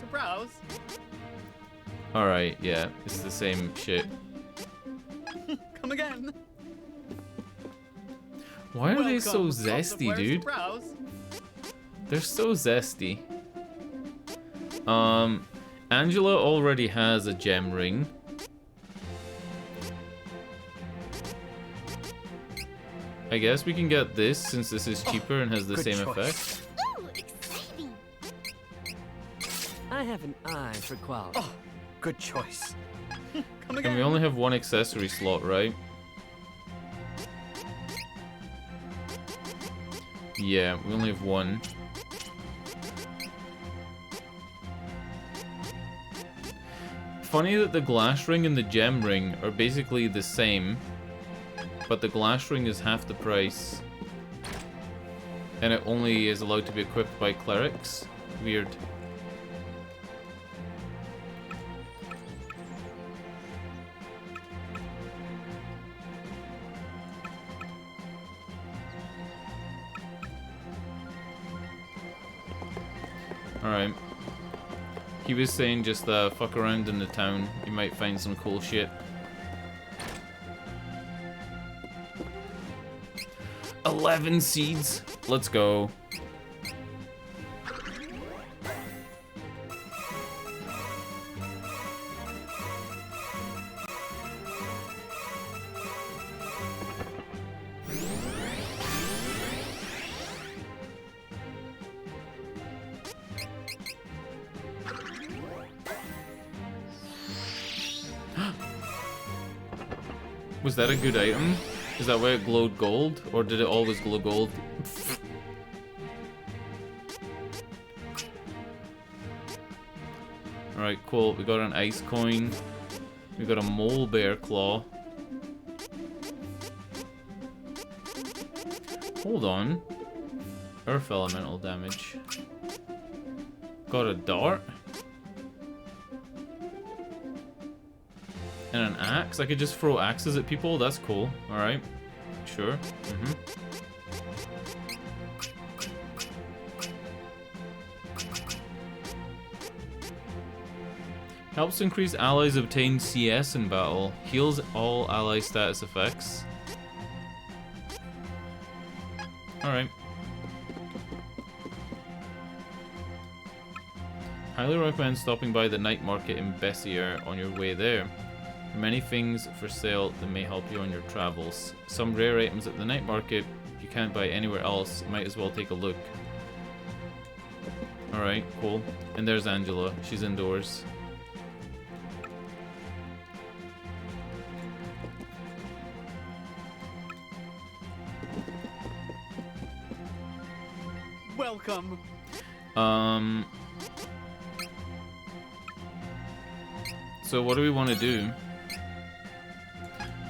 Alright, yeah, it's the same shit. Come again. Why are they so zesty, dude? They're so zesty. Angela already has a gem ring. I guess we can get this since this is cheaper and has the same effect. Ooh, exciting! I have an eye for quality. Oh, good choice. Come And again. we only have one accessory slot, right? Yeah, we only have one. Funny that the glass ring and the gem ring are basically the same, but the glass ring is half the price. And it only is allowed to be equipped by clerics. Weird. Alright. He was saying just fuck around in the town. You might find some cool shit. 11 seeds. Let's go. Was that a good item? Is that why it glowed gold? Or did it always glow gold? Alright, cool. We got an ice coin. We got a mole bear claw. Hold on. Earth elemental damage. Got a dart. And an axe? I could just throw axes at people? That's cool. Alright. Sure. Helps increase allies obtain CS in battle. Heals all ally status effects. Alright. Highly recommend stopping by the night market in Bessier on your way there. There are many things for sale that may help you on your travels. Some rare items at the night market you can't buy anywhere else. Might as well take a look. Alright, cool. And there's Angela. She's indoors. welcome. So what do we want to do?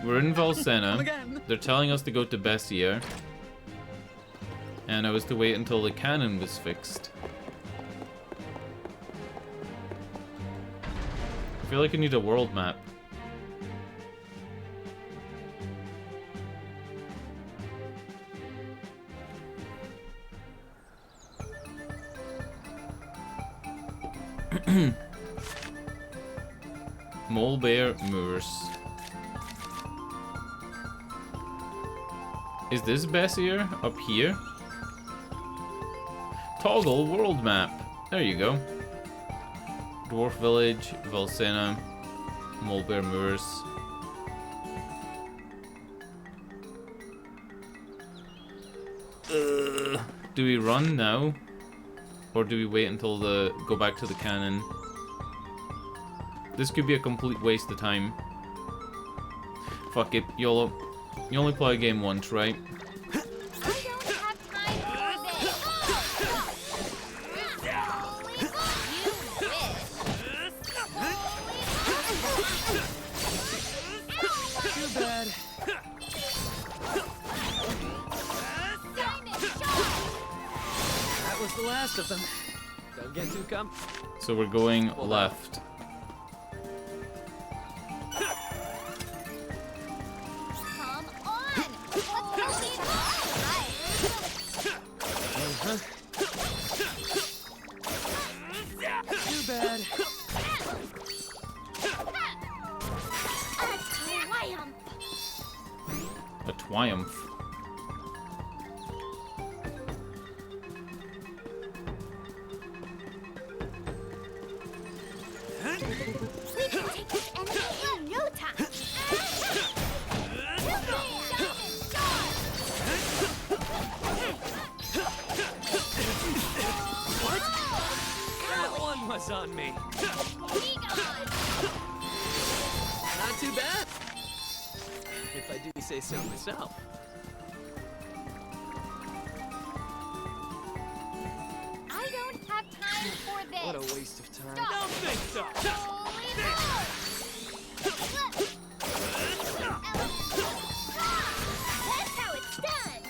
We're in Valsena. They're telling us to go to Bessier. And I was to wait until the cannon was fixed. I feel like I need a world map. Mole Bear Moors. Is this Bessier up here? Toggle world map. There you go. Dwarf Village, Valsena, Mole Bear Moors. Do we run now? Or do we wait until go back to the cannon? This could be a complete waste of time. Fuck it, YOLO. You only play a game once, right? Too bad. That was the last of them. Don't get too So we're going left. Too bad. A triumph. We can take this enemy in no time. What? That one was on me. Not too bad. If I do say so myself. I don't have time for this. What a waste of time. Stop. Don't think so. That's how it's done.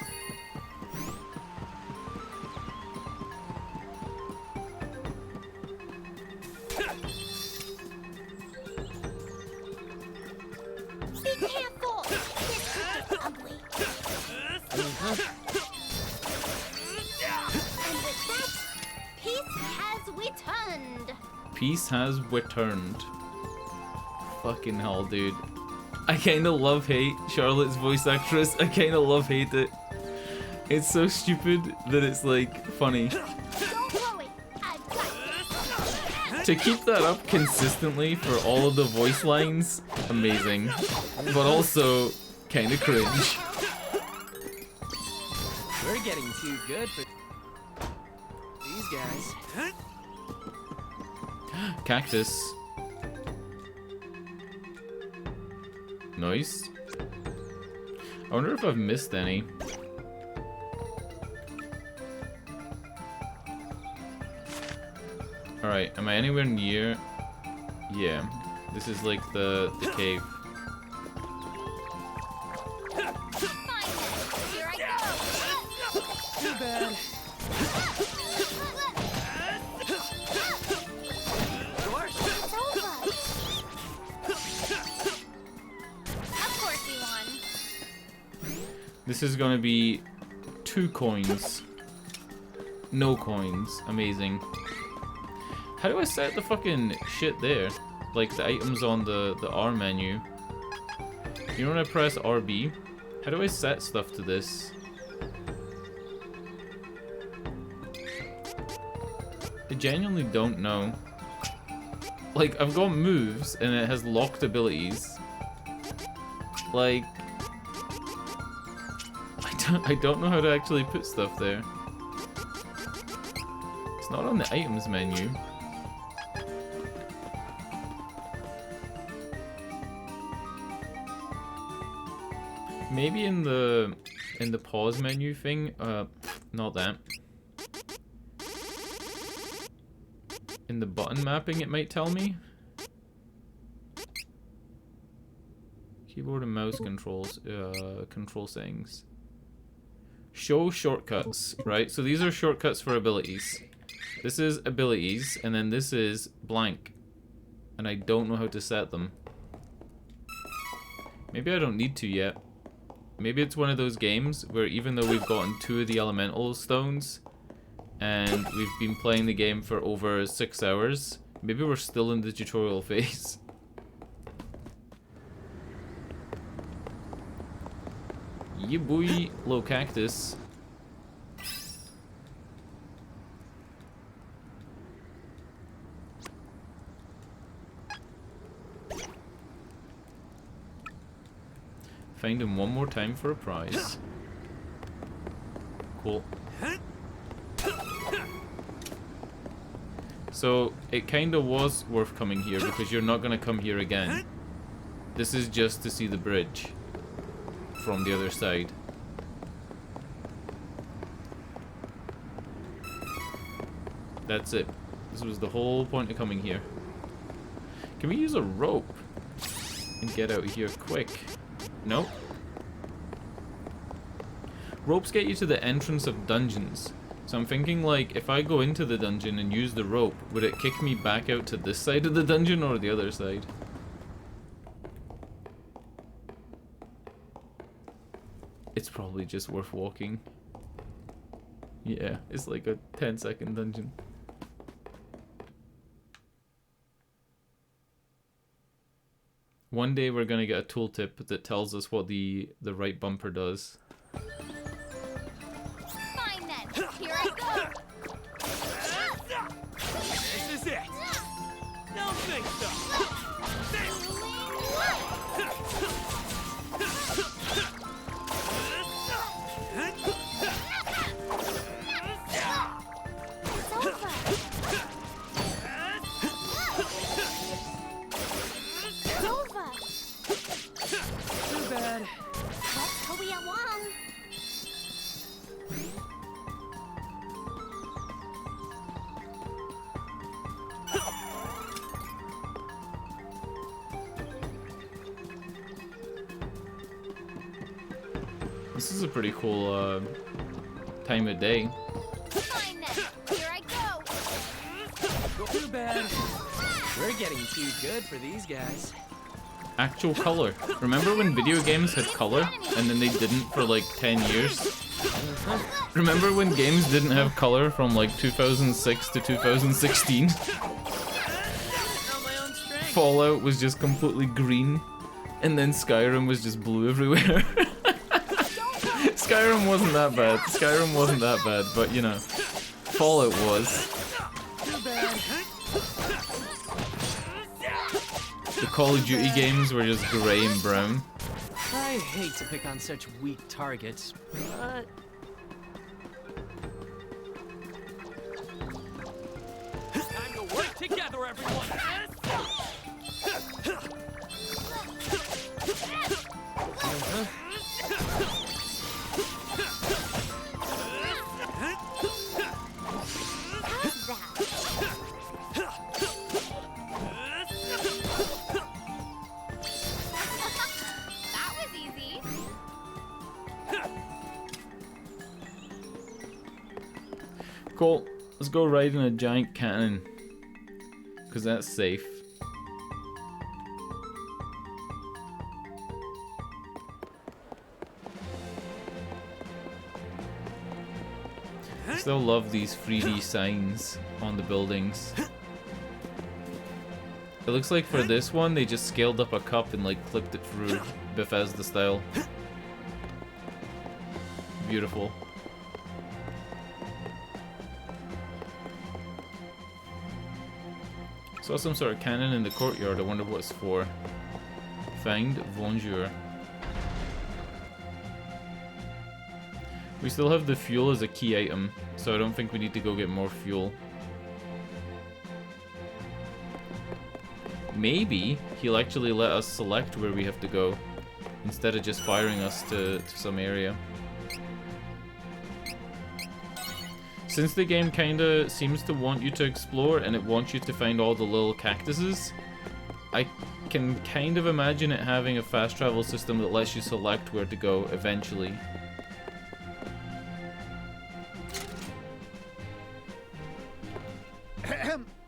Be careful. This could get ugly. And with that, peace has returned. Peace has returned. Fucking hell, dude. I kinda love hate Charlotte's voice actress. I kinda love hate it. It's so stupid that it's like funny. To keep that up consistently for all of the voice lines, amazing. But also kinda cringe. We're getting too good for these guys. Cactus. Nice. I wonder if I've missed any. Alright, am I anywhere near? Yeah. This is like the cave. Too bad. This is gonna be 2 coins. No coins. Amazing. How do I set the fucking shit there? Like the items on the R menu. You know when I press RB? How do I set stuff to this? I genuinely don't know. Like, I've got moves and it has locked abilities. Like, I don't know how to actually put stuff there. It's not on the items menu. Maybe in the pause menu thing. Not that. In the button mapping, it might tell me. Keyboard and mouse controls, control settings. Show shortcuts, right? So these are shortcuts for abilities. This is abilities, and then this is blank. And I don't know how to set them. Maybe I don't need to yet. Maybe it's one of those games where even though we've gotten 2 of the elemental stones, and we've been playing the game for over 6 hours, maybe we're still in the tutorial phase. Yeah boy, low cactus. Find him one more time for a prize. Cool. So it kinda was worth coming here because you're not gonna come here again. This is just to see the bridge from the other side. That's it. This was the whole point of coming here. Can we use a rope and get out of here quick? Nope. Ropes get you to the entrance of dungeons. So I'm thinking, like, if I go into the dungeon and use the rope, would it kick me back out to this side of the dungeon or the other side? It's probably just worth walking. Yeah, it's like a 10-second dungeon. One day we're gonna get a tooltip that tells us what the right bumper does. Fine then, here I go. This is it. Don't think so. Too bad. Let's hurry along. This is a pretty cool time of day. Fine then, here I go. Too bad. We're getting too good for these guys. Actual color. Remember when video games had color and then they didn't for like 10 years? Remember when games didn't have color from like 2006 to 2016? Fallout was just completely green and then Skyrim was just blue everywhere. Skyrim wasn't that bad. Skyrim wasn't that bad, but you know, Fallout was. The Call of Duty games were just grey and brown. I hate to pick on such weak targets, but... Time to work together, everyone! Cool. Let's go ride in a giant cannon. Because that's safe. I still love these 3D signs on the buildings. It looks like for this one, they just scaled up a cup and like clipped it through Bethesda style. Beautiful. Saw some sort of cannon in the courtyard. I wonder what it's for. Find Bonjour. We still have the fuel as a key item, so I don't think we need to go get more fuel. Maybe he'll actually let us select where we have to go, instead of just firing us to some area. Since the game kinda seems to want you to explore and it wants you to find all the little cactuses, I can kind of imagine it having a fast travel system that lets you select where to go eventually.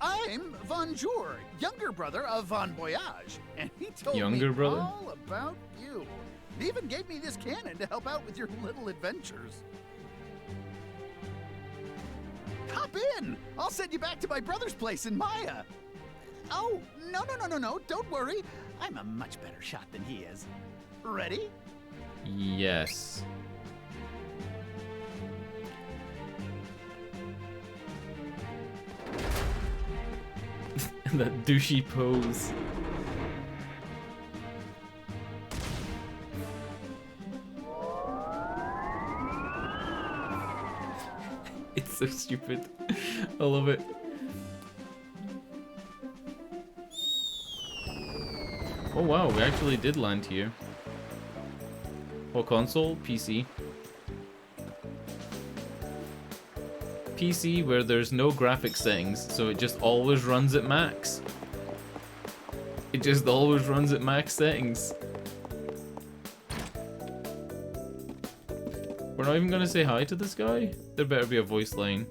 I'm Von Jour, younger brother of Von Voyage, and he told Younger me brother? all about you. He even gave me this cannon to help out with your little adventures. Hop in! I'll send you back to my brother's place in Maya. Oh, no, don't worry. I'm a much better shot than he is. Ready? Yes. That douchey pose. It's so stupid. I love it. Oh wow, we actually did land here. What console? PC. PC where there's no graphics settings, so it just always runs at max. It just always runs at max settings. We're not even gonna say hi to this guy? There better be a voice line.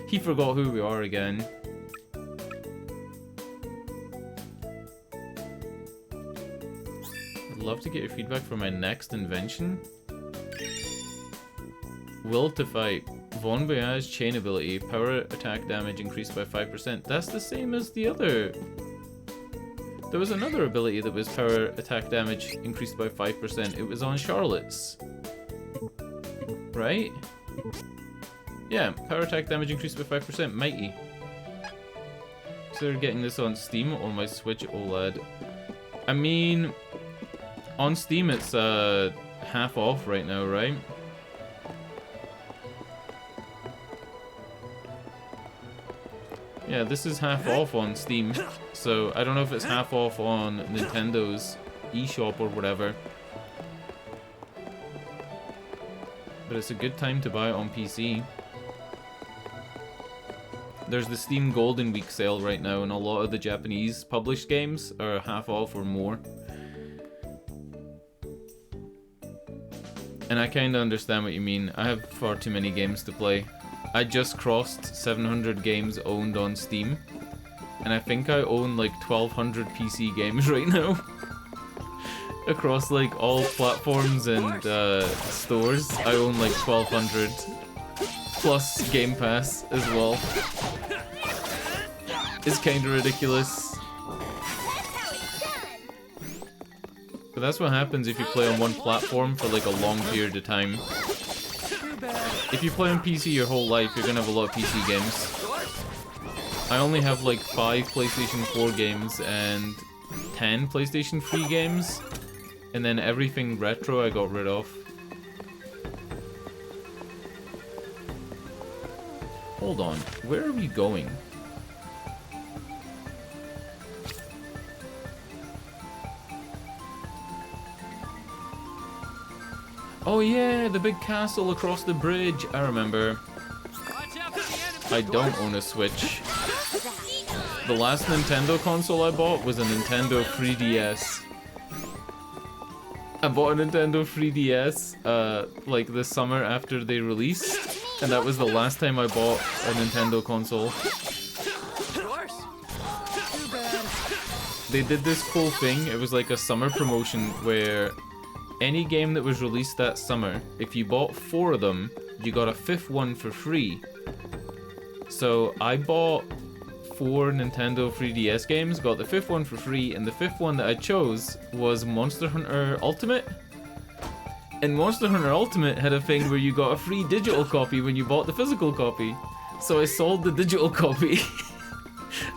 He forgot who we are again. I'd love to get your feedback for my next invention. Will to fight. Von Voyage chain ability. Power attack damage increased by 5%. That's the same as the other. There was another ability that was power attack damage increased by 5%. It was on Charlotte's. Right? Yeah, power attack damage increased by 5%. Mighty. Consider getting this on Steam or my Switch OLED. I mean, on Steam it's half off right now, right? Yeah, this is half off on Steam, so I don't know if it's half off on Nintendo's eShop or whatever. But it's a good time to buy it on PC. There's the Steam Golden Week sale right now, and a lot of the Japanese published games are half off or more. And I kinda understand what you mean. I have far too many games to play. I just crossed 700 games owned on Steam, and I think I own like 1200 PC games right now. Across like all platforms and stores, I own like 1200. Plus Game Pass as well. It's kinda ridiculous. But that's what happens if you play on one platform for like a long period of time. If you play on PC your whole life, you're gonna have a lot of PC games. I only have like 5 PlayStation 4 games and 10 PlayStation 3 games. And then everything retro I got rid of. Hold on, where are we going? Oh yeah, the big castle across the bridge. I remember. I don't own a Switch. The last Nintendo console I bought was a Nintendo 3DS. I bought a Nintendo 3DS like the summer after they released, and that was the last time I bought a Nintendo console. They did this cool thing. It was like a summer promotion where any game that was released that summer, if you bought 4 of them, you got a 5th one for free. So I bought 4 Nintendo 3DS games, got the 5th one for free, and the 5th one that I chose was Monster Hunter Ultimate. And Monster Hunter Ultimate had a thing where you got a free digital copy when you bought the physical copy. So I sold the digital copy.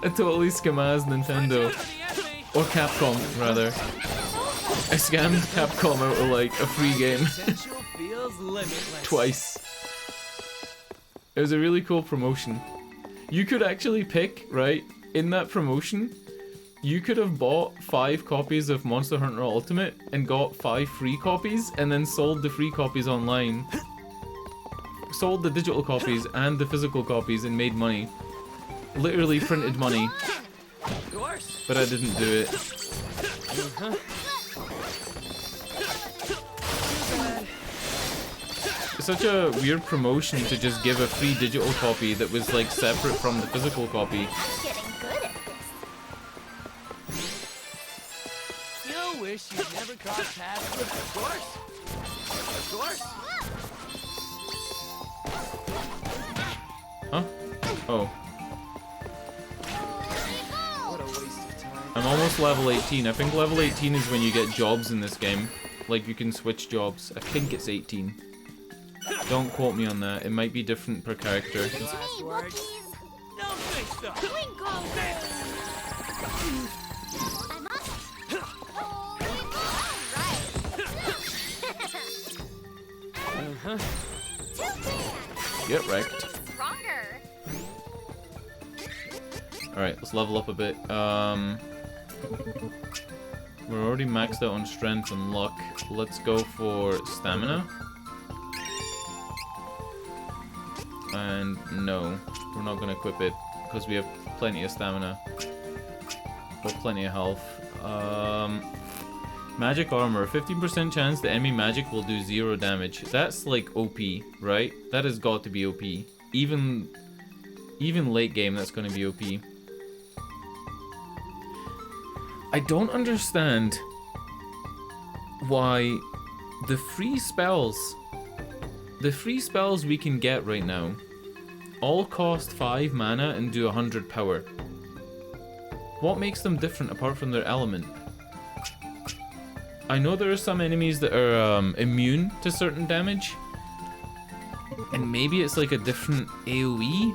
I totally scammed Nintendo. Or Capcom, rather. I scammed Capcom out of like a free game. Twice. It was a really cool promotion. You could actually pick, right, in that promotion, you could have bought 5 copies of Monster Hunter Ultimate and got 5 free copies and then sold the free copies online sold the digital copies and the physical copies and made money. Literally printed money. But I didn't do it. It's such a weird promotion to just give a free digital copy that was like separate from the physical copy. Getting good at this. You'll wish you'd never crossed paths with the course. Of course. Huh? Oh. What a waste of time. I'm almost level 18. I think level 18 is when you get jobs in this game. Like you can switch jobs. I think it's 18. Don't quote me on that. It might be different per character. Last words. No good stuff. Twinkle. I must. All right. Get wrecked. Stronger. Alright, let's level up a bit. We're already maxed out on strength and luck. Let's go for stamina. And no, we're not going to equip it because we have plenty of stamina. Or plenty of health. Magic armor. 15% chance the enemy magic will do 0 damage. That's like OP, right? That has got to be OP. Even late game, that's going to be OP. I don't understand why the free spells we can get right now all cost 5 mana and do 100 power. What makes them different apart from their element? I know there are some enemies that are immune to certain damage, and maybe it's like a different AoE,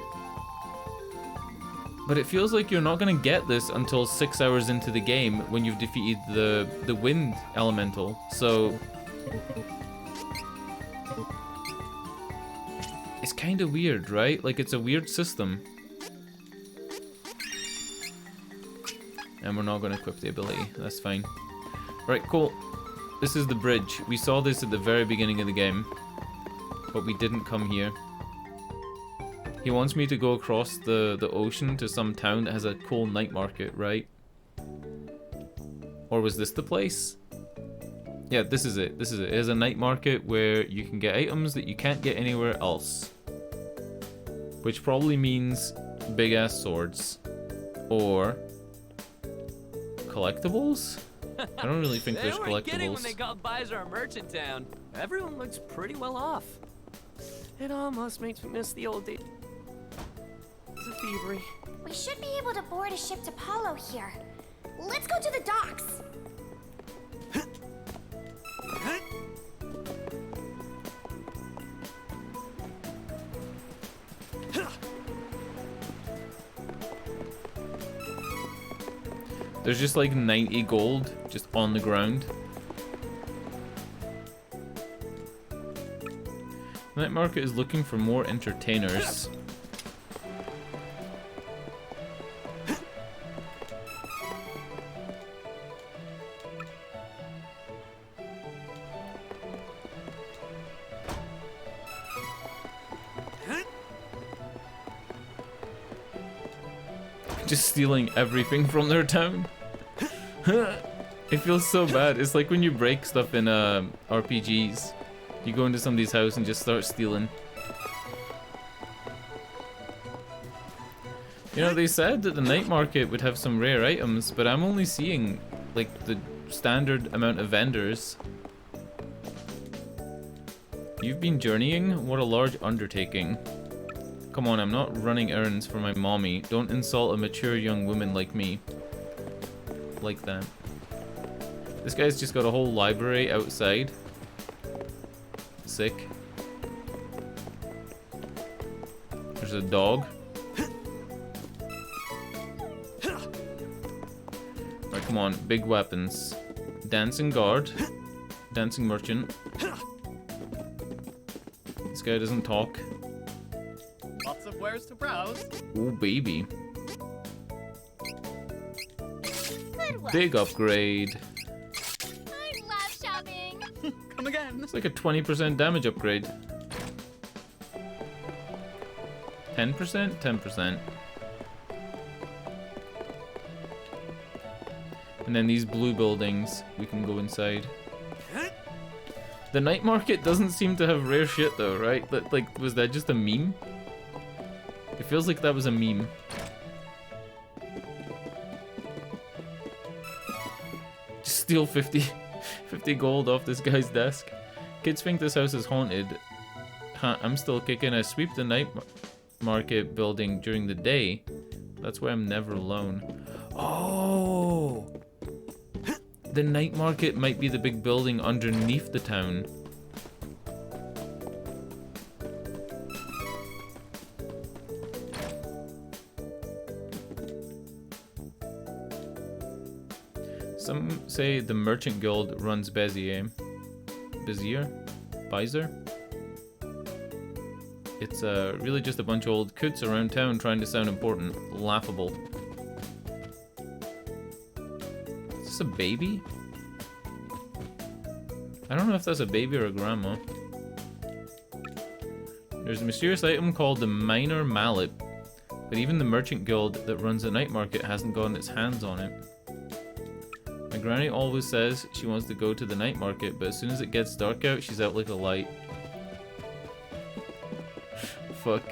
but it feels like you're not going to get this until 6 hours into the game when you've defeated the wind elemental, so it's kind of weird, right? Like, it's a weird system. And we're not going to equip the ability. That's fine. Right, cool. This is the bridge. We saw this at the very beginning of the game, but we didn't come here. He wants me to go across the ocean to some town that has a cool night market, right? Or was this the place? Yeah, this is it. This is it. It has a night market where you can get items that you can't get anywhere else. Which probably means big-ass swords. Or collectibles? I don't really think there's They weren't kidding when collectibles. they called Baizer a merchant town. Everyone looks pretty well off. It almost makes me miss the old days. It's a thievery. We should be able to board a ship to Apollo here. Let's go to the docks. There's just like 90 gold just on the ground. Night market is looking for more entertainers. Just stealing everything from their town. It feels so bad. It's like when you break stuff in RPGs. You go into somebody's house and just start stealing. You know, they said that the night market would have some rare items, but I'm only seeing like the standard amount of vendors. You've been journeying? What a large undertaking. Come on, I'm not running errands for my mommy. Don't insult a mature young woman like me. Like that. This guy's just got a whole library outside. Sick. There's a dog. Alright, come on. Big weapons. Dancing guard. Dancing merchant. This guy doesn't talk. Lots of wares to browse. Ooh, baby. Good work. Big upgrade. I love shopping. Come again. It's like a 20% damage upgrade. 10%? 10%. And then these blue buildings, we can go inside. The night market doesn't seem to have rare shit though, right? Like, was that just a meme? It feels like that was a meme. Just steal 50 gold off this guy's desk. Kids think this house is haunted. Huh, I'm still kicking. I sweep the night market building during the day. That's why I'm never alone. Oh! The night market might be the big building underneath the town. Some say the Merchant Guild runs Bezier. Bezier? It's really just a bunch of old coots around town trying to sound important. Laughable. Is this a baby? I don't know if that's a baby or a grandma. There's a mysterious item called the Minor Mallet, but even the Merchant Guild that runs the night market hasn't gotten its hands on it. My granny always says she wants to go to the night market, but as soon as it gets dark out, she's out like a light. Fuck.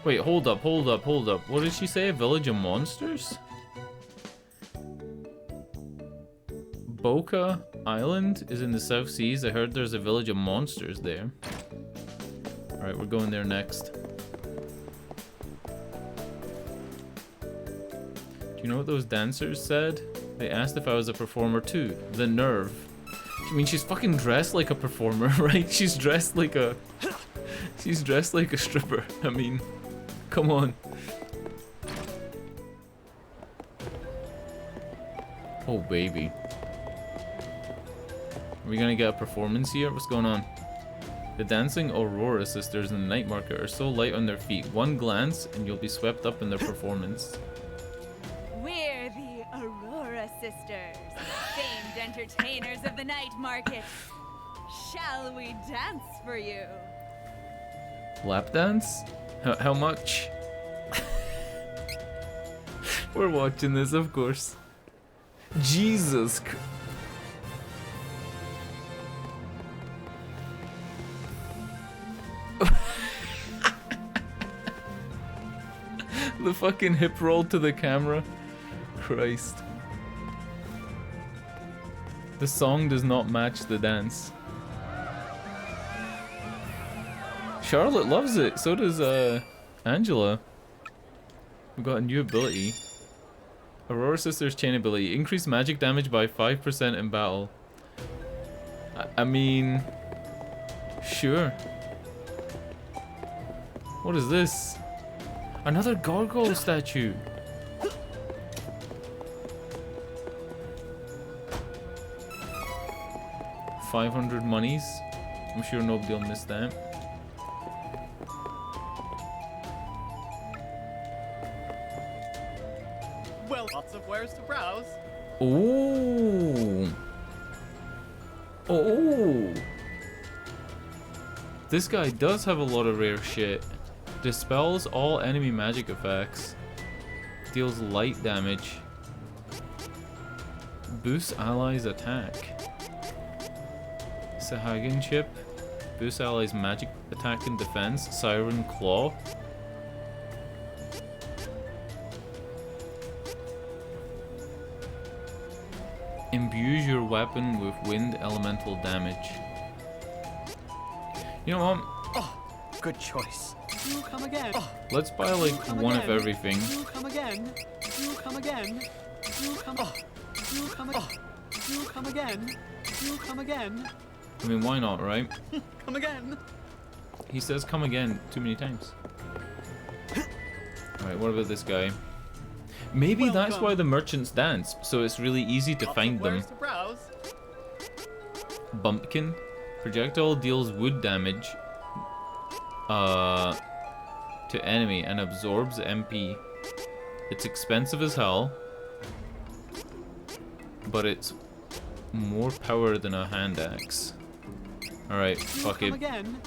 Wait, hold up. What did she say? A village of monsters? Boca Island is in the South Seas. I heard there's a village of monsters there. Alright, we're going there next. Do you know what those dancers said? They asked if I was a performer too. The nerve. I mean, she's fucking dressed like a performer, right? She's dressed like a stripper. I mean, come on. Oh, baby. Are we gonna get a performance here? What's going on? The dancing Aurora sisters in the night market are so light on their feet. One glance and you'll be swept up in their performance. We're the Aurora sisters, famed entertainers of the night market. Shall we dance for you? Lap dance? How much? We're watching this, of course. Jesus Christ. The fucking hip roll to the camera. Christ. The song does not match the dance. Charlotte loves it. So does Angela. We've got a new ability. Aurora Sisters Chain ability. Increase magic damage by 5% in battle. I mean... Sure. What is this? Another gargoyle statue. $500 monies. I'm sure nobody will miss that. Well, lots of wares to browse. Ooh. Oh. This guy does have a lot of rare shit. Dispels all enemy magic effects. Deals light damage. Boosts allies' attack. Seiken chip. Boosts allies' magic attack and defense. Siren claw. Imbues your weapon with wind elemental damage. You know what? Oh, good choice. You come again. Let's buy like one of everything. You come again. You come again. You come. You come again. You come again. You come again. I mean, why not, right? Come again. He says come again too many times. Alright, what about this guy? Maybe that's why the merchants dance, so it's really easy to find them. To browse. bumpkin. Projectile deals wood damage to enemy and absorbs MP. It's expensive as hell, but it's more power than a hand axe. Alright, fuck it. Come again.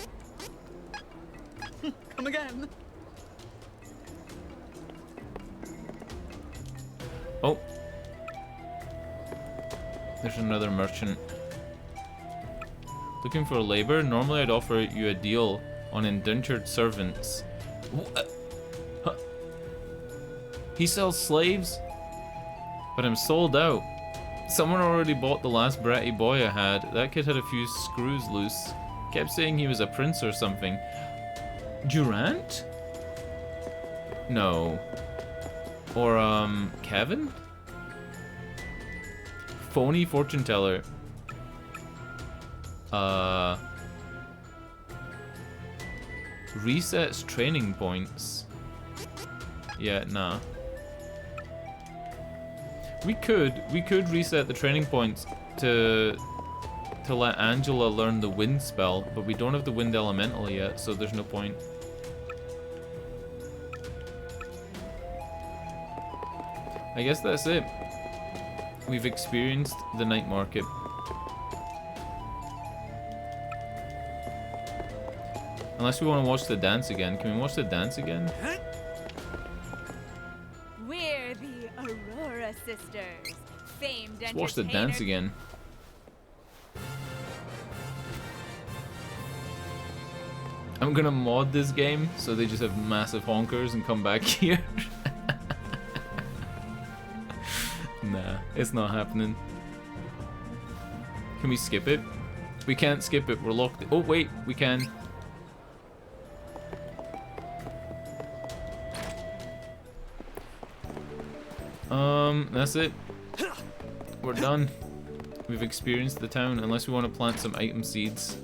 Come again. Oh. There's another merchant. Looking for labor? Normally I'd offer you a deal on indentured servants. Huh. He sells slaves? But I'm sold out. Someone already bought the last bratty boy I had. That kid had a few screws loose. Kept saying he was a prince or something. Durant? No. Or, Kevin? Phony fortune teller. Resets training points. Yeah, nah. We could reset the training points to let Angela learn the wind spell, but we don't have the wind elemental yet, so there's no point. I guess that's it. We've experienced the night market. Unless we want to watch the dance again. Can we watch the dance again? We're the Aurora Sisters, famed Let's watch the dance again. I'm gonna mod this game so they just have massive honkers and come back here. Nah, it's not happening. Can we skip it? We can't skip it, we're locked. Oh wait, we can. That's it. We're done. We've experienced the town, unless we want to plant some item seeds.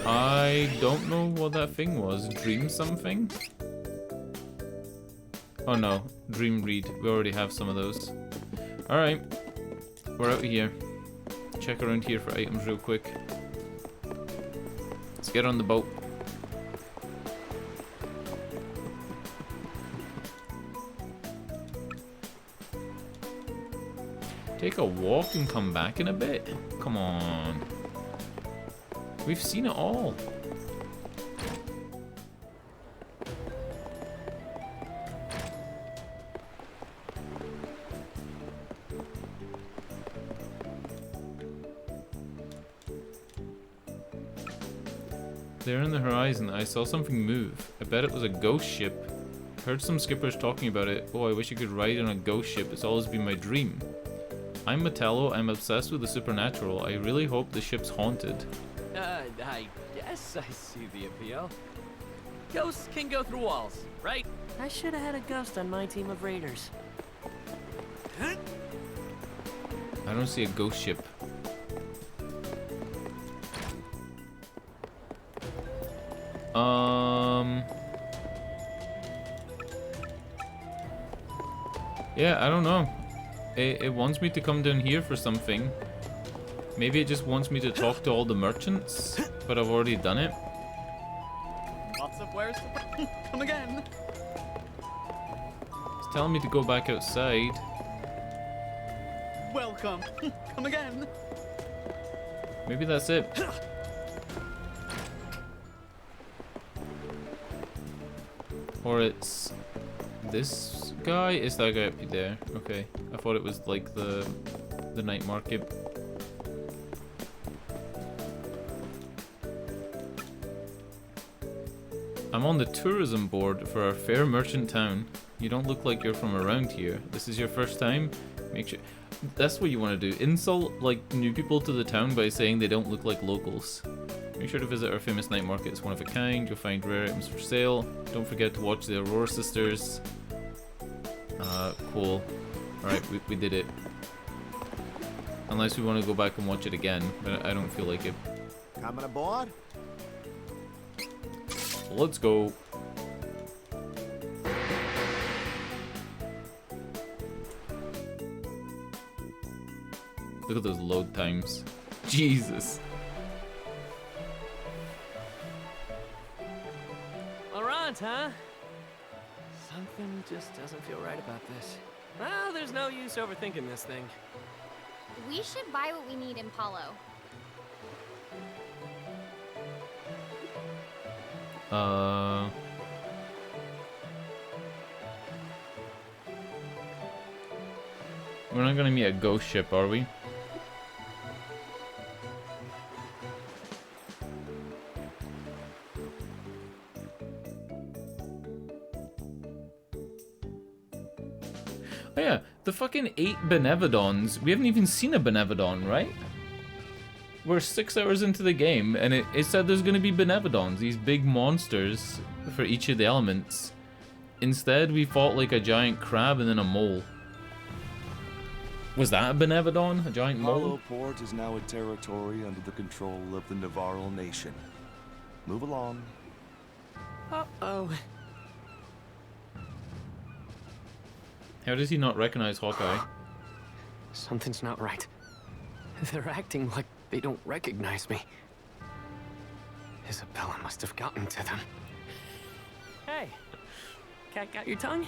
I don't know what that thing was. Dream something? Oh no, dream read. We already have some of those. Alright, we're out of here. Check around here for items real quick. Let's get on the boat. Take a walk and come back in a bit? Come on. We've seen it all. There in the horizon, I saw something move. I bet it was a ghost ship. Heard some skippers talking about it. Oh, I wish I could ride on a ghost ship. It's always been my dream. I'm Metallo. I'm obsessed with the supernatural. I really hope the ship's haunted. I guess I see the appeal. Ghosts can go through walls, right? I should have had a ghost on my team of raiders. I don't see a ghost ship. Yeah, I don't know. It wants me to come down here for something. Maybe it just wants me to talk to all the merchants, but I've already done it. Lots of wares to come again. It's telling me to go back outside. Welcome. Come again. Maybe that's it. Or it's this guy? Is that guy up there? Okay. I thought it was like the night market. I'm on the tourism board for our fair merchant town. You don't look like you're from around here. This is your first time? Make sure... That's what you want to do. Insult, like, new people to the town by saying they don't look like locals. Make sure to visit our famous night market. It's one of a kind. You'll find rare items for sale. Don't forget to watch the Aurora Sisters. Cool. Alright, we did it. Unless we want to go back and watch it again, but I don't feel like it. Coming aboard? Let's go. Look at those load times. Jesus. Laurent, huh? Something just doesn't feel right about this. Well, there's no use overthinking this thing. We should buy what we need in Palo. We're not gonna meet a ghost ship, are we? Oh yeah, the fucking 8 Benevodons. We haven't even seen a Benevodon, right? We're 6 hours into the game, and it said there's gonna be Benevodons, these big monsters for each of the elements. Instead, we fought like a giant crab and then a mole. Was that a Benevodon? A giant mole? Hollow Port is now a territory under the control of the Navarro nation. Move along. Uh-oh. How does he not recognize Hawkeye? Something's not right. They're acting like they don't recognize me. Isabella must have gotten to them. Hey, cat got your tongue?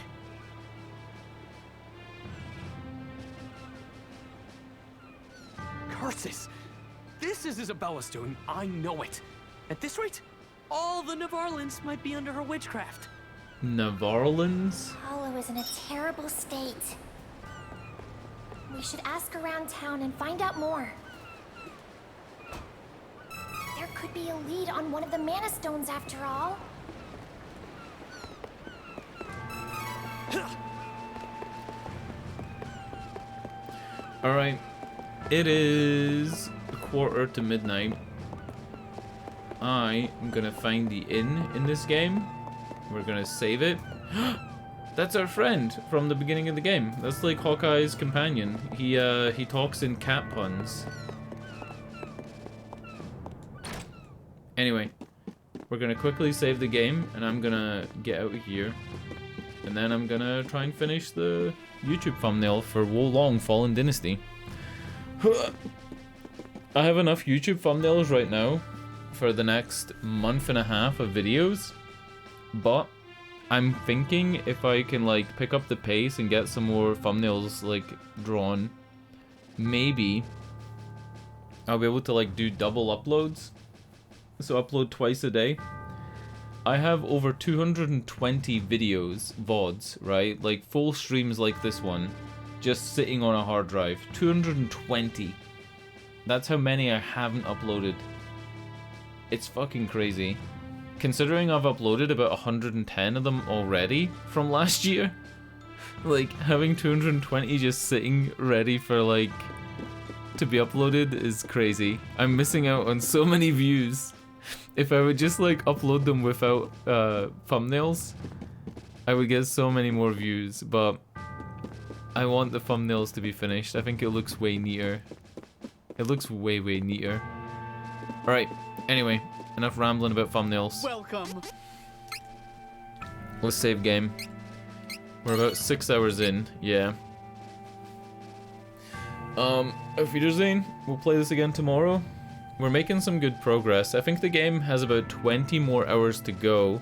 Curses! This is Isabella's doing, I know it. At this rate, all the Navarlans might be under her witchcraft. Navarlans? Palo is in a terrible state. We should ask around town and find out more. There could be a lead on one of the Mana Stones after all. Alright. It is a quarter to midnight. I am gonna find the inn in this game. We're gonna save it. That's our friend from the beginning of the game. That's like Hawkeye's companion. He talks in cat puns. Anyway, we're gonna quickly save the game, and I'm gonna get out of here. And then I'm gonna try and finish the YouTube thumbnail for Wo Long Fallen Dynasty. I have enough YouTube thumbnails right now for the next month and a half of videos, but I'm thinking if I can like pick up the pace and get some more thumbnails like drawn, maybe I'll be able to like do double uploads, so upload twice a day. I have over 220 videos, VODs, right? Like full streams like this one, just sitting on a hard drive. 220. That's how many I haven't uploaded. It's fucking crazy. Considering I've uploaded about 110 of them already from last year. Like, having 220 just sitting ready for, like, to be uploaded is crazy. I'm missing out on so many views. If I would just, like, upload them without thumbnails, I would get so many more views, but I want the thumbnails to be finished. I think it looks way neater. It looks way, way neater. Alright, anyway, enough rambling about thumbnails. Welcome. Let's save game. We're about 6 hours in, yeah. Auf Wiedersehen. We'll play this again tomorrow. We're making some good progress. I think the game has about 20 more hours to go.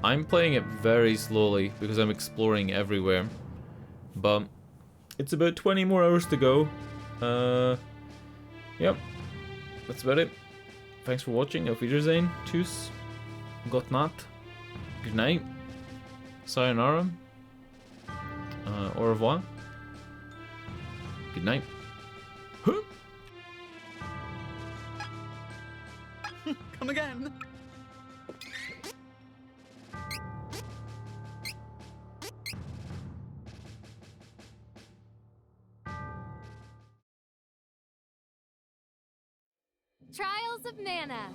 I'm playing it very slowly because I'm exploring everywhere. But it's about 20 more hours to go. Yep. That's about it. Thanks for watching. Auf Wiedersehen. Tschüss. Gott Nacht. Good night. Sayonara. Au revoir. Good night. Come again. Trials of Mana.